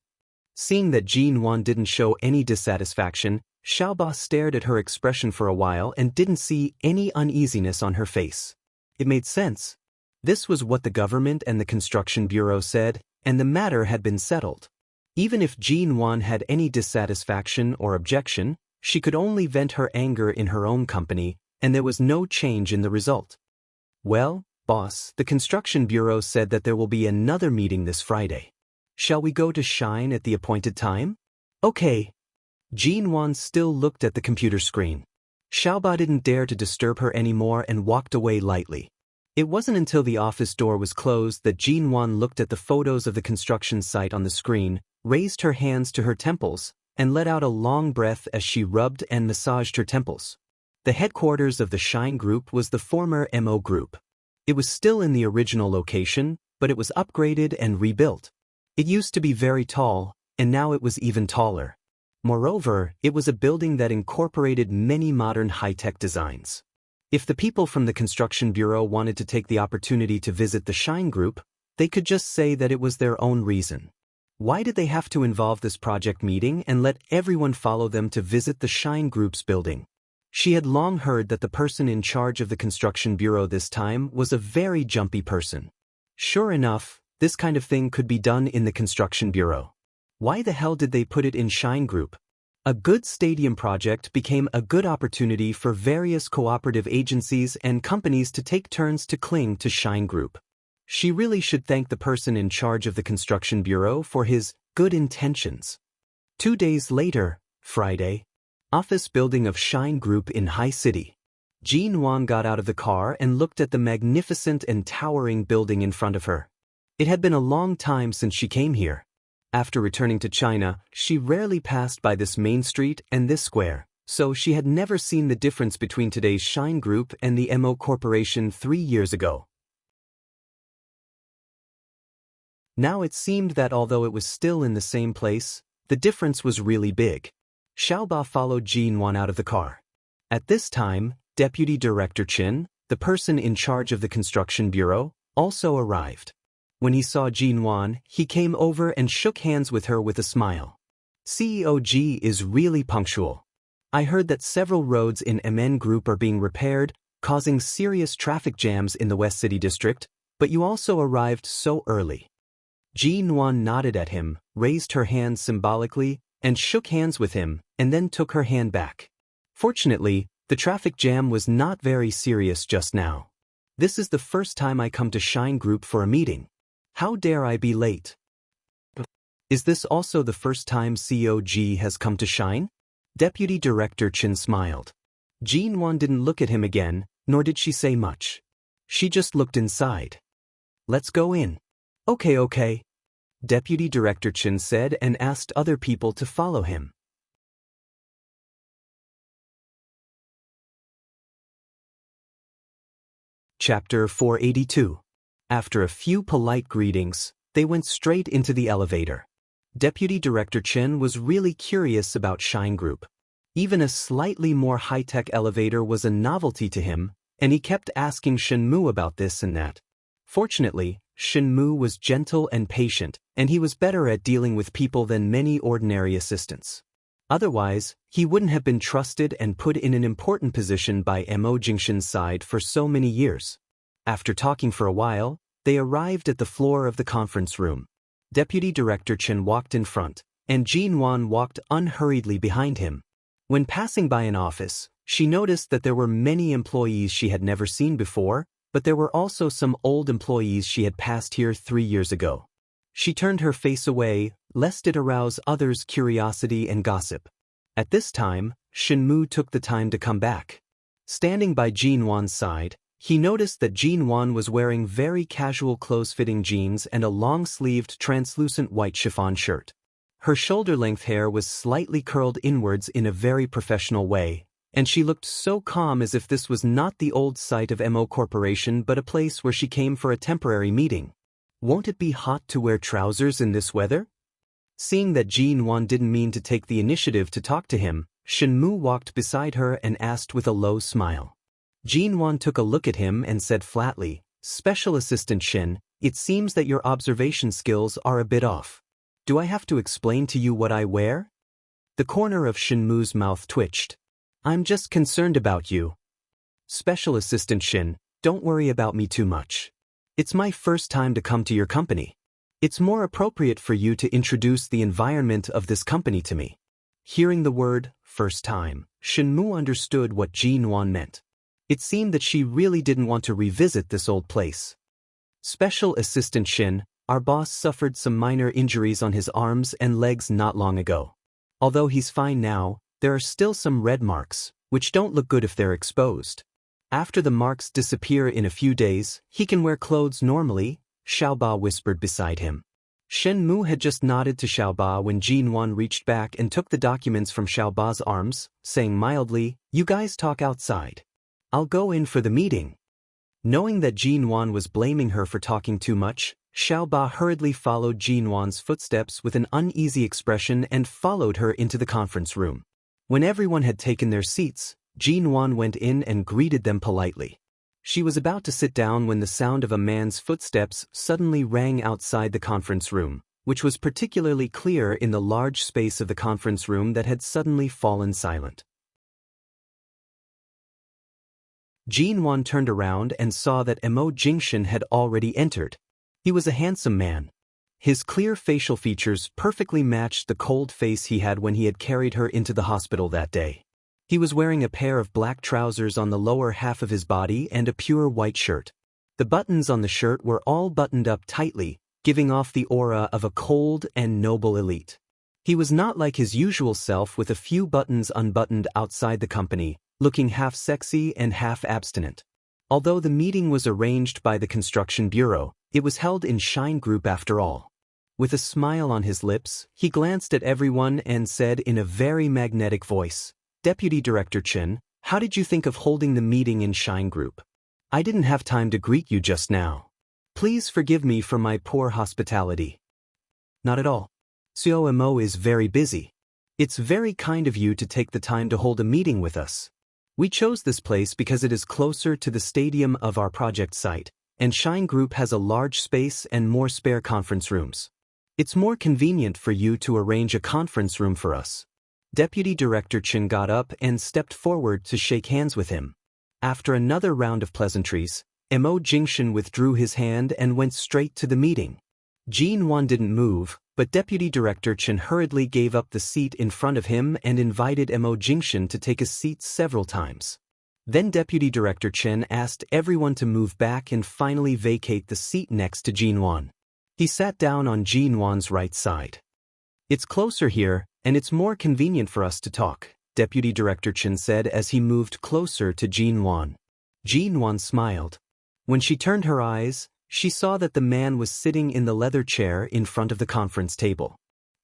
S1: Seeing that Jin Wan didn't show any dissatisfaction, Xiaoba stared at her expression for a while and didn't see any uneasiness on her face. It made sense. This was what the government and the construction bureau said, and the matter had been settled. Even if Jin Wan had any dissatisfaction or objection, she could only vent her anger in her own company, and there was no change in the result. "Well, boss, the construction bureau said that there will be another meeting this Friday. Shall we go to Shine at the appointed time?" "Okay." Jin Wan still looked at the computer screen. Xiaoba didn't dare to disturb her anymore and walked away lightly. It wasn't until the office door was closed that Jin Wan looked at the photos of the construction site on the screen, raised her hands to her temples, and let out a long breath as she rubbed and massaged her temples. The headquarters of the Shine Group was the former Mo Group. It was still in the original location, but it was upgraded and rebuilt. It used to be very tall, and now it was even taller. Moreover, it was a building that incorporated many modern high-tech designs. If the people from the construction bureau wanted to take the opportunity to visit the Shine Group, they could just say that it was their own reason. Why did they have to involve this project meeting and let everyone follow them to visit the Shine Group's building? She had long heard that the person in charge of the construction bureau this time was a very jumpy person. Sure enough, this kind of thing could be done in the construction bureau. Why the hell did they put it in Shine Group? A good stadium project became a good opportunity for various cooperative agencies and companies to take turns to cling to Shine Group. She really should thank the person in charge of the construction bureau for his good intentions. 2 days later, Friday, office building of Shine Group in High City. Jean Wan got out of the car and looked at the magnificent and towering building in front of her. It had been a long time since she came here. After returning to China, she rarely passed by this main street and this square, so she had never seen the difference between today's Shine Group and the MO Corporation 3 years ago. Now it seemed that although it was still in the same place, the difference was really big. Xiaoba followed Jean Wan out of the car. At this time, Deputy Director Chen, the person in charge of the construction bureau, also arrived. When he saw Jean Wan, he came over and shook hands with her with a smile. CEO G is really punctual. I heard that several roads in MN Group are being repaired, causing serious traffic jams in the West City district, but you also arrived so early. Jean Wan nodded at him, raised her hand symbolically, and shook hands with him, and then took her hand back. Fortunately, the traffic jam was not very serious just now. This is the first time I come to Shine Group for a meeting. How dare I be late? Is this also the first time COG has come to Shine? Deputy Director Chen smiled. Jean Wan didn't look at him again, nor did she say much. She just looked inside. Let's go in. Okay. Deputy Director Chen said and asked other people to follow him. Chapter 482. After a few polite greetings, they went straight into the elevator. Deputy Director Chen was really curious about Shine Group. Even a slightly more high-tech elevator was a novelty to him, and he kept asking Shenmu about this and that. Fortunately, Shenmu was gentle and patient, and he was better at dealing with people than many ordinary assistants. Otherwise, he wouldn't have been trusted and put in an important position by Mo Jingshan's side for so many years. After talking for a while, they arrived at the floor of the conference room. Deputy Director Chen walked in front, and Jean Wan walked unhurriedly behind him. When passing by an office, she noticed that there were many employees she had never seen before, but there were also some old employees she had passed here 3 years ago. She turned her face away, lest it arouse others' curiosity and gossip. At this time, Shenmu took the time to come back. Standing by Jean Wan's side, he noticed that Jean Wan was wearing very casual close-fitting jeans and a long-sleeved translucent white chiffon shirt. Her shoulder-length hair was slightly curled inwards in a very professional way, and she looked so calm as if this was not the old site of MO Corporation but a place where she came for a temporary meeting. Won't it be hot to wear trousers in this weather? Seeing that Jean Wan didn't mean to take the initiative to talk to him, Shenmu walked beside her and asked with a low smile. Jean Wan took a look at him and said flatly, "Special Assistant Shen, it seems that your observation skills are a bit off. Do I have to explain to you what I wear?" The corner of Shenmu's mouth twitched. "I'm just concerned about you. Special Assistant Shen, don't worry about me too much. It's my first time to come to your company. It's more appropriate for you to introduce the environment of this company to me." Hearing the word, first time, Shenmu understood what Jean Wan meant. It seemed that she really didn't want to revisit this old place. "Special Assistant Shen, our boss suffered some minor injuries on his arms and legs not long ago. Although he's fine now, there are still some red marks, which don't look good if they're exposed. After the marks disappear in a few days, he can wear clothes normally," Xiaoba whispered beside him. Shenmu had just nodded to Xiaoba when Jean Wan reached back and took the documents from Xiaoba's arms, saying mildly, "You guys talk outside. I'll go in for the meeting." Knowing that Jean Wan was blaming her for talking too much, Xiaoba hurriedly followed Jinwan's footsteps with an uneasy expression and followed her into the conference room. When everyone had taken their seats, Jinwan went in and greeted them politely. She was about to sit down when the sound of a man's footsteps suddenly rang outside the conference room, which was particularly clear in the large space of the conference room that had suddenly fallen silent. Jinwan turned around and saw that Emo Jingshan had already entered. He was a handsome man. His clear facial features perfectly matched the cold face he had when he had carried her into the hospital that day. He was wearing a pair of black trousers on the lower half of his body and a pure white shirt. The buttons on the shirt were all buttoned up tightly, giving off the aura of a cold and noble elite. He was not like his usual self with a few buttons unbuttoned outside the company, looking half sexy and half abstinent. Although the meeting was arranged by the construction bureau, it was held in Shine Group after all. With a smile on his lips, he glanced at everyone and said in a very magnetic voice, "Deputy Director Chen, how did you think of holding the meeting in Shine Group? I didn't have time to greet you just now. Please forgive me for my poor hospitality." "Not at all. Xiao Mo is very busy. It's very kind of you to take the time to hold a meeting with us. We chose this place because it is closer to the stadium of our project site, and Shine Group has a large space and more spare conference rooms. It's more convenient for you to arrange a conference room for us." Deputy Director Chen got up and stepped forward to shake hands with him. After another round of pleasantries, Emo Jingshan withdrew his hand and went straight to the meeting. Jinwan didn't move, but Deputy Director Chen hurriedly gave up the seat in front of him and invited Emo Jingshan to take a seat several times. Then Deputy Director Chen asked everyone to move back and finally vacate the seat next to Jinwan. He sat down on Jinwan's right side. "It's closer here, and it's more convenient for us to talk," Deputy Director Chen said as he moved closer to Jinwan. Jinwan smiled. When she turned her eyes, she saw that the man was sitting in the leather chair in front of the conference table.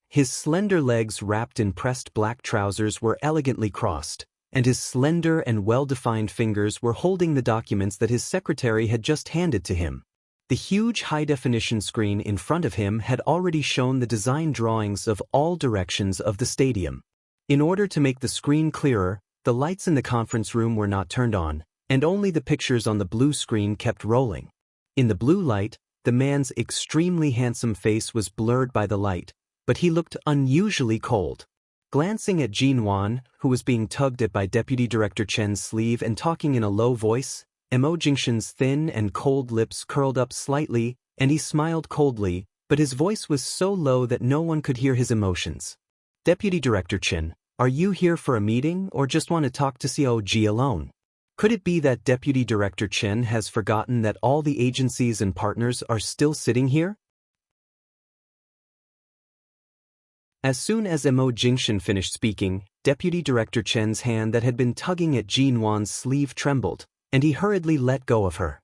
S1: His slender legs wrapped in pressed black trousers were elegantly crossed, and his slender and well-defined fingers were holding the documents that his secretary had just handed to him. The huge high-definition screen in front of him had already shown the design drawings of all directions of the stadium. In order to make the screen clearer, the lights in the conference room were not turned on, and only the pictures on the blue screen kept rolling. In the blue light, the man's extremely handsome face was blurred by the light, but he looked unusually cold. Glancing at Jinwan, who was being tugged at by Deputy Director Chen's sleeve and talking in a low voice, Emo Jingshan's thin and cold lips curled up slightly, and he smiled coldly, but his voice was so low that no one could hear his emotions. "Deputy Director Chen, are you here for a meeting or just want to talk to COG alone?" Could it be that Deputy Director Chen has forgotten that all the agencies and partners are still sitting here? As soon as Emo Jingshan finished speaking, Deputy Director Chen's hand that had been tugging at Jinwan's sleeve trembled, and he hurriedly let go of her.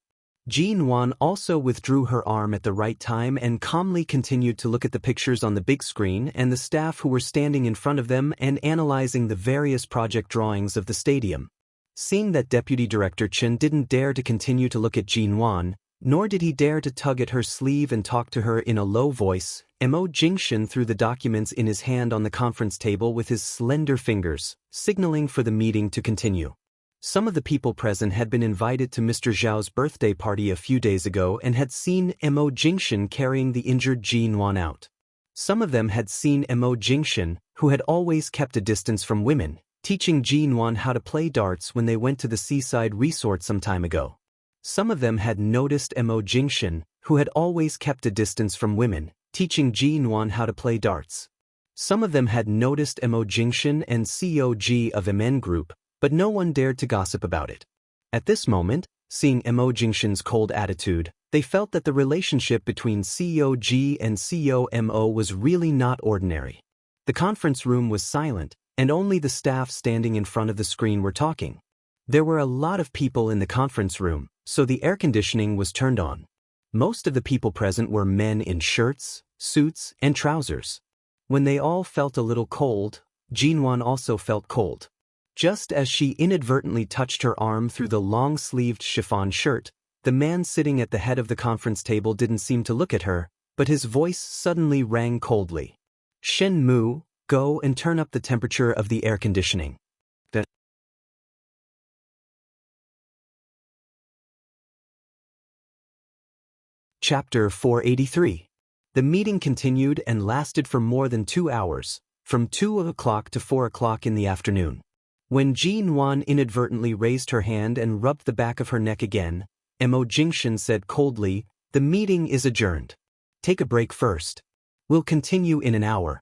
S1: Jinwan also withdrew her arm at the right time and calmly continued to look at the pictures on the big screen and the staff who were standing in front of them and analyzing the various project drawings of the stadium. Seeing that Deputy Director Chen didn't dare to continue to look at Jinwan, nor did he dare to tug at her sleeve and talk to her in a low voice, Emo Jingshan threw the documents in his hand on the conference table with his slender fingers, signaling for the meeting to continue. Some of the people present had been invited to Mr. Zhao's birthday party a few days ago and had seen Emo Jingshan carrying the injured Jinwan out. Some of them had seen Emo Jingshan, who had always kept a distance from women, teaching Jinwan how to play darts when they went to the seaside resort some time ago. Some of them had noticed Emo Jingshan, who had always kept a distance from women, teaching Jinwan how to play darts. Some of them had noticed Emo Jingshan and COG of MN Group, but no one dared to gossip about it. At this moment, seeing Emo Jingshan's cold attitude, they felt that the relationship between COG and COMO was really not ordinary. The conference room was silent, and only the staff standing in front of the screen were talking. There were a lot of people in the conference room, so the air conditioning was turned on. Most of the people present were men in shirts, suits, and trousers. When they all felt a little cold, Jinwan also felt cold. Just as she inadvertently touched her arm through the long-sleeved chiffon shirt, The man sitting at the head of the conference table didn't seem to look at her, but his voice suddenly rang coldly. Shen Mu, go and turn up the temperature of the air conditioning. Chapter 483. The meeting continued and lasted for more than 2 hours, from 2 o'clock to 4 o'clock in the afternoon. When Jin Wan inadvertently raised her hand and rubbed the back of her neck again, Mo Jingshan said coldly, "The meeting is adjourned. Take a break first. We'll continue in an hour."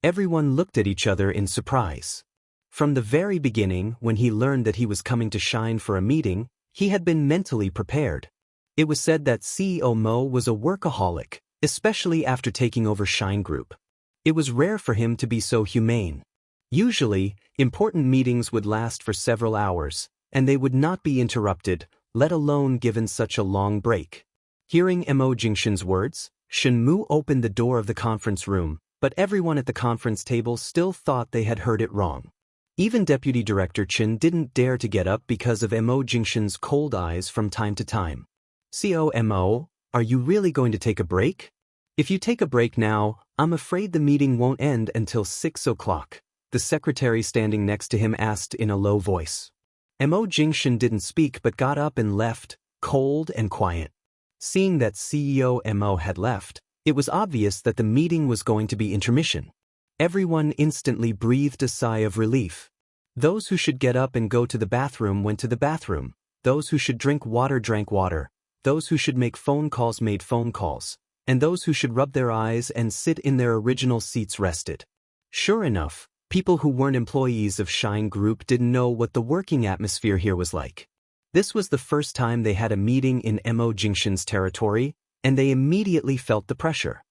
S1: Everyone looked at each other in surprise. From the very beginning, when he learned that he was coming to Shine for a meeting, he had been mentally prepared. It was said that CEO Mo was a workaholic, especially after taking over Shine Group. It was rare for him to be so humane. Usually, important meetings would last for several hours, and they would not be interrupted, let alone given such a long break. Hearing Mo Jingshan's words, Shen Mu opened the door of the conference room, but everyone at the conference table still thought they had heard it wrong. Even Deputy Director Chen didn't dare to get up because of Mo Jingshan's cold eyes from time to time. "COMO, are you really going to take a break? If you take a break now, I'm afraid the meeting won't end until 6 o'clock, the secretary standing next to him asked in a low voice. Mo Jingshan didn't speak but got up and left, cold and quiet. Seeing that CEO Mo had left, it was obvious that the meeting was going to be intermission. Everyone instantly breathed a sigh of relief. Those who should get up and go to the bathroom went to the bathroom, those who should drink water drank water, those who should make phone calls made phone calls, and those who should rub their eyes and sit in their original seats rested. Sure enough, people who weren't employees of Shine Group didn't know what the working atmosphere here was like. This was the first time they had a meeting in Mo Jingshan's territory, and they immediately felt the pressure.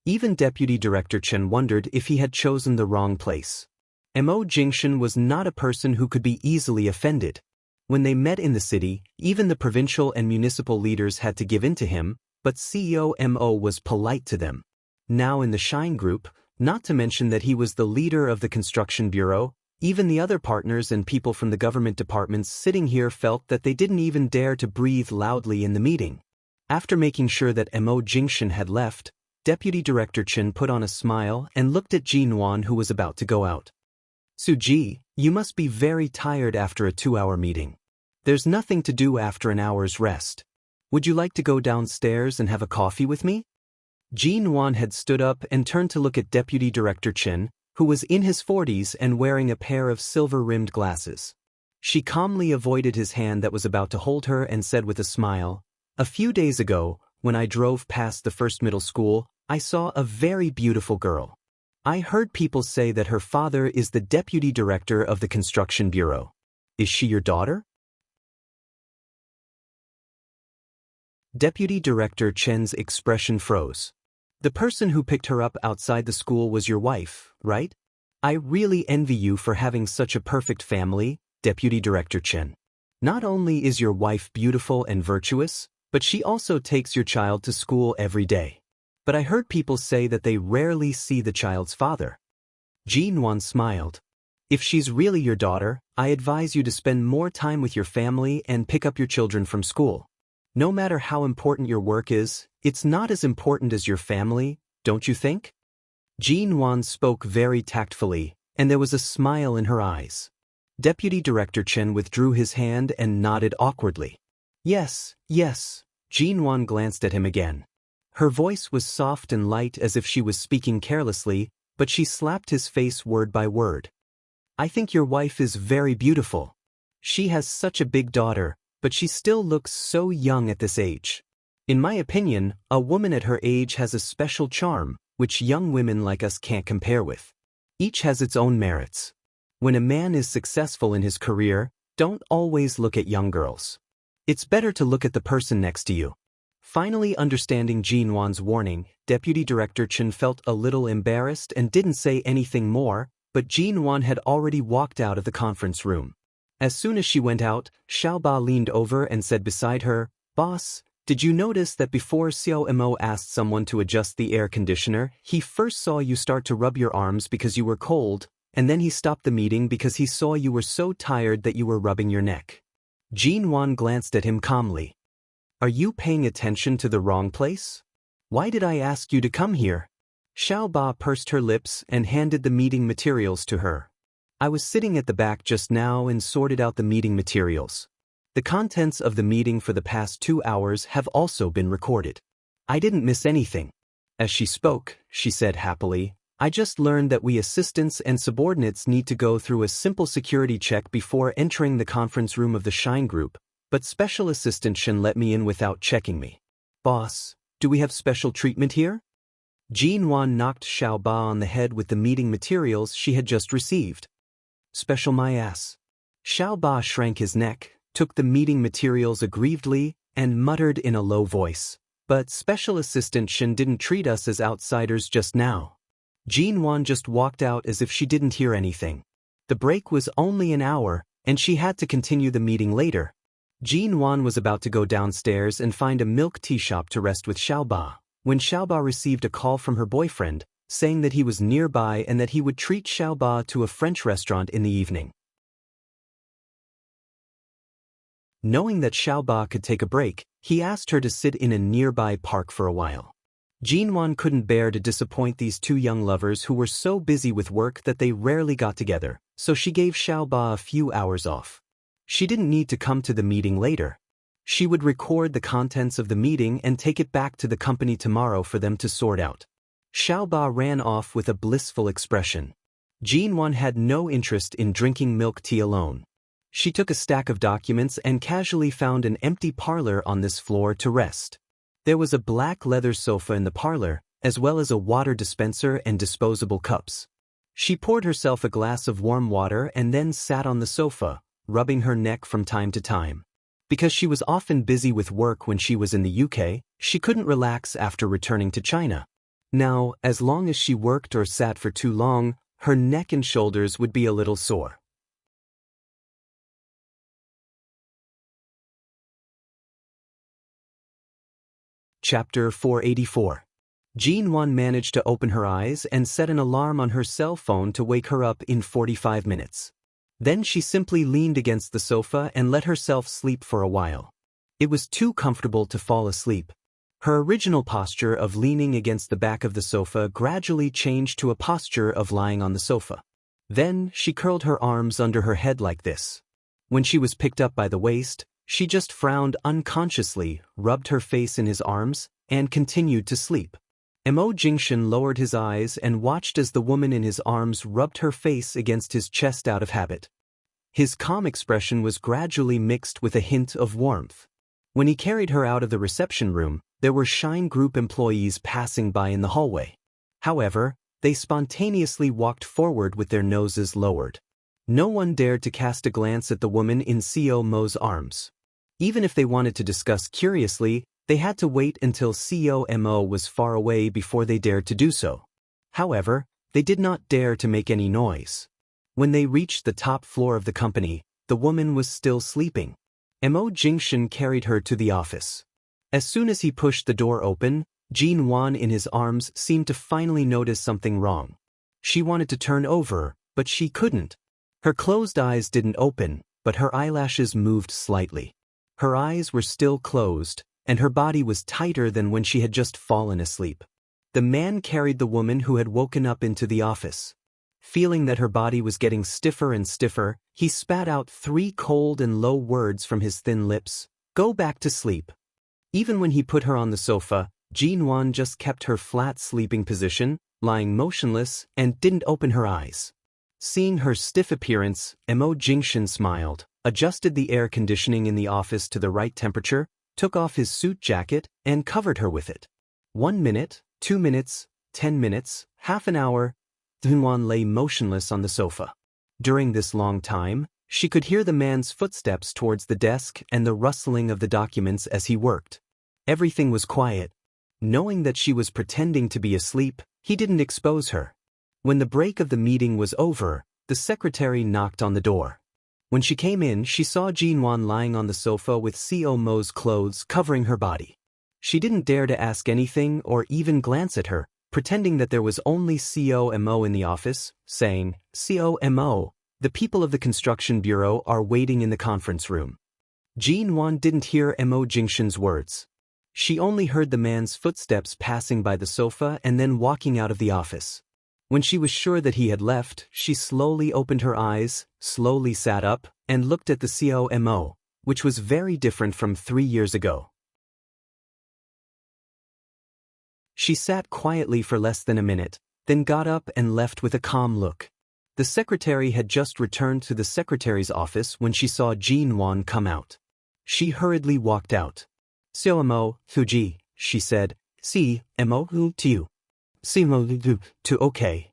S1: Even Deputy Director Chen wondered if he had chosen the wrong place. Mo Jingshan was not a person who could be easily offended. When they met in the city, even the provincial and municipal leaders had to give in to him, but CEO Mo was polite to them. Now in the Shine Group, not to mention that he was the leader of the construction bureau, even the other partners and people from the government departments sitting here felt that they didn't even dare to breathe loudly in the meeting. After making sure that Mo Jingshan had left, Deputy Director Chen put on a smile and looked at Jin Wan, who was about to go out. "Suji, you must be very tired after a 2-hour meeting. There's nothing to do after an hour's rest. Would you like to go downstairs and have a coffee with me?" Jin Wan had stood up and turned to look at Deputy Director Chen, who was in his 40s and wearing a pair of silver-rimmed glasses. She calmly avoided his hand that was about to hold her and said with a smile, "A few days ago, when I drove past the first middle school, I saw a very beautiful girl. I heard people say that her father is the deputy director of the construction bureau. Is she your daughter?" Deputy Director Chen's expression froze. "The person who picked her up outside the school was your wife, right? I really envy you for having such a perfect family, Deputy Director Chen. Not only is your wife beautiful and virtuous, but she also takes your child to school every day. But I heard people say that they rarely see the child's father." Jin Wan smiled. "If she's really your daughter, I advise you to spend more time with your family and pick up your children from school. No matter how important your work is, it's not as important as your family, don't you think?" Jin Wan spoke very tactfully, and there was a smile in her eyes. Deputy Director Chen withdrew his hand and nodded awkwardly. Yes. Jin Wan glanced at him again. Her voice was soft and light as if she was speaking carelessly, but she slapped his face word by word. "I think your wife is very beautiful. She has such a big daughter, but she still looks so young at this age. In my opinion, a woman at her age has a special charm, which young women like us can't compare with. Each has its own merits. When a man is successful in his career, don't always look at young girls. It's better to look at the person next to you." Finally understanding Jin Wan's warning, Deputy Director Chen felt a little embarrassed and didn't say anything more, but Jin Wan had already walked out of the conference room. As soon as she went out, Xiao Ba leaned over and said beside her, "Boss, did you notice that before Xiao Mo asked someone to adjust the air conditioner, he first saw you start to rub your arms because you were cold, and then he stopped the meeting because he saw you were so tired that you were rubbing your neck?" Jin Wan glanced at him calmly. Are you paying attention to the wrong place? Why did I ask you to come here? Xiao Ba pursed her lips and handed the meeting materials to her. I was sitting at the back just now and sorted out the meeting materials. The contents of the meeting for the past 2 hours have also been recorded. I didn't miss anything. As she spoke, she said happily, I just learned that we assistants and subordinates need to go through a simple security check before entering the conference room of the Shine Group, but Special Assistant Shen let me in without checking me. Boss, do we have special treatment here? Jin Wan knocked Xiao Ba on the head with the meeting materials she had just received. Special my ass. Xiao Ba shrank his neck, took the meeting materials aggrievedly, and muttered in a low voice. But Special Assistant Shen didn't treat us as outsiders just now. Jin Wan just walked out as if she didn't hear anything. The break was only an hour, and she had to continue the meeting later. Jin Wan was about to go downstairs and find a milk tea shop to rest with Xiao Ba, when Xiao Ba received a call from her boyfriend, saying that he was nearby and that he would treat Xiao Ba to a French restaurant in the evening. Knowing that Xiao Ba could take a break, he asked her to sit in a nearby park for a while. Jin Wan couldn't bear to disappoint these two young lovers who were so busy with work that they rarely got together, so she gave Xiao Ba a few hours off. She didn't need to come to the meeting later. She would record the contents of the meeting and take it back to the company tomorrow for them to sort out. Xiao Ba ran off with a blissful expression. Jin Wan had no interest in drinking milk tea alone. She took a stack of documents and casually found an empty parlor on this floor to rest. There was a black leather sofa in the parlor, as well as a water dispenser and disposable cups. She poured herself a glass of warm water and then sat on the sofa, rubbing her neck from time to time. Because she was often busy with work when she was in the UK, she couldn't relax after returning to China. Now, as long as she worked or sat for too long, her neck and shoulders would be a little sore. Chapter 484. Jin Wan managed to open her eyes and set an alarm on her cell phone to wake her up in 45 minutes. Then she simply leaned against the sofa and let herself sleep for a while. It was too comfortable to fall asleep. Her original posture of leaning against the back of the sofa gradually changed to a posture of lying on the sofa. Then she curled her arms under her head like this. When she was picked up by the waist, she just frowned unconsciously, rubbed her face in his arms, and continued to sleep. Mo Jingshan lowered his eyes and watched as the woman in his arms rubbed her face against his chest out of habit. His calm expression was gradually mixed with a hint of warmth. When he carried her out of the reception room, there were Shine Group employees passing by in the hallway. However, they spontaneously walked forward with their noses lowered. No one dared to cast a glance at the woman in CO Mo's arms. Even if they wanted to discuss curiously, they had to wait until CO Mo was far away before they dared to do so. However, they did not dare to make any noise. When they reached the top floor of the company, the woman was still sleeping. Mo Jingshan carried her to the office. As soon as he pushed the door open, Jin Wan in his arms seemed to finally notice something wrong. She wanted to turn over, but she couldn't. Her closed eyes didn't open, but her eyelashes moved slightly. Her eyes were still closed, and her body was tighter than when she had just fallen asleep. The man carried the woman who had woken up into the office. Feeling that her body was getting stiffer and stiffer, he spat out 3 cold and low words from his thin lips. Go back to sleep. Even when he put her on the sofa, Jin Wan just kept her flat sleeping position, lying motionless, and didn't open her eyes. Seeing her stiff appearance, Mo Jingshan smiled, adjusted the air conditioning in the office to the right temperature, took off his suit jacket, and covered her with it. 1 minute, 2 minutes, 10 minutes, half an hour, Jin Wan lay motionless on the sofa. During this long time, she could hear the man's footsteps towards the desk and the rustling of the documents as he worked. Everything was quiet. Knowing that she was pretending to be asleep, he didn't expose her. When the break of the meeting was over, the secretary knocked on the door. When she came in, she saw Jin Wan lying on the sofa with CO Mo's clothes covering her body. She didn't dare to ask anything or even glance at her, pretending that there was only CO Mo in the office, saying, CO Mo, the people of the construction bureau are waiting in the conference room. Jin-won didn't hear Mo Jingshin's words. She only heard the man's footsteps passing by the sofa and then walking out of the office. When she was sure that he had left, she slowly opened her eyes, slowly sat up, and looked at the COMO, which was very different from 3 years ago. She sat quietly for less than a minute, then got up and left with a calm look. The secretary had just returned to the secretary's office when she saw Jin-won come out. She hurriedly walked out. "COMO, Fuji," she said. "CMO to you. CMO to okay.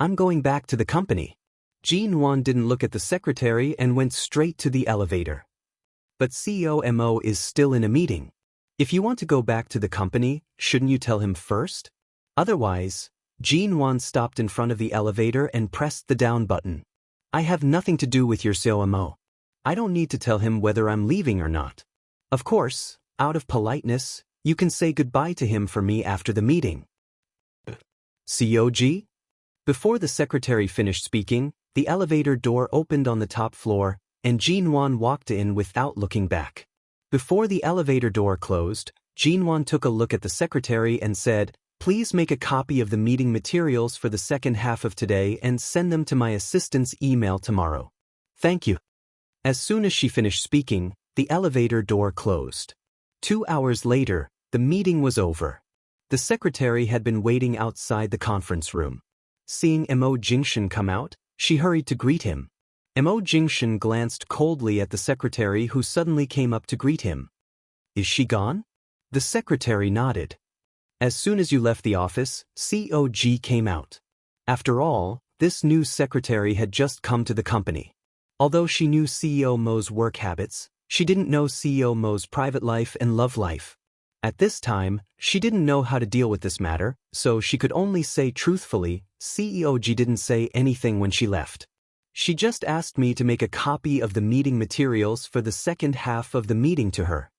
S1: I'm going back to the company." Jin-won didn't look at the secretary and went straight to the elevator. "But COMO is still in a meeting. If you want to go back to the company, shouldn't you tell him first? Otherwise..." Jin-won stopped in front of the elevator and pressed the down button. "I have nothing to do with your COMO. I don't need to tell him whether I'm leaving or not. Of course, out of politeness, you can say goodbye to him for me after the meeting." COG? Before the secretary finished speaking, the elevator door opened on the top floor, and Jin-won walked in without looking back. Before the elevator door closed, Jin-won took a look at the secretary and said, "Please make a copy of the meeting materials for the second half of today and send them to my assistant's email tomorrow. Thank you." As soon as she finished speaking, the elevator door closed. 2 hours later, the meeting was over. The secretary had been waiting outside the conference room. Seeing Mo Jingshin come out, she hurried to greet him. Mo Jingshin glanced coldly at the secretary who suddenly came up to greet him. "Is she gone?" The secretary nodded. "As soon as you left the office, COG came out." After all, this new secretary had just come to the company. Although she knew CEO Mo's work habits, she didn't know CEO Mo's private life and love life. At this time, she didn't know how to deal with this matter, so she could only say truthfully, "CEOG didn't say anything when she left. She just asked me to make a copy of the meeting materials for the second half of the meeting to her."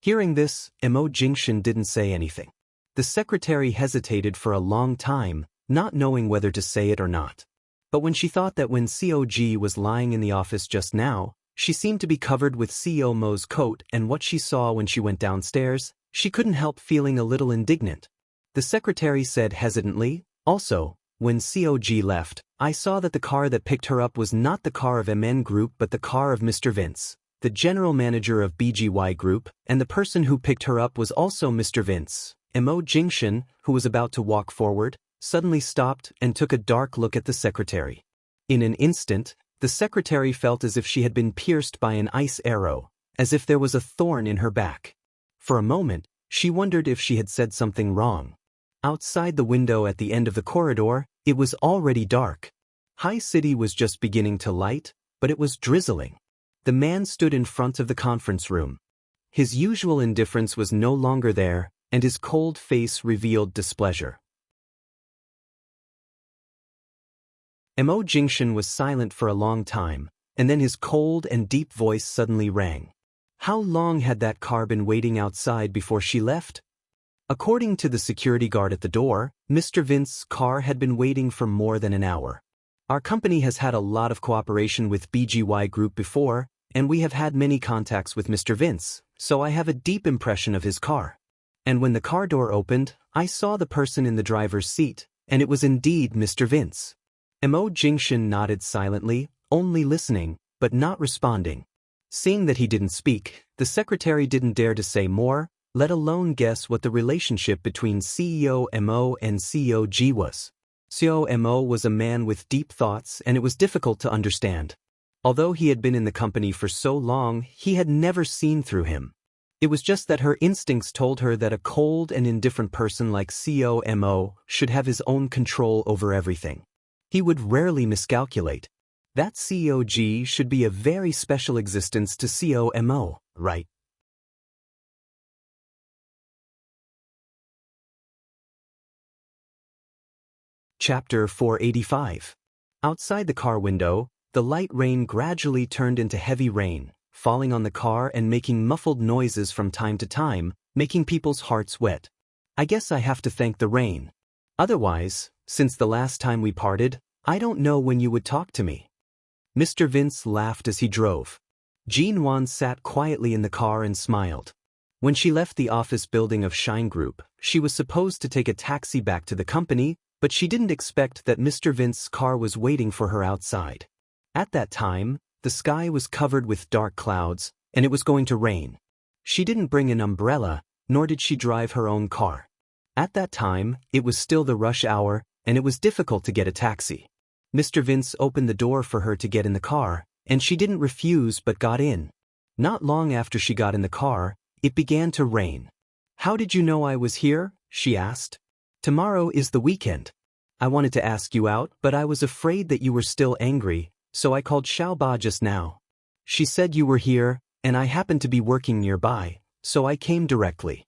S1: Hearing this, Mo Jingshin didn't say anything. The secretary hesitated for a long time, not knowing whether to say it or not. But when she thought that when COG was lying in the office just now, she seemed to be covered with CEO Mo's coat, and what she saw when she went downstairs, she couldn't help feeling a little indignant. The secretary said hesitantly, "Also, when COG left, I saw that the car that picked her up was not the car of MN Group but the car of Mr. Vince, the general manager of BGY Group, and the person who picked her up was also Mr. Vince." Mo Jingshin, who was about to walk forward, suddenly stopped and took a dark look at the secretary. In an instant, the secretary felt as if she had been pierced by an ice arrow, as if there was a thorn in her back. For a moment, she wondered if she had said something wrong. Outside the window at the end of the corridor, it was already dark. High City was just beginning to light, but it was drizzling. The man stood in front of the conference room. His usual indifference was no longer there, and his cold face revealed displeasure. Mo Jingshin was silent for a long time, and then his cold and deep voice suddenly rang. How long had that car been waiting outside before she left? According to the security guard at the door, Mr. Vince's car had been waiting for more than an hour. Our company has had a lot of cooperation with BGY Group before, and we have had many contacts with Mr. Vince, so I have a deep impression of his car. And when the car door opened, I saw the person in the driver's seat, and it was indeed Mr. Vince. Mo Jingshin nodded silently, only listening, but not responding. Seeing that he didn't speak, the secretary didn't dare to say more, let alone guess what the relationship between CEO Mo and COG was. CEO Mo was a man with deep thoughts, and it was difficult to understand. Although he had been in the company for so long, he had never seen through him. It was just that her instincts told her that a cold and indifferent person like CEO Mo should have his own control over everything. He would rarely miscalculate. That COG should be a very special existence to COMO, right? Chapter 485. Outside the car window, the light rain gradually turned into heavy rain, falling on the car and making muffled noises from time to time, making people's hearts wet. I guess I have to thank the rain. Otherwise, since the last time we parted, I don't know when you would talk to me. Mr. Vince laughed as he drove. Jean Wan sat quietly in the car and smiled. When she left the office building of Shine Group, she was supposed to take a taxi back to the company, but she didn't expect that Mr. Vince's car was waiting for her outside. At that time, the sky was covered with dark clouds, and it was going to rain. She didn't bring an umbrella, nor did she drive her own car. At that time, it was still the rush hour, and it was difficult to get a taxi. Mr. Vince opened the door for her to get in the car, and she didn't refuse but got in. Not long after she got in the car, it began to rain. "How did you know I was here?" she asked. "Tomorrow is the weekend. I wanted to ask you out, but I was afraid that you were still angry, so I called Xiaoba just now. She said you were here, and I happened to be working nearby, so I came directly."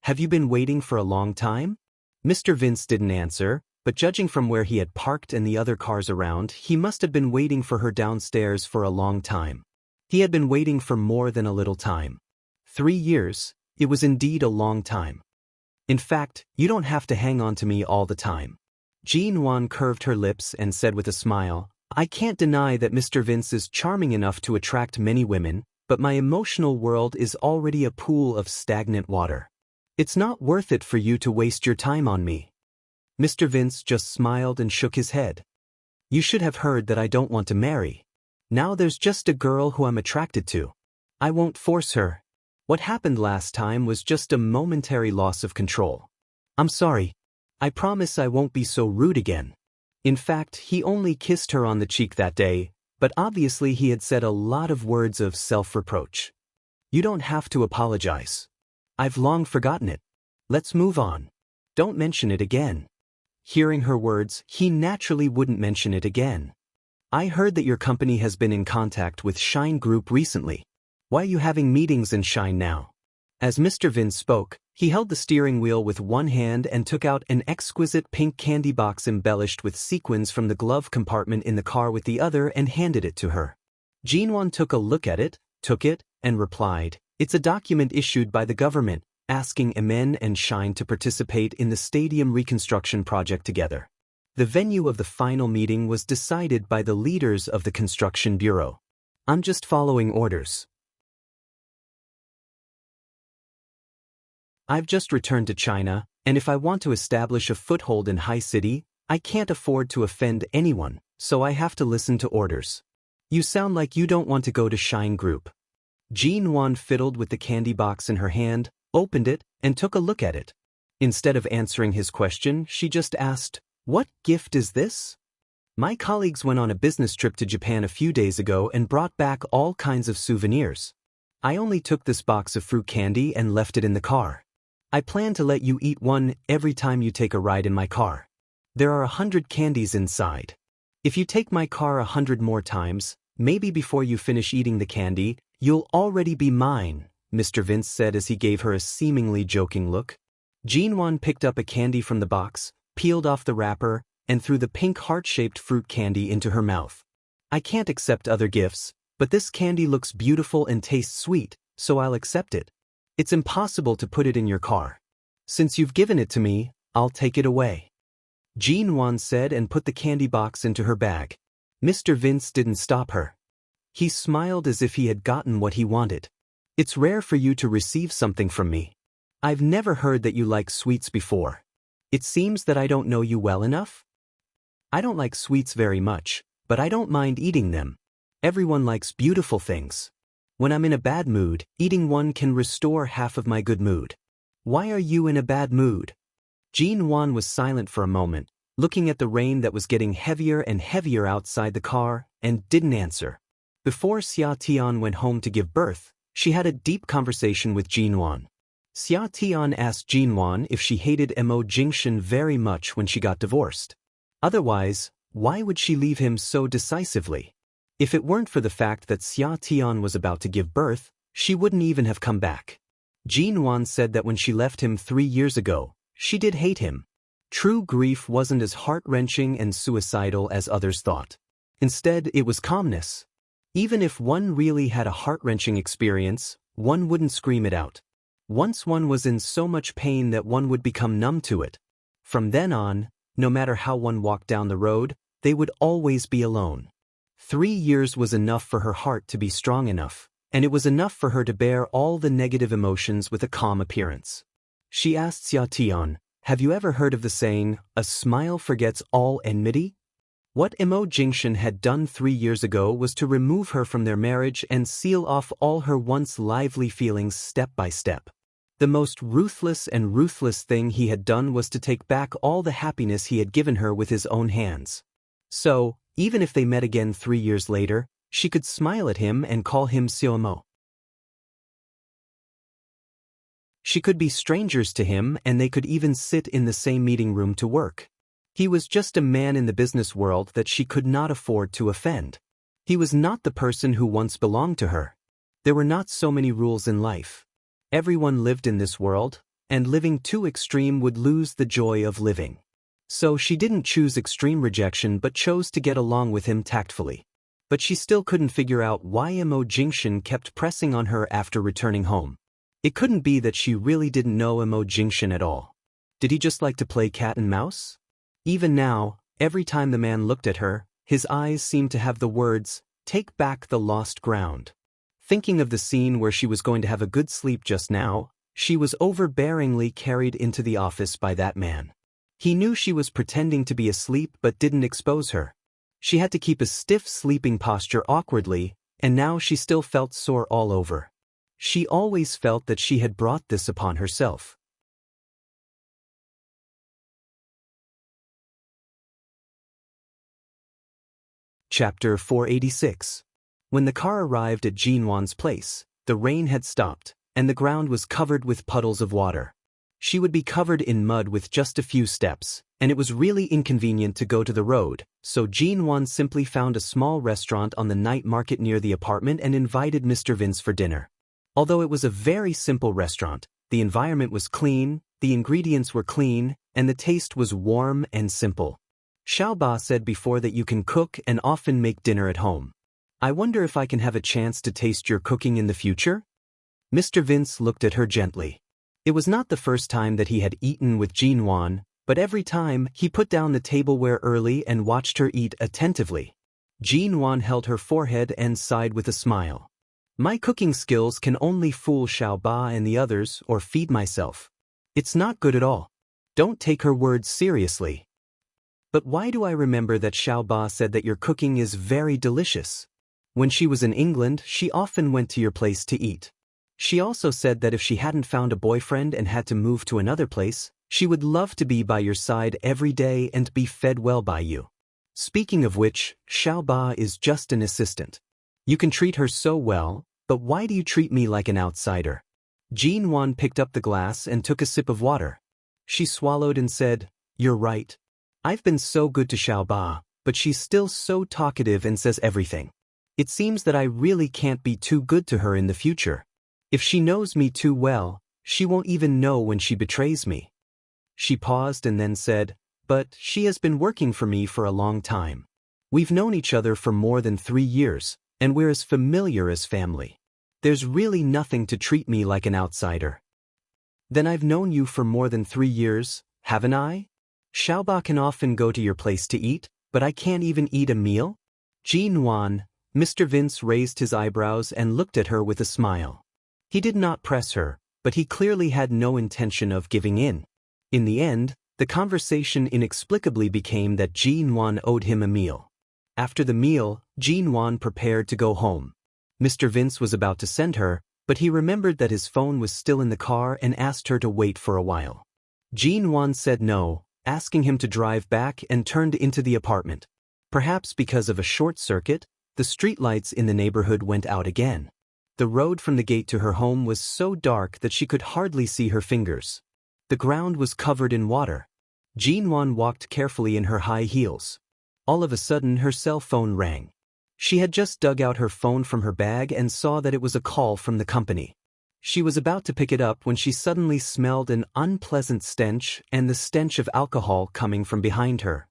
S1: "Have you been waiting for a long time?" Mr. Vince didn't answer, but judging from where he had parked and the other cars around, he must have been waiting for her downstairs for a long time. He had been waiting for more than a little time. 3 years, it was indeed a long time. "In fact, you don't have to hang on to me all the time." Jean Wan curved her lips and said with a smile, "I can't deny that Mr. Vince is charming enough to attract many women, but my emotional world is already a pool of stagnant water. It's not worth it for you to waste your time on me." Mr. Vince just smiled and shook his head. "You should have heard that I don't want to marry. Now there's just a girl who I'm attracted to. I won't force her. What happened last time was just a momentary loss of control. I'm sorry. I promise I won't be so rude again." In fact, he only kissed her on the cheek that day, but obviously he had said a lot of words of self-reproach. "You don't have to apologize. I've long forgotten it. Let's move on. Don't mention it again." Hearing her words, he naturally wouldn't mention it again. "I heard that your company has been in contact with Shine Group recently. Why are you having meetings in Shine now?" As Mr. Vince spoke, he held the steering wheel with one hand and took out an exquisite pink candy box embellished with sequins from the glove compartment in the car with the other and handed it to her. Jean Wan took a look at it, took it, and replied, "It's a document issued by the government, asking MN and Shine to participate in the stadium reconstruction project together. The venue of the final meeting was decided by the leaders of the construction bureau. I'm just following orders. I've just returned to China, and if I want to establish a foothold in High City, I can't afford to offend anyone, so I have to listen to orders. You sound like you don't want to go to Shine Group." Jean Wan fiddled with the candy box in her hand, opened it, and took a look at it. Instead of answering his question, she just asked, "What gift is this?" "My colleagues went on a business trip to Japan a few days ago and brought back all kinds of souvenirs. I only took this box of fruit candy and left it in the car. I plan to let you eat one every time you take a ride in my car. There are 100 candies inside. If you take my car 100 more times, maybe before you finish eating the candy, you'll already be mine," Mr. Vince said as he gave her a seemingly joking look. Jean Wan picked up a candy from the box, peeled off the wrapper, and threw the pink heart-shaped fruit candy into her mouth. "I can't accept other gifts, but this candy looks beautiful and tastes sweet, so I'll accept it. It's impossible to put it in your car. Since you've given it to me, I'll take it away," Jean Wan said and put the candy box into her bag. Mr. Vince didn't stop her. He smiled as if he had gotten what he wanted. "It's rare for you to receive something from me. I've never heard that you like sweets before. It seems that I don't know you well enough? I don't like sweets very much, but I don't mind eating them. Everyone likes beautiful things. When I'm in a bad mood, eating one can restore half of my good mood. Why are you in a bad mood?" Jean Wan was silent for a moment, looking at the rain that was getting heavier and heavier outside the car, and didn't answer. Before Xia Tian went home to give birth, she had a deep conversation with Jean Wan. Xia Tian asked Jean Wan if she hated Mo Jingshan very much when she got divorced. Otherwise, why would she leave him so decisively? If it weren't for the fact that Xia Tian was about to give birth, she wouldn't even have come back. Jean Wan said that when she left him 3 years ago, she did hate him. True grief wasn't as heart-wrenching and suicidal as others thought. Instead, it was calmness. Even if one really had a heart-wrenching experience, one wouldn't scream it out. Once one was in so much pain that one would become numb to it. From then on, no matter how one walked down the road, they would always be alone. 3 years was enough for her heart to be strong enough, and it was enough for her to bear all the negative emotions with a calm appearance. She asked Xia Tian, "Have you ever heard of the saying, 'A smile forgets all enmity'?" What Imo Jingshan had done 3 years ago was to remove her from their marriage and seal off all her once lively feelings step by step. The most ruthless thing he had done was to take back all the happiness he had given her with his own hands. So, even if they met again 3 years later, she could smile at him and call him Xiaomo. She could be strangers to him and they could even sit in the same meeting room to work. He was just a man in the business world that she could not afford to offend. He was not the person who once belonged to her. There were not so many rules in life. Everyone lived in this world, and living too extreme would lose the joy of living. So she didn't choose extreme rejection but chose to get along with him tactfully. But she still couldn't figure out why Imo Jingshan kept pressing on her after returning home. It couldn't be that she really didn't know Imo Jingshan at all. Did he just like to play cat and mouse? Even now, every time the man looked at her, his eyes seemed to have the words, "Take back the lost ground." Thinking of the scene where she was going to have a good sleep just now, she was overbearingly carried into the office by that man. He knew she was pretending to be asleep but didn't expose her. She had to keep a stiff sleeping posture awkwardly, and now she still felt sore all over. She always felt that she had brought this upon herself. Chapter 486. When the car arrived at Jinwan's place, the rain had stopped, and the ground was covered with puddles of water. She would be covered in mud with just a few steps, and it was really inconvenient to go to the road, so Jinwan simply found a small restaurant on the night market near the apartment and invited Mr. Vince for dinner. Although it was a very simple restaurant, the environment was clean, the ingredients were clean, and the taste was warm and simple. Xiaoba said before that you can cook and often make dinner at home. I wonder if I can have a chance to taste your cooking in the future? Mr. Vince looked at her gently. It was not the first time that he had eaten with Jinwan, but every time he put down the tableware early and watched her eat attentively. Jinwan held her forehead and sighed with a smile. My cooking skills can only fool Xiaoba and the others or feed myself. It's not good at all. Don't take her words seriously. But why do I remember that Xiaoba said that your cooking is very delicious? When she was in England, she often went to your place to eat. She also said that if she hadn't found a boyfriend and had to move to another place, she would love to be by your side every day and be fed well by you. Speaking of which, Xiaoba is just an assistant. You can treat her so well, but why do you treat me like an outsider? Jinwan picked up the glass and took a sip of water. She swallowed and said, "You're right. I've been so good to Xiaoba, but she's still so talkative and says everything. It seems that I really can't be too good to her in the future. If she knows me too well, she won't even know when she betrays me." She paused and then said, "But she has been working for me for a long time. We've known each other for more than 3 years, and we're as familiar as family. There's really nothing to treat me like an outsider." "Then I've known you for more than 3 years, haven't I? Xiaoba can often go to your place to eat, but I can't even eat a meal?" Jinwan, Mr. Vince raised his eyebrows and looked at her with a smile. He did not press her, but he clearly had no intention of giving in. In the end, the conversation inexplicably became that Jinwan owed him a meal. After the meal, Jinwan prepared to go home. Mr. Vince was about to send her, but he remembered that his phone was still in the car and asked her to wait for a while. Jinwan said no, asking him to drive back and turned into the apartment. Perhaps because of a short circuit, the streetlights in the neighborhood went out again. The road from the gate to her home was so dark that she could hardly see her fingers. The ground was covered in water. Jinwan walked carefully in her high heels. All of a sudden her cell phone rang. She had just dug out her phone from her bag and saw that it was a call from the company. She was about to pick it up when she suddenly smelled an unpleasant stench and the stench of alcohol coming from behind her.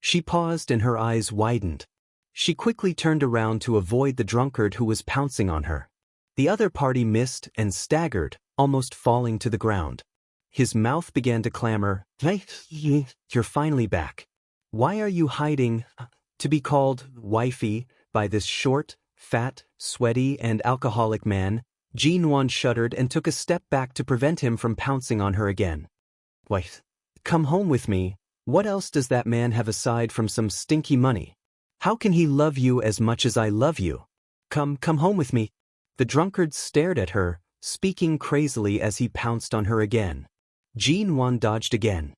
S1: She paused and her eyes widened. She quickly turned around to avoid the drunkard who was pouncing on her. The other party missed and staggered, almost falling to the ground. His mouth began to clamor, "You're finally back. Why are you hiding? To be called wifey by this short, fat, sweaty, and alcoholic man, Jean-Wan shuddered and took a step back to prevent him from pouncing on her again. Wait, come home with me. What else does that man have aside from some stinky money? How can he love you as much as I love you? Come home with me. The drunkard stared at her, speaking crazily as he pounced on her again. Jean-Wan dodged again.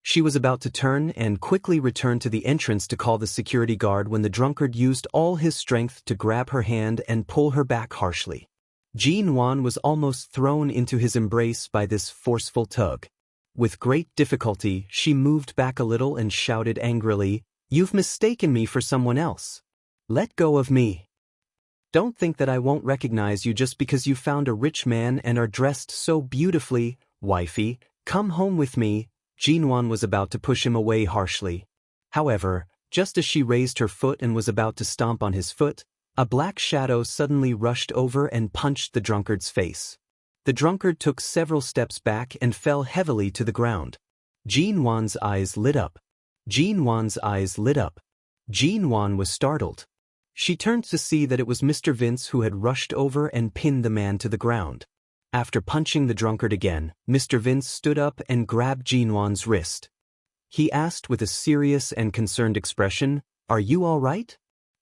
S1: She was about to turn and quickly return to the entrance to call the security guard when the drunkard used all his strength to grab her hand and pull her back harshly. Jean-Wan was almost thrown into his embrace by this forceful tug. With great difficulty, she moved back a little and shouted angrily, "You've mistaken me for someone else. Let go of me. Don't think that I won't recognize you just because you found a rich man and are dressed so beautifully, wifey. Come home with me." Jean-Wan was about to push him away harshly. However, just as she raised her foot and was about to stomp on his foot, a black shadow suddenly rushed over and punched the drunkard's face. The drunkard took several steps back and fell heavily to the ground. Jean-Wan's eyes lit up. Jean-Wan's eyes lit up. Jean-Wan was startled. She turned to see that it was Mr. Vince who had rushed over and pinned the man to the ground. After punching the drunkard again, Mr. Vince stood up and grabbed Jean-Wan's wrist. He asked with a serious and concerned expression, "Are you all right?"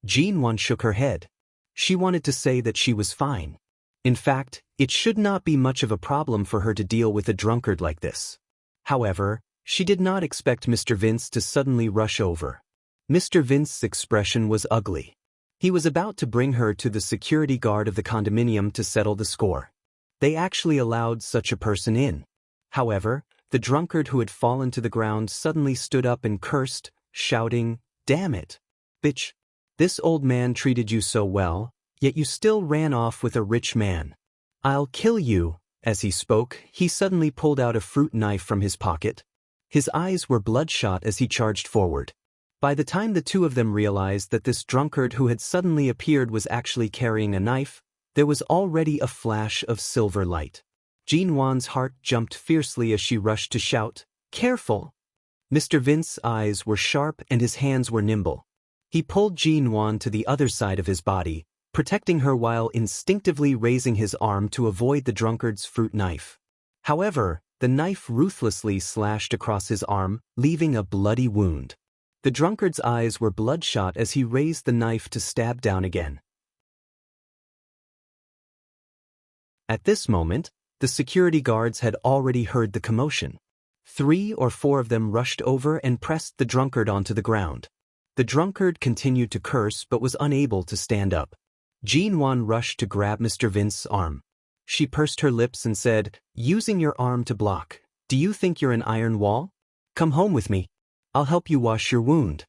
S1: Jean-Wan shook her head. She wanted to say that she was fine. In fact, it should not be much of a problem for her to deal with a drunkard like this. However, she did not expect Mr. Vince to suddenly rush over. Mr. Vince's expression was ugly. He was about to bring her to the security guard of the condominium to settle the score. They actually allowed such a person in. However, the drunkard who had fallen to the ground suddenly stood up and cursed, shouting, "Damn it, bitch. This old man treated you so well, yet you still ran off with a rich man. I'll kill you." As he spoke, he suddenly pulled out a fruit knife from his pocket. His eyes were bloodshot as he charged forward. By the time the two of them realized that this drunkard who had suddenly appeared was actually carrying a knife, there was already a flash of silver light. Jean-Wan's heart jumped fiercely as she rushed to shout, "Careful!" Mr. Vince's eyes were sharp and his hands were nimble. He pulled Jean-Wan to the other side of his body, protecting her while instinctively raising his arm to avoid the drunkard's fruit knife. However, the knife ruthlessly slashed across his arm, leaving a bloody wound. The drunkard's eyes were bloodshot as he raised the knife to stab down again. At this moment, the security guards had already heard the commotion. 3 or 4 of them rushed over and pressed the drunkard onto the ground. The drunkard continued to curse but was unable to stand up. Jean-Wan rushed to grab Mr. Vince's arm. She pursed her lips and said, "Using your arm to block. Do you think you're an iron wall? Come home with me. I'll help you wash your wound."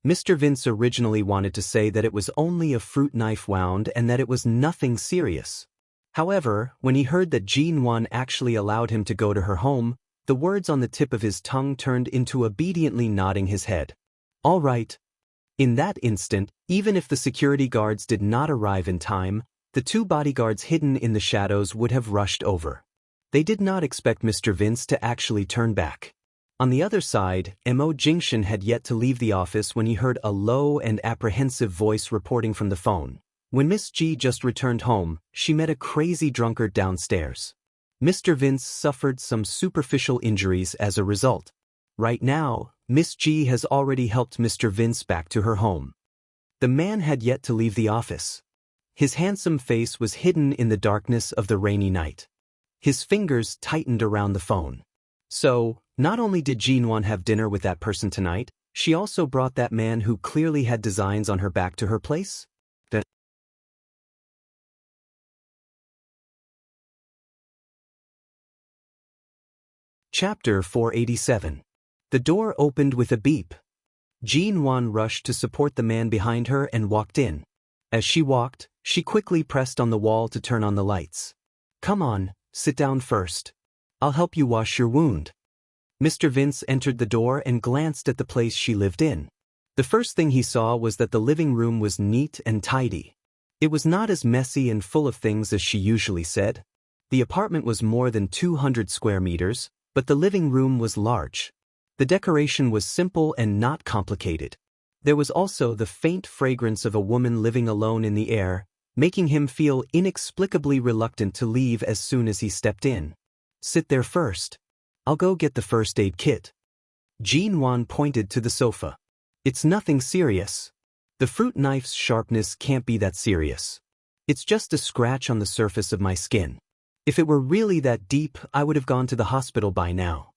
S1: Mr. Vince originally wanted to say that it was only a fruit knife wound and that it was nothing serious. However, when he heard that Jean-Wan actually allowed him to go to her home, the words on the tip of his tongue turned into obediently nodding his head. "All right." In that instant, even if the security guards did not arrive in time, the 2 bodyguards hidden in the shadows would have rushed over. They did not expect Mr. Vince to actually turn back. On the other side, Mo Jingshan had yet to leave the office when he heard a low and apprehensive voice reporting from the phone. When Miss G just returned home, she met a crazy drunkard downstairs. Mr. Vince suffered some superficial injuries as a result. Right now, Miss G has already helped Mr. Vince back to her home. The man had yet to leave the office. His handsome face was hidden in the darkness of the rainy night. His fingers tightened around the phone. So, not only did Jean-Wan have dinner with that person tonight, she also brought that man who clearly had designs on her back to her place? Chapter 487. The door opened with a beep. Jean-Wan rushed to support the man behind her and walked in. As she walked, she quickly pressed on the wall to turn on the lights. "Come on, sit down first. I'll help you wash your wound." Mr. Vince entered the door and glanced at the place she lived in. The first thing he saw was that the living room was neat and tidy. It was not as messy and full of things as she usually said. The apartment was more than 200 square meters, but the living room was large. The decoration was simple and not complicated. There was also the faint fragrance of a woman living alone in the air, making him feel inexplicably reluctant to leave as soon as he stepped in. Sit there first. I'll go get the first aid kit. Jean-Wan pointed to the sofa. It's nothing serious. The fruit knife's sharpness can't be that serious. It's just a scratch on the surface of my skin. If it were really that deep, I would have gone to the hospital by now.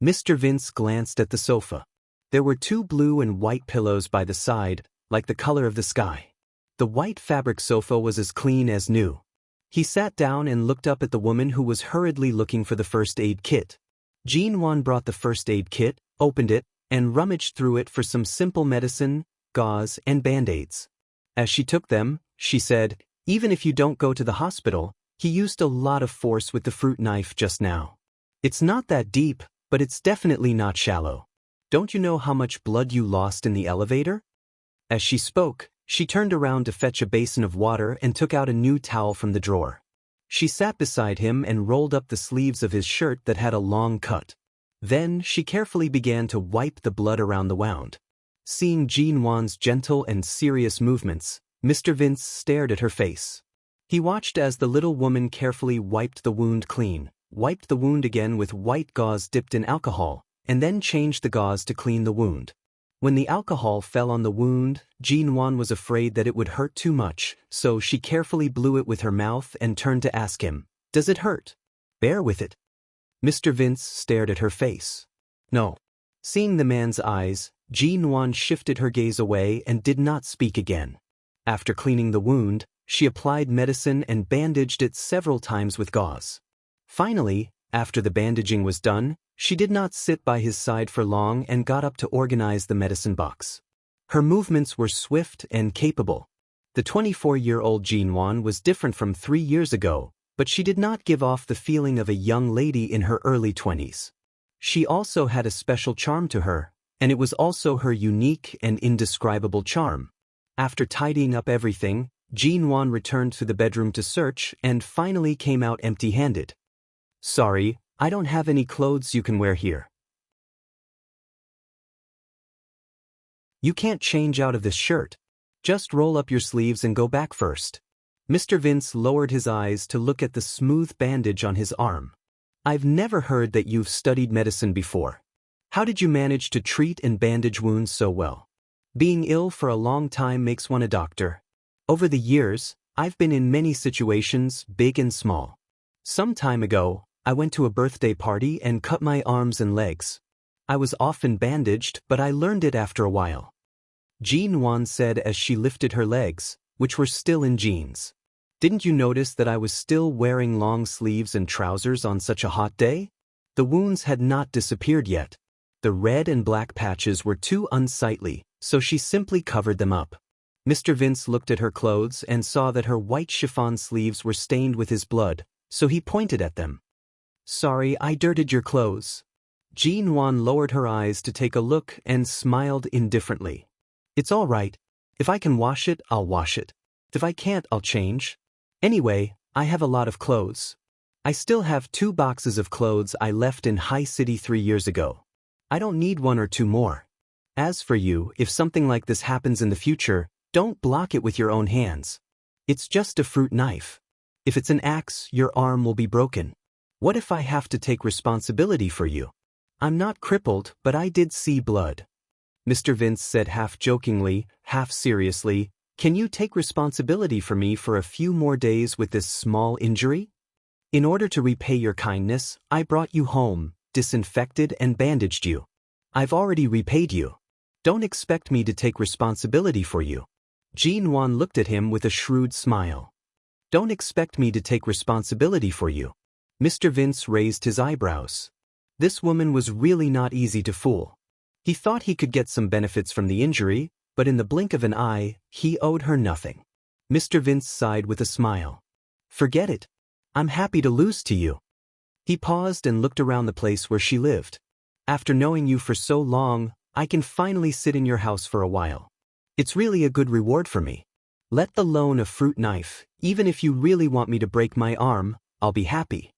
S1: Mr. Vince glanced at the sofa. There were 2 blue and white pillows by the side, like the color of the sky. The white fabric sofa was as clean as new. He sat down and looked up at the woman who was hurriedly looking for the first aid kit. Jean-Wan brought the first aid kit, opened it, and rummaged through it for some simple medicine, gauze, and band-aids. As she took them, she said, "Even if you don't go to the hospital, he used a lot of force with the fruit knife just now. It's not that deep, but it's definitely not shallow. Don't you know how much blood you lost in the elevator?" As she spoke, she turned around to fetch a basin of water and took out a new towel from the drawer. She sat beside him and rolled up the sleeves of his shirt that had a long cut. Then she carefully began to wipe the blood around the wound. Seeing Jean-Wan's gentle and serious movements, Mr. Vince stared at her face. He watched as the little woman carefully wiped the wound clean, wiped the wound again with white gauze dipped in alcohol, and then changed the gauze to clean the wound. When the alcohol fell on the wound, Jean-Wan was afraid that it would hurt too much, so she carefully blew it with her mouth and turned to ask him, "Does it hurt? Bear with it." Mr. Vince stared at her face. "No." Seeing the man's eyes, Jean-Wan shifted her gaze away and did not speak again. After cleaning the wound, she applied medicine and bandaged it several times with gauze. Finally, after the bandaging was done, she did not sit by his side for long and got up to organize the medicine box. Her movements were swift and capable. The 24-year-old Jean-Wan was different from 3 years ago, but she did not give off the feeling of a young lady in her early 20s. She also had a special charm to her, and it was also her unique and indescribable charm. After tidying up everything, Jean-Wan returned to the bedroom to search and finally came out empty-handed. "Sorry, I don't have any clothes you can wear here. You can't change out of this shirt. Just roll up your sleeves and go back first." Mr. Vince lowered his eyes to look at the smooth bandage on his arm. "I've never heard that you've studied medicine before. How did you manage to treat and bandage wounds so well? Being ill for a long time makes one a doctor. Over the years, I've been in many situations, big and small. Some time ago, I went to a birthday party and cut my arms and legs. I was often bandaged, but I learned it after a while." Jean-Wan said as she lifted her legs, which were still in jeans. "Didn't you notice that I was still wearing long sleeves and trousers on such a hot day?" The wounds had not disappeared yet. The red and black patches were too unsightly, so she simply covered them up. Mr. Vince looked at her clothes and saw that her white chiffon sleeves were stained with his blood, so he pointed at them. "Sorry, I dirtied your clothes." Jean-Wan lowered her eyes to take a look and smiled indifferently. "It's all right. If I can wash it, I'll wash it. If I can't, I'll change. Anyway, I have a lot of clothes. I still have 2 boxes of clothes I left in High City 3 years ago. I don't need 1 or 2 more. As for you, if something like this happens in the future, don't block it with your own hands. It's just a fruit knife. If it's an axe, your arm will be broken. What if I have to take responsibility for you? I'm not crippled, but I did see blood." Mr. Vince said half jokingly, half seriously, "Can you take responsibility for me for a few more days with this small injury? In order to repay your kindness, I brought you home, disinfected and bandaged you. I've already repaid you. Don't expect me to take responsibility for you." Jean-Wan looked at him with a shrewd smile. "Don't expect me to take responsibility for you." Mr. Vince raised his eyebrows. This woman was really not easy to fool. He thought he could get some benefits from the injury, but in the blink of an eye, he owed her nothing. Mr. Vince sighed with a smile. "Forget it. I'm happy to lose to you." He paused and looked around the place where she lived. "After knowing you for so long, I can finally sit in your house for a while. It's really a good reward for me. Let alone a fruit knife, even if you really want me to break my arm, I'll be happy.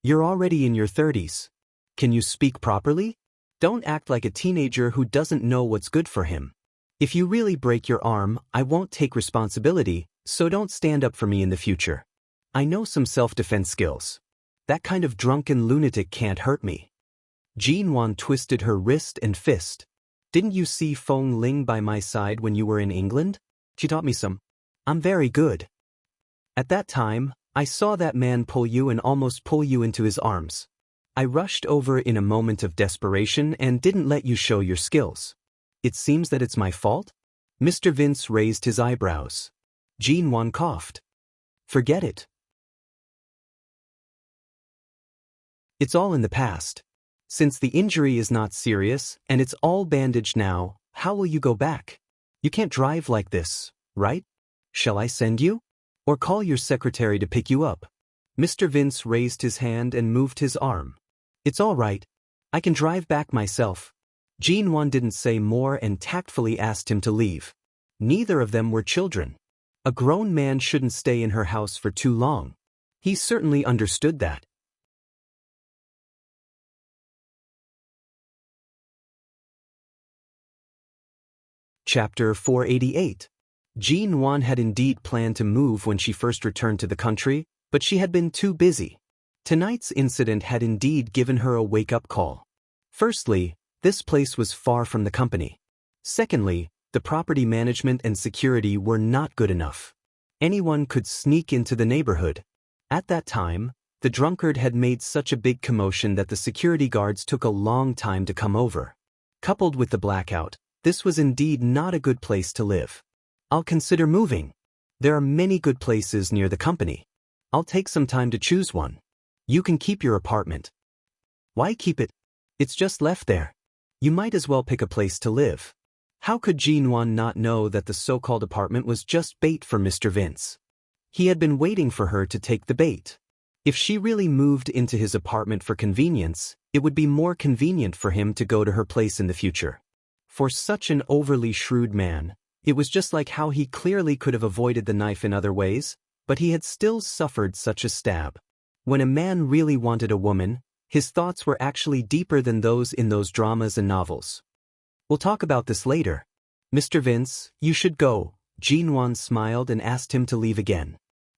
S1: You're already in your 30s. Can you speak properly?" Don't act like a teenager who doesn't know what's good for him. If you really break your arm, I won't take responsibility, so don't stand up for me in the future. I know some self-defense skills. That kind of drunken lunatic can't hurt me. Jinwan twisted her wrist and fist. Didn't you see Feng Ling by my side when you were in England? She taught me some. I'm very good. At that time, I saw that man pull you and almost pull you into his arms. I rushed over in a moment of desperation and didn't let you show your skills. It seems that it's my fault? Mr. Vince raised his eyebrows. Jinwan coughed. Forget it. It's all in the past. Since the injury is not serious and it's all bandaged now, how will you go back? You can't drive like this, right? Shall I send you? Or call your secretary to pick you up? Mr. Vince raised his hand and moved his arm. It's all right. I can drive back myself. Jinwan didn't say more and tactfully asked him to leave. Neither of them were children. A grown man shouldn't stay in her house for too long. He certainly understood that. Chapter 488. Jinwan had indeed planned to move when she first returned to the country, but she had been too busy. Tonight's incident had indeed given her a wake-up call. Firstly, this place was far from the company. Secondly, the property management and security were not good enough. Anyone could sneak into the neighborhood. At that time, the drunkard had made such a big commotion that the security guards took a long time to come over. Coupled with the blackout, this was indeed not a good place to live. I'll consider moving. There are many good places near the company. I'll take some time to choose one. You can keep your apartment. Why keep it? It's just left there. You might as well pick a place to live. How could Jinwan not know that the so-called apartment was just bait for Mr. Vince? He had been waiting for her to take the bait. If she really moved into his apartment for convenience, it would be more convenient for him to go to her place in the future. For such an overly shrewd man, it was just like how he clearly could have avoided the knife in other ways, but he had still suffered such a stab. When a man really wanted a woman, his thoughts were actually deeper than those in those dramas and novels. We'll talk about this later. Mr. Vince, you should go. Jinwan smiled and asked him to leave again.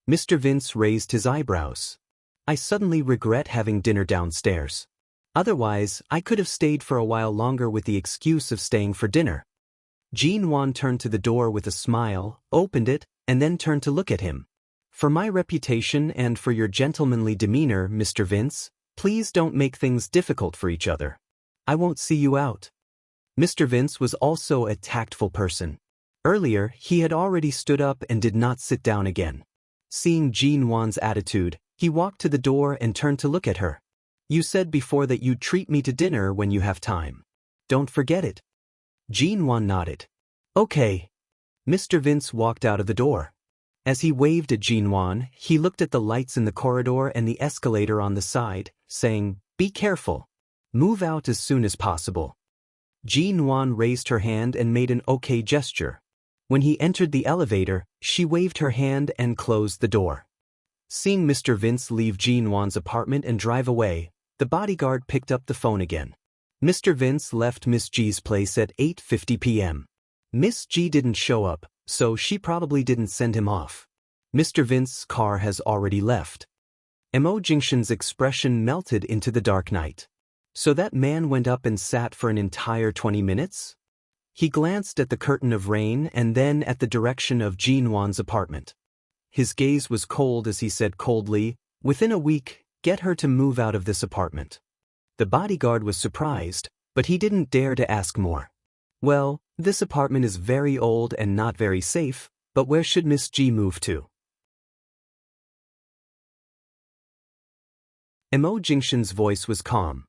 S1: Mr. Vince raised his eyebrows. I suddenly regret having dinner downstairs. Otherwise, I could have stayed for a while longer with the excuse of staying for dinner. Jinwan turned to the door with a smile, opened it, and then turned to look at him. For my reputation and for your gentlemanly demeanor, Mr. Vince, please don't make things difficult for each other. I won't see you out. Mr. Vince was also a tactful person. Earlier, he had already stood up and did not sit down again. Seeing Jinwan's attitude, he walked to the door and turned to look at her. You said before that you'd treat me to dinner when you have time. Don't forget it. Jinwan nodded. Okay. Mr. Vince walked out of the door. As he waved at Jinwan, he looked at the lights in the corridor and the escalator on the side, saying, Be careful. Move out as soon as possible. Jinwan raised her hand and made an okay gesture. When he entered the elevator, she waved her hand and closed the door. Seeing Mr. Vince leave Jinwan's apartment and drive away, the bodyguard picked up the phone again. Mr. Vince left Miss G's place at 8:50 p.m. Miss G didn't show up, so she probably didn't send him off. Mr. Vince's car has already left. Mo Jingshan's expression melted into the dark night. So that man went up and sat for an entire 20 minutes? He glanced at the curtain of rain and then at the direction of Jinwan's apartment. His gaze was cold as he said coldly, Within a week, get her to move out of this apartment. The bodyguard was surprised, but he didn't dare to ask more. Well, this apartment is very old and not very safe, but where should Miss G move to? Mo Jingshan's voice was calm.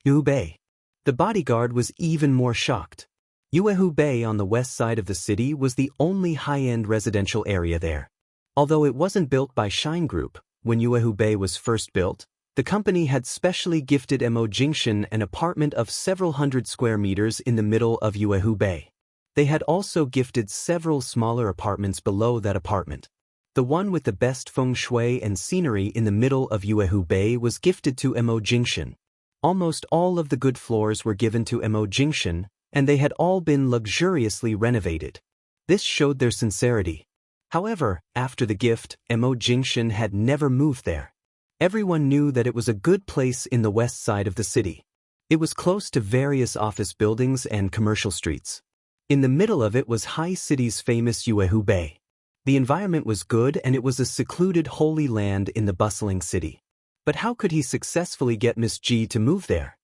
S1: Hubei. The bodyguard was even more shocked. Hubei on the west side of the city was the only high-end residential area there. Although it wasn't built by Shine Group, when Hubei was first built, the company had specially gifted Mo Jingshan an apartment of several hundred square meters in the middle of Hubei. They had also gifted several smaller apartments below that apartment. The one with the best feng shui and scenery in the middle of Hubei was gifted to Mo Jingshan. Almost all of the good floors were given to Emo Jingshan, and they had all been luxuriously renovated. This showed their sincerity. However, after the gift, Emo Jingshan had never moved there. Everyone knew that it was a good place in the west side of the city. It was close to various office buildings and commercial streets. In the middle of it was High City's famous Yuehu Bay. The environment was good and it was a secluded holy land in the bustling city. But how could he successfully get Miss Ji to move there?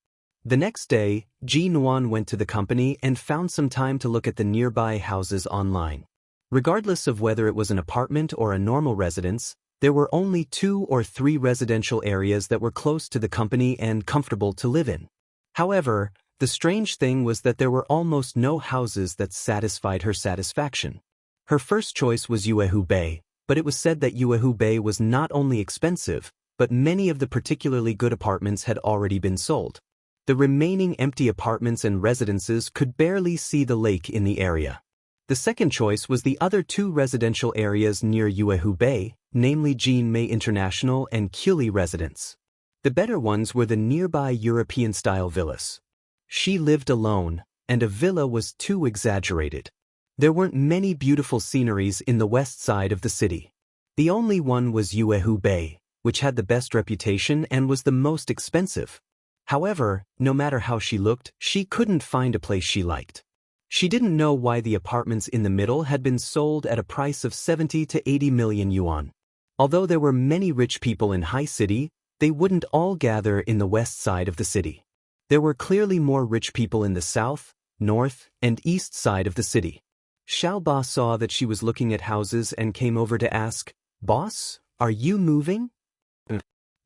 S1: The next day, Ji Nuan went to the company and found some time to look at the nearby houses online. Regardless of whether it was an apartment or a normal residence, there were only 2 or 3 residential areas that were close to the company and comfortable to live in. However, the strange thing was that there were almost no houses that satisfied her satisfaction. Her first choice was Yuehu Bay, but it was said that Yuehu Bay was not only expensive, but many of the particularly good apartments had already been sold. The remaining empty apartments and residences could barely see the lake in the area. The second choice was the other 2 residential areas near Yuehu Bay, namely Jinmei International and Kyuli Residence. The better ones were the nearby European-style villas. She lived alone, and a villa was too exaggerated. There weren't many beautiful sceneries in the west side of the city. The only one was Yuehu Bay, which had the best reputation and was the most expensive. However, no matter how she looked, she couldn't find a place she liked. She didn't know why the apartments in the middle had been sold at a price of 70 to 80 million yuan. Although there were many rich people in High City, they wouldn't all gather in the west side of the city. There were clearly more rich people in the south, north, and east side of the city. Xiaoba saw that she was looking at houses and came over to ask, "Boss, are you moving?"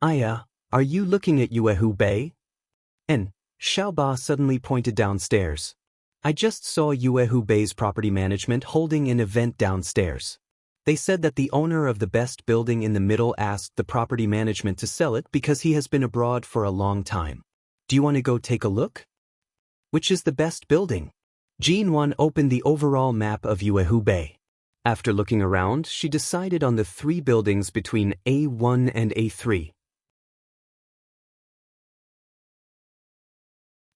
S1: "Aya, are you looking at Yuehu Bay?" And Xiaoba suddenly pointed downstairs. "I just saw Yuehu Bay's property management holding an event downstairs. They said that the owner of the best building in the middle asked the property management to sell it because he has been abroad for a long time. Do you want to go take a look?" "Which is the best building?" Jinwan opened the overall map of Yuehu Bay. After looking around, she decided on the 3 buildings between A1 and A3.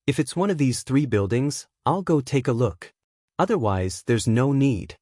S1: "If it's one of these 3 buildings, I'll go take a look. Otherwise, there's no need."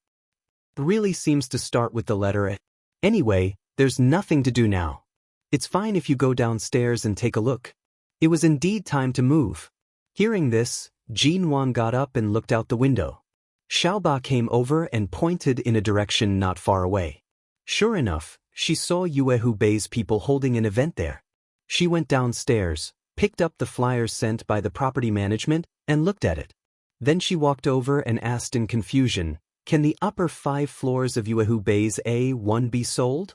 S1: Really seems to start with the letter A. Anyway, there's nothing to do now. It's fine if you go downstairs and take a look. It was indeed time to move. Hearing this, Jinwan got up and looked out the window. Xiaoba came over and pointed in a direction not far away. Sure enough, she saw Yuehu Bay's people holding an event there. She went downstairs, picked up the flyer sent by the property management, and looked at it. Then she walked over and asked in confusion, "Can the upper 5 floors of Yuehu Bay's A1 be sold?"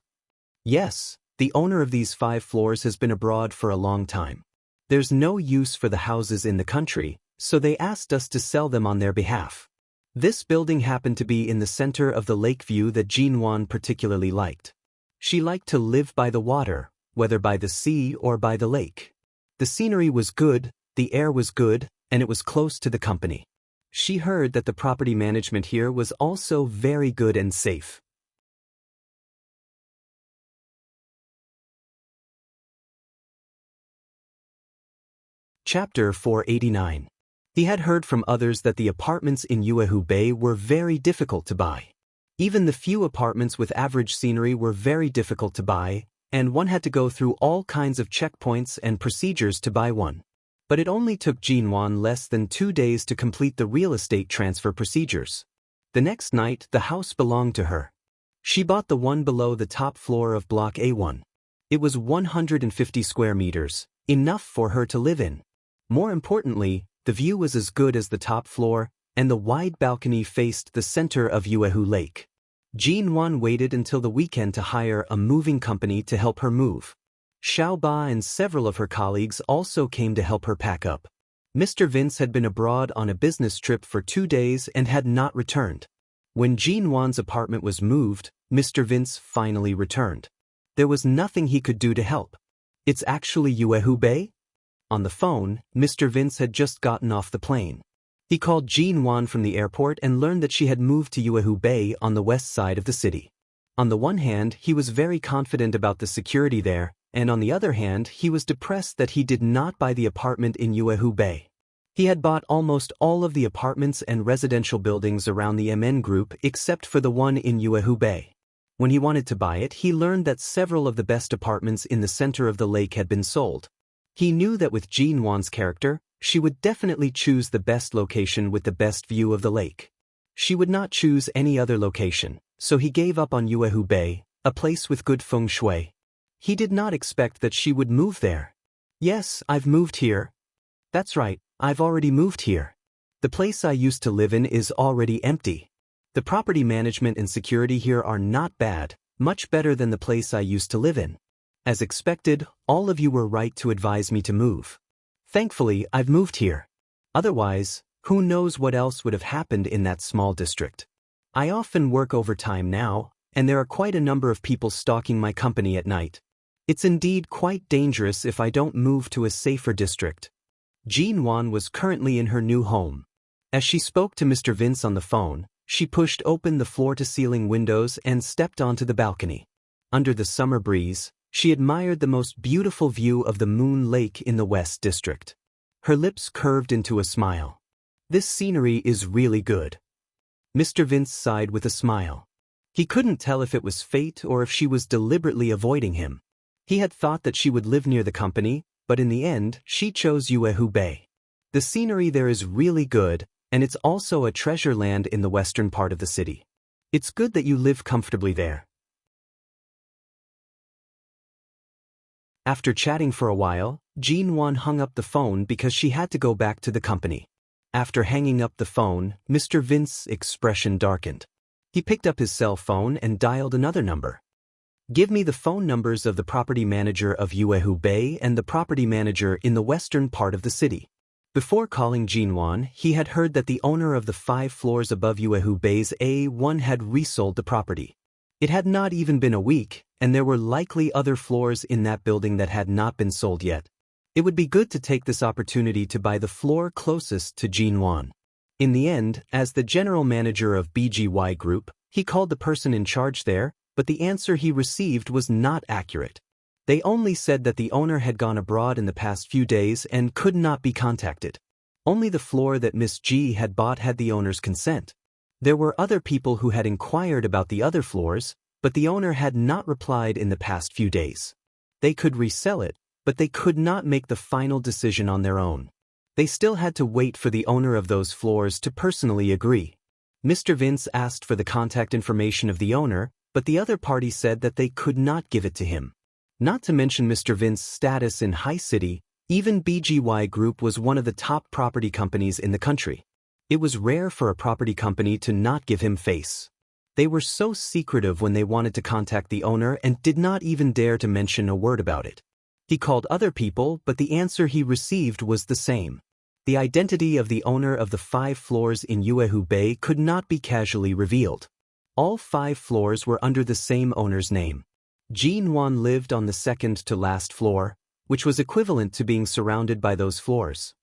S1: "Yes, the owner of these 5 floors has been abroad for a long time. There's no use for the houses in the country, so they asked us to sell them on their behalf." This building happened to be in the center of the lake view that Jinwan particularly liked. She liked to live by the water, whether by the sea or by the lake. The scenery was good, the air was good, and it was close to the company. She heard that the property management here was also very good and safe. Chapter 489. He had heard from others that the apartments in Yuehu Bay were very difficult to buy. Even the few apartments with average scenery were very difficult to buy, and one had to go through all kinds of checkpoints and procedures to buy one. But it only took Jinwan less than 2 days to complete the real estate transfer procedures. The next night, the house belonged to her. She bought the one below the top floor of Block A1. It was 150 square meters, enough for her to live in. More importantly, the view was as good as the top floor, and the wide balcony faced the center of Yuehu Lake. Jinwan waited until the weekend to hire a moving company to help her move. Xiaoba and several of her colleagues also came to help her pack up. Mr. Vince had been abroad on a business trip for 2 days and had not returned. When Jinwan's apartment was moved, Mr. Vince finally returned. There was nothing he could do to help. "It's actually Yuehu Bay?" On the phone, Mr. Vince had just gotten off the plane. He called Jinwan from the airport and learned that she had moved to Yuehu Bay on the west side of the city. On the one hand, he was very confident about the security there, and on the other hand, he was depressed that he did not buy the apartment in Uehu Bay. He had bought almost all of the apartments and residential buildings around the MN Group except for the one in Uehu Bay. When he wanted to buy it, he learned that several of the best apartments in the center of the lake had been sold. He knew that with Jean Wan's character, she would definitely choose the best location with the best view of the lake. She would not choose any other location, so he gave up on Uehu Bay, a place with good feng shui. He did not expect that she would move there. Yes, I've moved here. That's right, I've already moved here. The place I used to live in is already empty. The property management and security here are not bad, much better than the place I used to live in. As expected, all of you were right to advise me to move. Thankfully, I've moved here. Otherwise, who knows what else would have happened in that small district. I often work overtime now, and there are quite a number of people stalking my company at night. It's indeed quite dangerous if I don't move to a safer district. Jean Wan was currently in her new home. As she spoke to Mr. Vince on the phone, she pushed open the floor-to-ceiling windows and stepped onto the balcony. Under the summer breeze, she admired the most beautiful view of the Moon Lake in the West District. Her lips curved into a smile. This scenery is really good. Mr. Vince sighed with a smile. He couldn't tell if it was fate or if she was deliberately avoiding him. He had thought that she would live near the company, but in the end, she chose Uehu Bay. The scenery there is really good, and it's also a treasure land in the western part of the city. It's good that you live comfortably there. After chatting for a while, Jean Wan hung up the phone because she had to go back to the company. After hanging up the phone, Mr. Vince's expression darkened. He picked up his cell phone and dialed another number. Give me the phone numbers of the property manager of Uehu Bay and the property manager in the western part of the city. Before calling Jean Wan, he had heard that the owner of the 5 floors above Uehu Bay's A1 had resold the property. It had not even been a week, and there were likely other floors in that building that had not been sold yet. It would be good to take this opportunity to buy the floor closest to Jean Wan. In the end, as the general manager of BGY Group, he called the person in charge there, but the answer he received was not accurate. They only said that the owner had gone abroad in the past few days and could not be contacted. Only the floor that Miss G had bought had the owner's consent. There were other people who had inquired about the other floors, but the owner had not replied in the past few days. They could resell it, but they could not make the final decision on their own. They still had to wait for the owner of those floors to personally agree. Mr. Vince asked for the contact information of the owner, but the other party said that they could not give it to him. Not to mention Mr. Vince's status in High City, even BGY Group was one of the top property companies in the country. It was rare for a property company to not give him face. They were so secretive when they wanted to contact the owner and did not even dare to mention a word about it. He called other people, but the answer he received was the same. The identity of the owner of the 5 floors in Uehu Bay could not be casually revealed. All 5 floors were under the same owner's name. Jean Wan lived on the second to last floor, which was equivalent to being surrounded by those floors.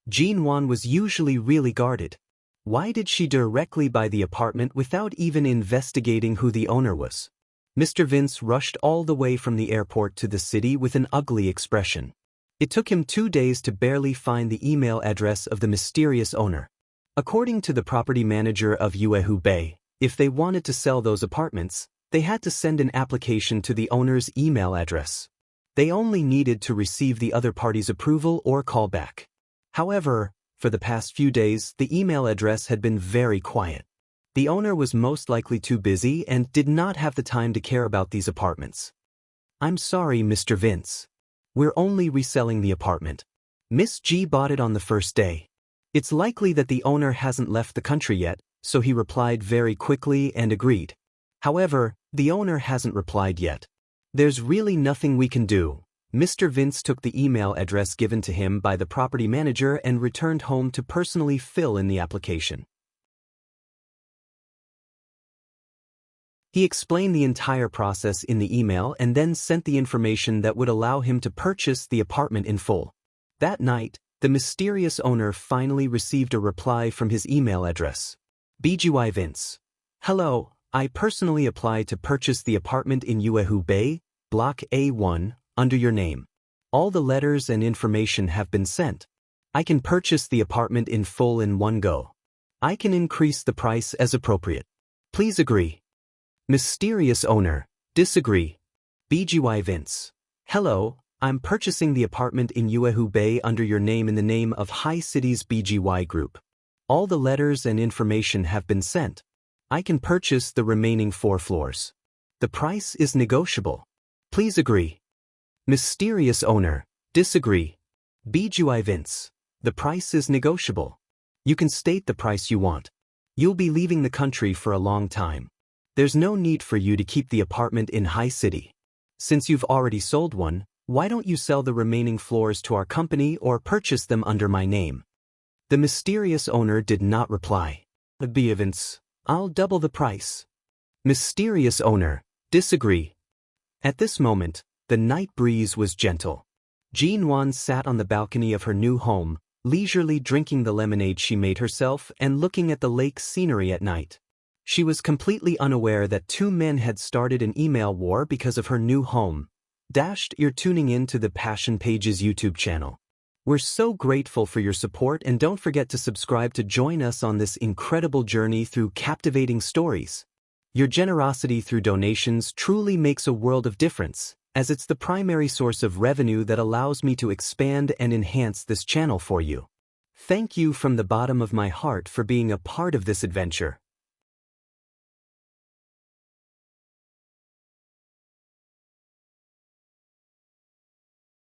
S1: Jean Wan was usually really guarded. Why did she directly buy the apartment without even investigating who the owner was? Mr. Vince rushed all the way from the airport to the city with an ugly expression. It took him 2 days to barely find the email address of the mysterious owner. According to the property manager of Uehu Bay, if they wanted to sell those apartments, they had to send an application to the owner's email address. They only needed to receive the other party's approval or call back. However, for the past few days, the email address had been very quiet. The owner was most likely too busy and did not have the time to care about these apartments. I'm sorry, Mr. Vince. We're only reselling the apartment. Miss G bought it on the first day. It's likely that the owner hasn't left the country yet, so he replied very quickly and agreed. However, the owner hasn't replied yet. There's really nothing we can do. Mr. Vince took the email address given to him by the property manager and returned home to personally fill in the application. He explained the entire process in the email and then sent the information that would allow him to purchase the apartment in full. That night, the mysterious owner finally received a reply from his email address. BGY Vince. Hello, I personally applied to purchase the apartment in Uehu Bay, Block A1, under your name. All the letters and information have been sent. I can purchase the apartment in full in one go. I can increase the price as appropriate. Please agree. Mysterious owner, disagree. BGY Vince. Hello, I'm purchasing the apartment in Uehu Bay under your name in the name of High Cities BGY Group. All the letters and information have been sent. I can purchase the remaining 4 floors. The price is negotiable. Please agree. Mysterious owner, disagree. BGY Vince. The price is negotiable. You can state the price you want. You'll be leaving the country for a long time. There's no need for you to keep the apartment in High City. Since you've already sold one, why don't you sell the remaining floors to our company or purchase them under my name? The mysterious owner did not reply. BGY Vince. I'll double the price. Mysterious owner, disagree. At this moment, the night breeze was gentle. Jin-won sat on the balcony of her new home, leisurely drinking the lemonade she made herself and looking at the lake scenery at night. She was completely unaware that 2 men had started an email war because of her new home. You're tuning in to the Passion Pages YouTube channel. We're so grateful for your support, and don't forget to subscribe to join us on this incredible journey through captivating stories. Your generosity through donations truly makes a world of difference, as it's the primary source of revenue that allows me to expand and enhance this channel for you. Thank you from the bottom of my heart for being a part of this adventure.